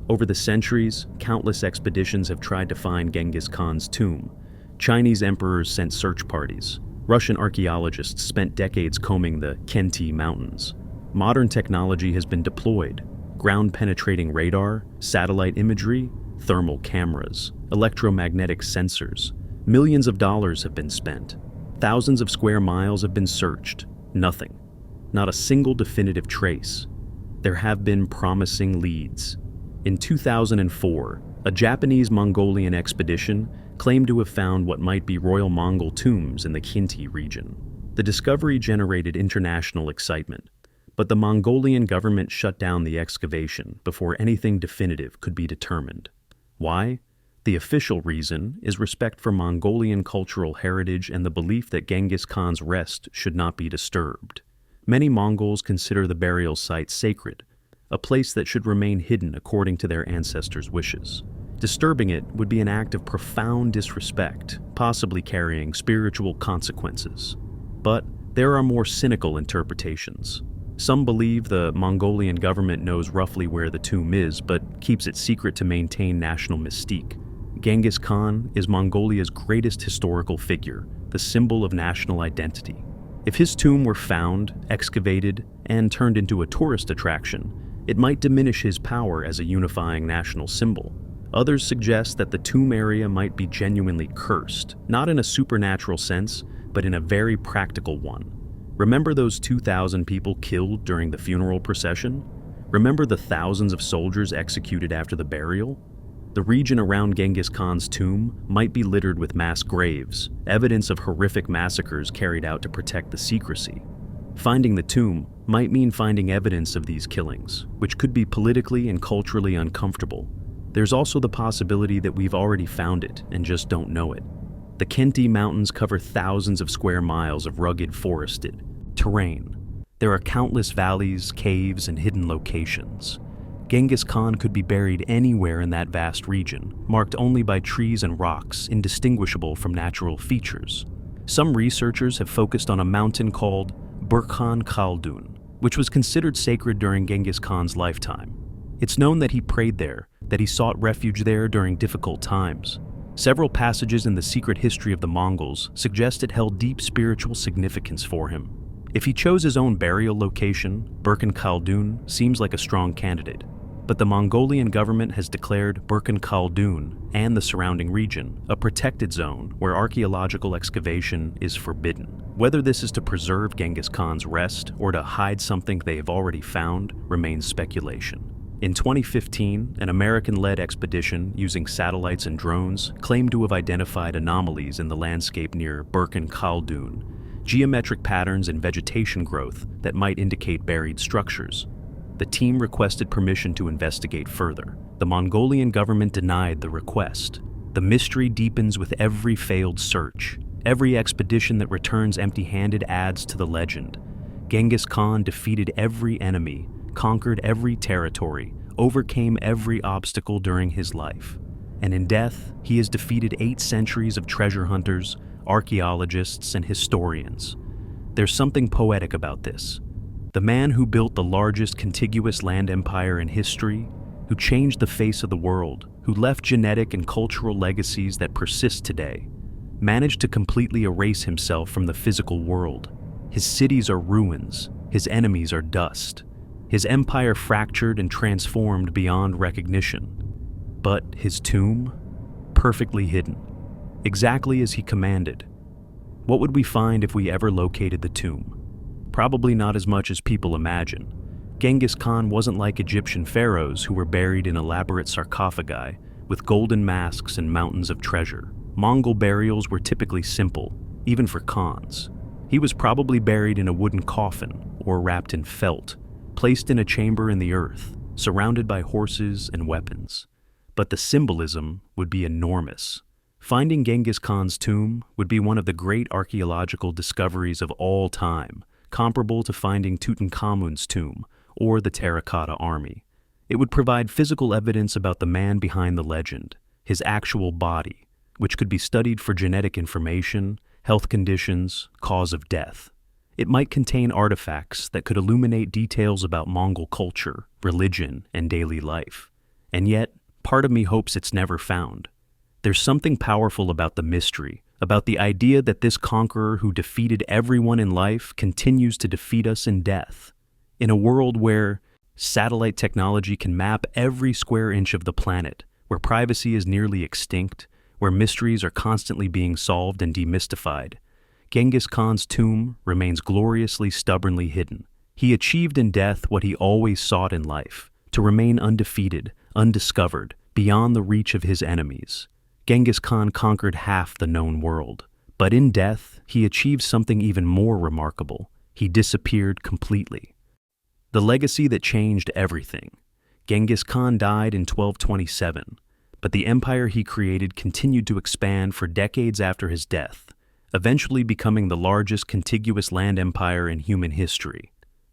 Over the centuries, countless expeditions have tried to find Genghis Khan's tomb. Chinese emperors sent search parties. Russian archaeologists spent decades combing the Khenti Mountains. Modern technology has been deployed: ground-penetrating radar, satellite imagery, thermal cameras, electromagnetic sensors. Millions of dollars have been spent. Thousands of square miles have been searched. Nothing. Not a single definitive trace. There have been promising leads. In 2004, a Japanese Mongolian expedition claimed to have found what might be Royal Mongol tombs in the Khenti region. The discovery generated international excitement, but the Mongolian government shut down the excavation before anything definitive could be determined. Why? The official reason is respect for Mongolian cultural heritage and the belief that Genghis Khan's rest should not be disturbed. Many Mongols consider the burial site sacred, a place that should remain hidden according to their ancestors' wishes. Disturbing it would be an act of profound disrespect, possibly carrying spiritual consequences. But there are more cynical interpretations. Some believe the Mongolian government knows roughly where the tomb is, but keeps it secret to maintain national mystique. Genghis Khan is Mongolia's greatest historical figure, the symbol of national identity. If his tomb were found, excavated, and turned into a tourist attraction, it might diminish his power as a unifying national symbol. Others suggest that the tomb area might be genuinely cursed, not in a supernatural sense, but in a very practical one. Remember those 2,000 people killed during the funeral procession? Remember the thousands of soldiers executed after the burial? The region around Genghis Khan's tomb might be littered with mass graves, evidence of horrific massacres carried out to protect the secrecy. Finding the tomb might mean finding evidence of these killings, which could be politically and culturally uncomfortable. There's also the possibility that we've already found it and just don't know it. The Khenti Mountains cover thousands of square miles of rugged forested terrain. There are countless valleys, caves, and hidden locations. Genghis Khan could be buried anywhere in that vast region, marked only by trees and rocks indistinguishable from natural features. Some researchers have focused on a mountain called Burkhan Khaldun, which was considered sacred during Genghis Khan's lifetime. It's known that he prayed there, that he sought refuge there during difficult times. Several passages in the secret history of the Mongols suggest it held deep spiritual significance for him. If he chose his own burial location, Burkhan Khaldun seems like a strong candidate. But the Mongolian government has declared Burkhan Khaldun and the surrounding region a protected zone where archaeological excavation is forbidden. Whether this is to preserve Genghis Khan's rest or to hide something they have already found remains speculation. In 2015, an American-led expedition using satellites and drones claimed to have identified anomalies in the landscape near Burkhan Khaldun, geometric patterns and vegetation growth that might indicate buried structures. The team requested permission to investigate further. The Mongolian government denied the request. The mystery deepens with every failed search. Every expedition that returns empty-handed adds to the legend. Genghis Khan defeated every enemy, conquered every territory, overcame every obstacle during his life. And in death, he has defeated 8 centuries of treasure hunters, archaeologists, and historians. There's something poetic about this. The man who built the largest contiguous land empire in history, who changed the face of the world, who left genetic and cultural legacies that persist today, managed to completely erase himself from the physical world. His cities are ruins, his enemies are dust. His empire fractured and transformed beyond recognition. But his tomb? Perfectly hidden. Exactly as he commanded. What would we find if we ever located the tomb? Probably not as much as people imagine. Genghis Khan wasn't like Egyptian pharaohs who were buried in elaborate sarcophagi with golden masks and mountains of treasure. Mongol burials were typically simple, even for Khans. He was probably buried in a wooden coffin or wrapped in felt, placed in a chamber in the earth, surrounded by horses and weapons. But the symbolism would be enormous. Finding Genghis Khan's tomb would be one of the great archaeological discoveries of all time, comparable to finding Tutankhamun's tomb or the Terracotta Army. It would provide physical evidence about the man behind the legend, his actual body, which could be studied for genetic information, health conditions, cause of death. It might contain artifacts that could illuminate details about Mongol culture, religion, and daily life. And yet, part of me hopes it's never found. There's something powerful about the mystery, about the idea that this conqueror who defeated everyone in life continues to defeat us in death. In a world where satellite technology can map every square inch of the planet, where privacy is nearly extinct, where mysteries are constantly being solved and demystified, Genghis Khan's tomb remains gloriously stubbornly hidden. He achieved in death what he always sought in life, to remain undefeated, undiscovered, beyond the reach of his enemies. Genghis Khan conquered half the known world, but in death, he achieved something even more remarkable. He disappeared completely. The legacy that changed everything. Genghis Khan died in 1227, but the empire he created continued to expand for decades after his death, eventually becoming the largest contiguous land empire in human history.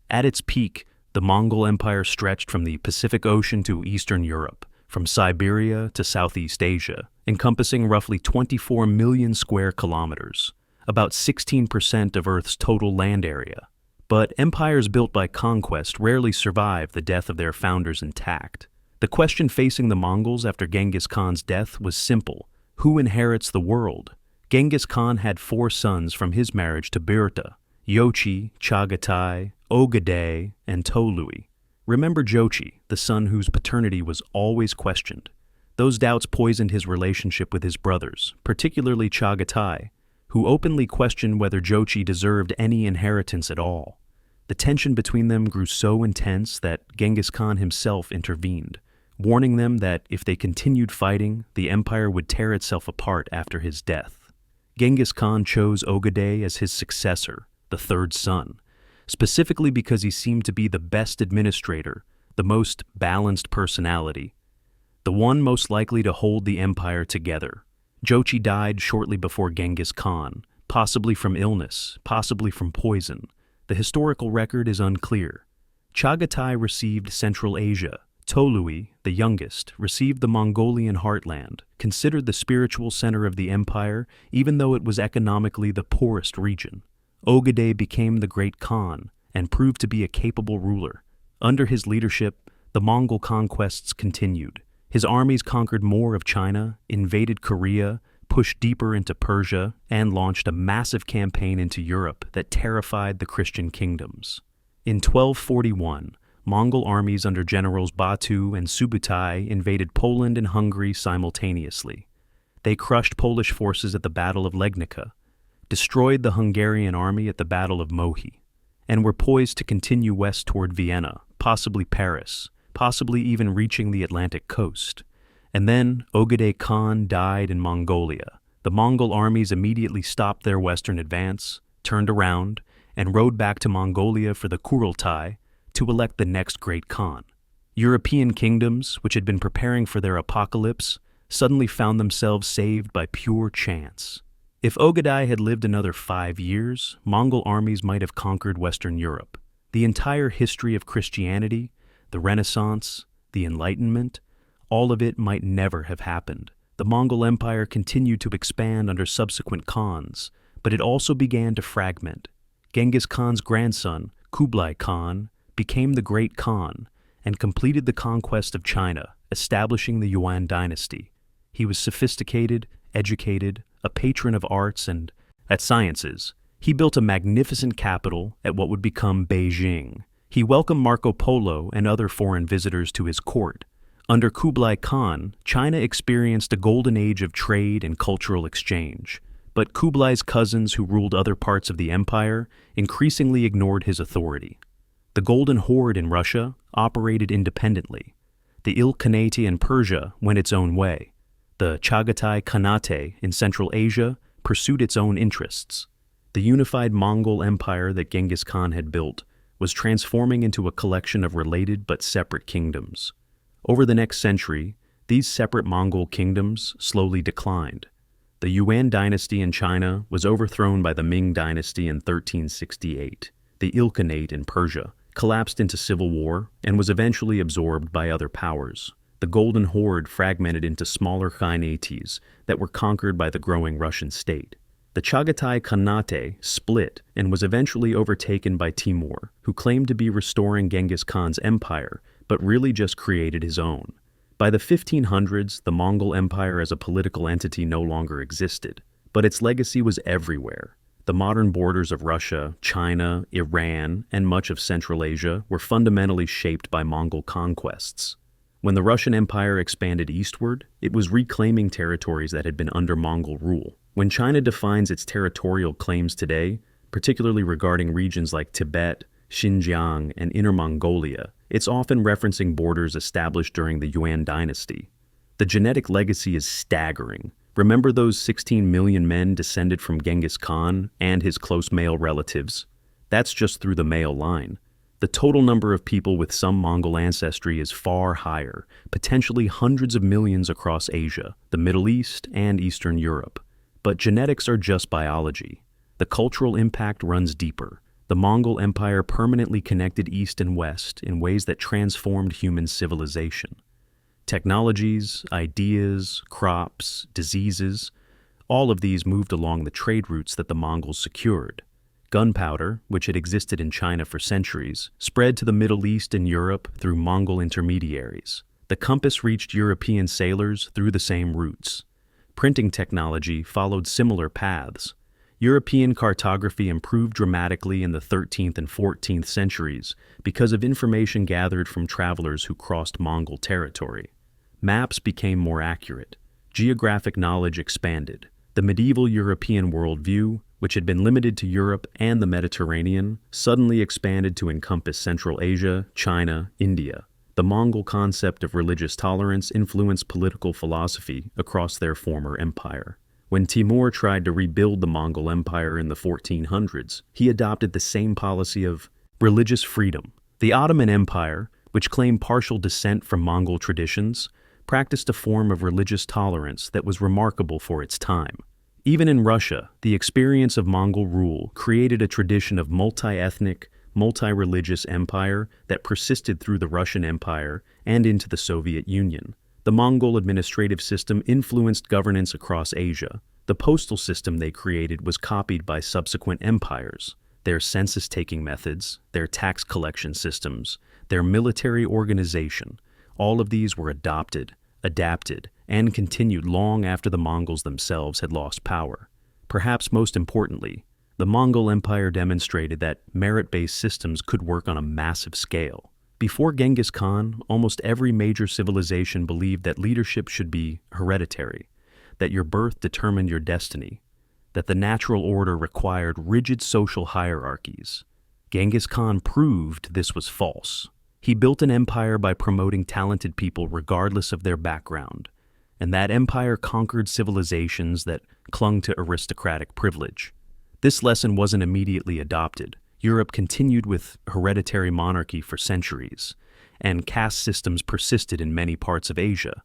At its peak, the Mongol Empire stretched from the Pacific Ocean to Eastern Europe, from Siberia to Southeast Asia, encompassing roughly 24 million square kilometers, about 16% of Earth's total land area. But empires built by conquest rarely survive the death of their founders intact. The question facing the Mongols after Genghis Khan's death was simple: who inherits the world? Genghis Khan had 4 sons from his marriage to Birta: Yochi, Chagatai, Ogadai, and Tolui. Remember Jochi, the son whose paternity was always questioned. Those doubts poisoned his relationship with his brothers, particularly Chagatai, who openly questioned whether Jochi deserved any inheritance at all. The tension between them grew so intense that Genghis Khan himself intervened, warning them that if they continued fighting, the empire would tear itself apart after his death. Genghis Khan chose Ogadai as his successor, the 3rd son, specifically because he seemed to be the best administrator, the most balanced personality, the one most likely to hold the empire together. Jochi died shortly before Genghis Khan, possibly from illness, possibly from poison. The historical record is unclear. Chagatai received Central Asia. Tolui, the youngest, received the Mongolian heartland, considered the spiritual center of the empire, even though it was economically the poorest region. Ogedei became the great Khan and proved to be a capable ruler. Under his leadership, the Mongol conquests continued. His armies conquered more of China, invaded Korea, pushed deeper into Persia, and launched a massive campaign into Europe that terrified the Christian kingdoms. In 1241, Mongol armies under generals Batu and Subutai invaded Poland and Hungary simultaneously. They crushed Polish forces at the Battle of Legnica, destroyed the Hungarian army at the Battle of Mohi, and were poised to continue west toward Vienna, possibly Paris, possibly even reaching the Atlantic coast. And then Ogedei Khan died in Mongolia. The Mongol armies immediately stopped their western advance, turned around, and rode back to Mongolia for the Kurultai to elect the next great Khan. European kingdoms, which had been preparing for their apocalypse, suddenly found themselves saved by pure chance. If Ogedei had lived another 5 years, Mongol armies might have conquered Western Europe. The entire history of Christianity, the Renaissance, the Enlightenment, all of it might never have happened. The Mongol Empire continued to expand under subsequent Khans, but it also began to fragment. Genghis Khan's grandson, Kublai Khan, became the Great Khan and completed the conquest of China, establishing the Yuan dynasty. He was sophisticated, educated, a patron of arts and sciences. He built a magnificent capital at what would become Beijing. He welcomed Marco Polo and other foreign visitors to his court. Under Kublai Khan, China experienced a golden age of trade and cultural exchange. But Kublai's cousins who ruled other parts of the empire increasingly ignored his authority. The Golden Horde in Russia operated independently. The Ilkhanate in Persia went its own way. The Chagatai Khanate in Central Asia pursued its own interests. The unified Mongol Empire that Genghis Khan had built was transforming into a collection of related but separate kingdoms. Over the next century, these separate Mongol kingdoms slowly declined. The Yuan dynasty in China was overthrown by the Ming dynasty in 1368. The Ilkhanate in Persia collapsed into civil war and was eventually absorbed by other powers. The Golden Horde fragmented into smaller khanates that were conquered by the growing Russian state. The Chagatai Khanate split and was eventually overtaken by Timur, who claimed to be restoring Genghis Khan's empire, but really just created his own. By the 1500s, the Mongol Empire as a political entity no longer existed, but its legacy was everywhere. The modern borders of Russia, China, Iran, and much of Central Asia were fundamentally shaped by Mongol conquests. When the Russian Empire expanded eastward, it was reclaiming territories that had been under Mongol rule. When China defines its territorial claims today, particularly regarding regions like Tibet, Xinjiang, and Inner Mongolia, it's often referencing borders established during the Yuan dynasty. The genetic legacy is staggering. Remember those 16 million men descended from Genghis Khan and his close male relatives? That's just through the male line. The total number of people with some Mongol ancestry is far higher, potentially hundreds of millions across Asia, the Middle East, and Eastern Europe. But genetics are just biology. The cultural impact runs deeper. The Mongol Empire permanently connected East and West in ways that transformed human civilization. Technologies, ideas, crops, diseases, all of these moved along the trade routes that the Mongols secured. Gunpowder, which had existed in China for centuries, spread to the Middle East and Europe through Mongol intermediaries. The compass reached European sailors through the same routes. Printing technology followed similar paths. European cartography improved dramatically in the 13th and 14th centuries because of information gathered from travelers who crossed Mongol territory. Maps became more accurate. Geographic knowledge expanded. The medieval European worldview, which had been limited to Europe and the Mediterranean, suddenly expanded to encompass Central Asia, China, India. The Mongol concept of religious tolerance influenced political philosophy across their former empire. When Timur tried to rebuild the Mongol Empire in the 1400s, he adopted the same policy of religious freedom. The Ottoman Empire, which claimed partial descent from Mongol traditions, practiced a form of religious tolerance that was remarkable for its time. Even in Russia, the experience of Mongol rule created a tradition of multi-ethnic, multi-religious empire that persisted through the Russian Empire and into the Soviet Union. The Mongol administrative system influenced governance across Asia. The postal system they created was copied by subsequent empires. Their census-taking methods, their tax collection systems, their military organization, all of these were adopted, adapted, and continued long after the Mongols themselves had lost power. Perhaps most importantly, the Mongol Empire demonstrated that merit-based systems could work on a massive scale. Before Genghis Khan, almost every major civilization believed that leadership should be hereditary, that your birth determined your destiny, that the natural order required rigid social hierarchies. Genghis Khan proved this was false. He built an empire by promoting talented people regardless of their background, and that empire conquered civilizations that clung to aristocratic privilege. This lesson wasn't immediately adopted. Europe continued with hereditary monarchy for centuries, and caste systems persisted in many parts of Asia.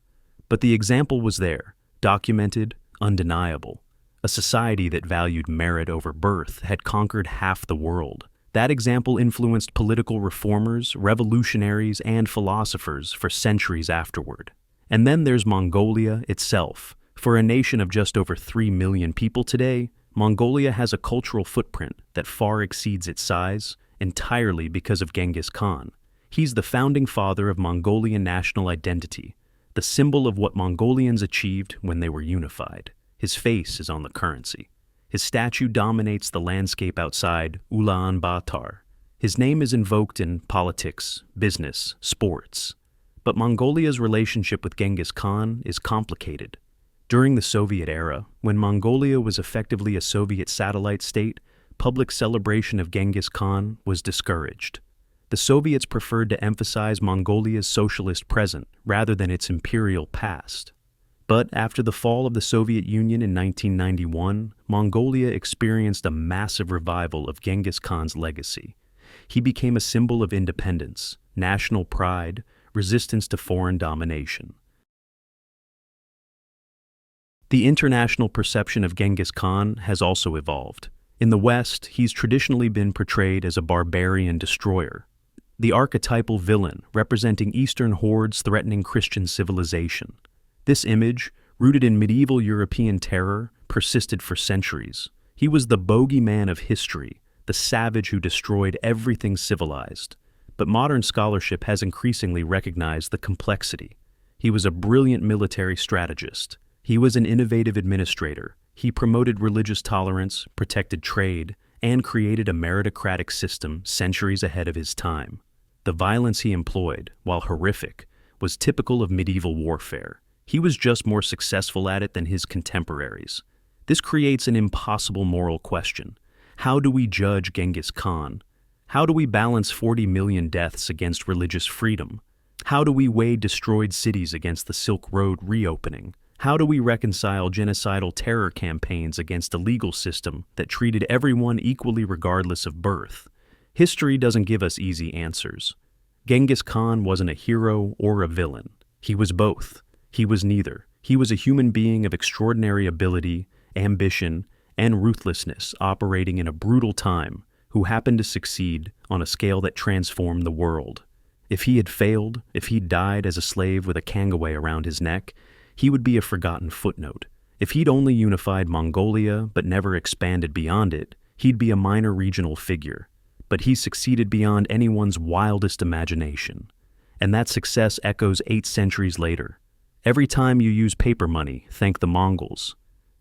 But the example was there, documented, undeniable. A society that valued merit over birth had conquered half the world. That example influenced political reformers, revolutionaries, and philosophers for centuries afterward. And then there's Mongolia itself. For a nation of just over 3 million people today, Mongolia has a cultural footprint that far exceeds its size, entirely because of Genghis Khan. He's the founding father of Mongolian national identity, the symbol of what Mongolians achieved when they were unified. His face is on the currency. His statue dominates the landscape outside Ulaanbaatar. His name is invoked in politics, business, sports. But Mongolia's relationship with Genghis Khan is complicated. During the Soviet era, when Mongolia was effectively a Soviet satellite state, public celebration of Genghis Khan was discouraged. The Soviets preferred to emphasize Mongolia's socialist present rather than its imperial past. But after the fall of the Soviet Union in 1991, Mongolia experienced a massive revival of Genghis Khan's legacy. He became a symbol of independence, national pride, resistance to foreign domination. The international perception of Genghis Khan has also evolved. In the West, he's traditionally been portrayed as a barbarian destroyer, the archetypal villain representing Eastern hordes threatening Christian civilization. This image, rooted in medieval European terror, persisted for centuries. He was the bogeyman of history, the savage who destroyed everything civilized. But modern scholarship has increasingly recognized the complexity. He was a brilliant military strategist. He was an innovative administrator. He promoted religious tolerance, protected trade, and created a meritocratic system centuries ahead of his time. The violence he employed, while horrific, was typical of medieval warfare. He was just more successful at it than his contemporaries. This creates an impossible moral question. How do we judge Genghis Khan? How do we balance 40 million deaths against religious freedom? How do we weigh destroyed cities against the Silk Road reopening? How do we reconcile genocidal terror campaigns against a legal system that treated everyone equally regardless of birth? History doesn't give us easy answers. Genghis Khan wasn't a hero or a villain. He was both. He was neither. He was a human being of extraordinary ability, ambition, and ruthlessness operating in a brutal time who happened to succeed on a scale that transformed the world. If he had failed, if he died as a slave with a kangaway around his neck, he would be a forgotten footnote. If he'd only unified Mongolia but never expanded beyond it, he'd be a minor regional figure. But he succeeded beyond anyone's wildest imagination. And that success echoes 8 centuries later. Every time you use paper money, thank the Mongols.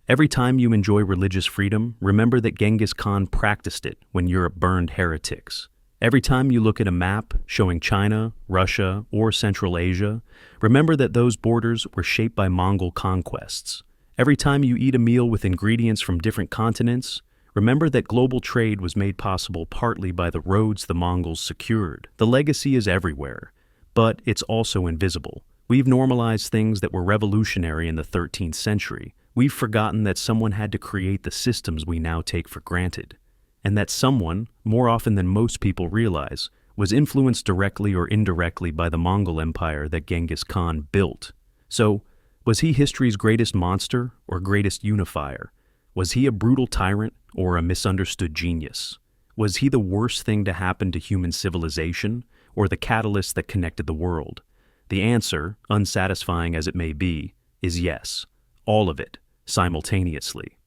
Every time you enjoy religious freedom, remember that Genghis Khan practiced it when Europe burned heretics. Every time you look at a map showing China, Russia, or Central Asia, remember that those borders were shaped by Mongol conquests. Every time you eat a meal with ingredients from different continents, remember that global trade was made possible partly by the roads the Mongols secured. The legacy is everywhere, but it's also invisible. We've normalized things that were revolutionary in the 13th century. We've forgotten that someone had to create the systems we now take for granted. And that someone, more often than most people realize, was influenced directly or indirectly by the Mongol Empire that Genghis Khan built. So, was he history's greatest monster or greatest unifier? Was he a brutal tyrant or a misunderstood genius? Was he the worst thing to happen to human civilization or the catalyst that connected the world? The answer, unsatisfying as it may be, is yes, all of it, simultaneously.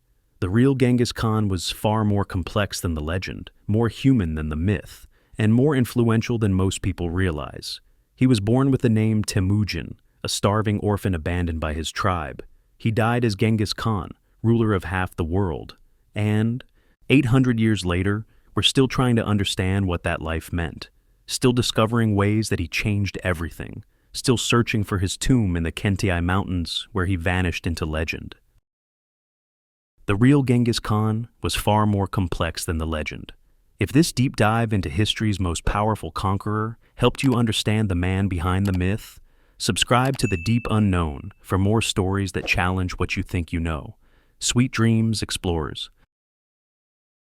The real Genghis Khan was far more complex than the legend, more human than the myth, and more influential than most people realize. He was born with the name Temujin, a starving orphan abandoned by his tribe. He died as Genghis Khan, ruler of half the world. And 800 years later, we're still trying to understand what that life meant, still discovering ways that he changed everything, still searching for his tomb in the Kentiai Mountains where he vanished into legend. The real Genghis Khan was far more complex than the legend. If this deep dive into history's most powerful conqueror helped you understand the man behind the myth, subscribe to The Deep Unknown for more stories that challenge what you think you know. Sweet dreams, explorers.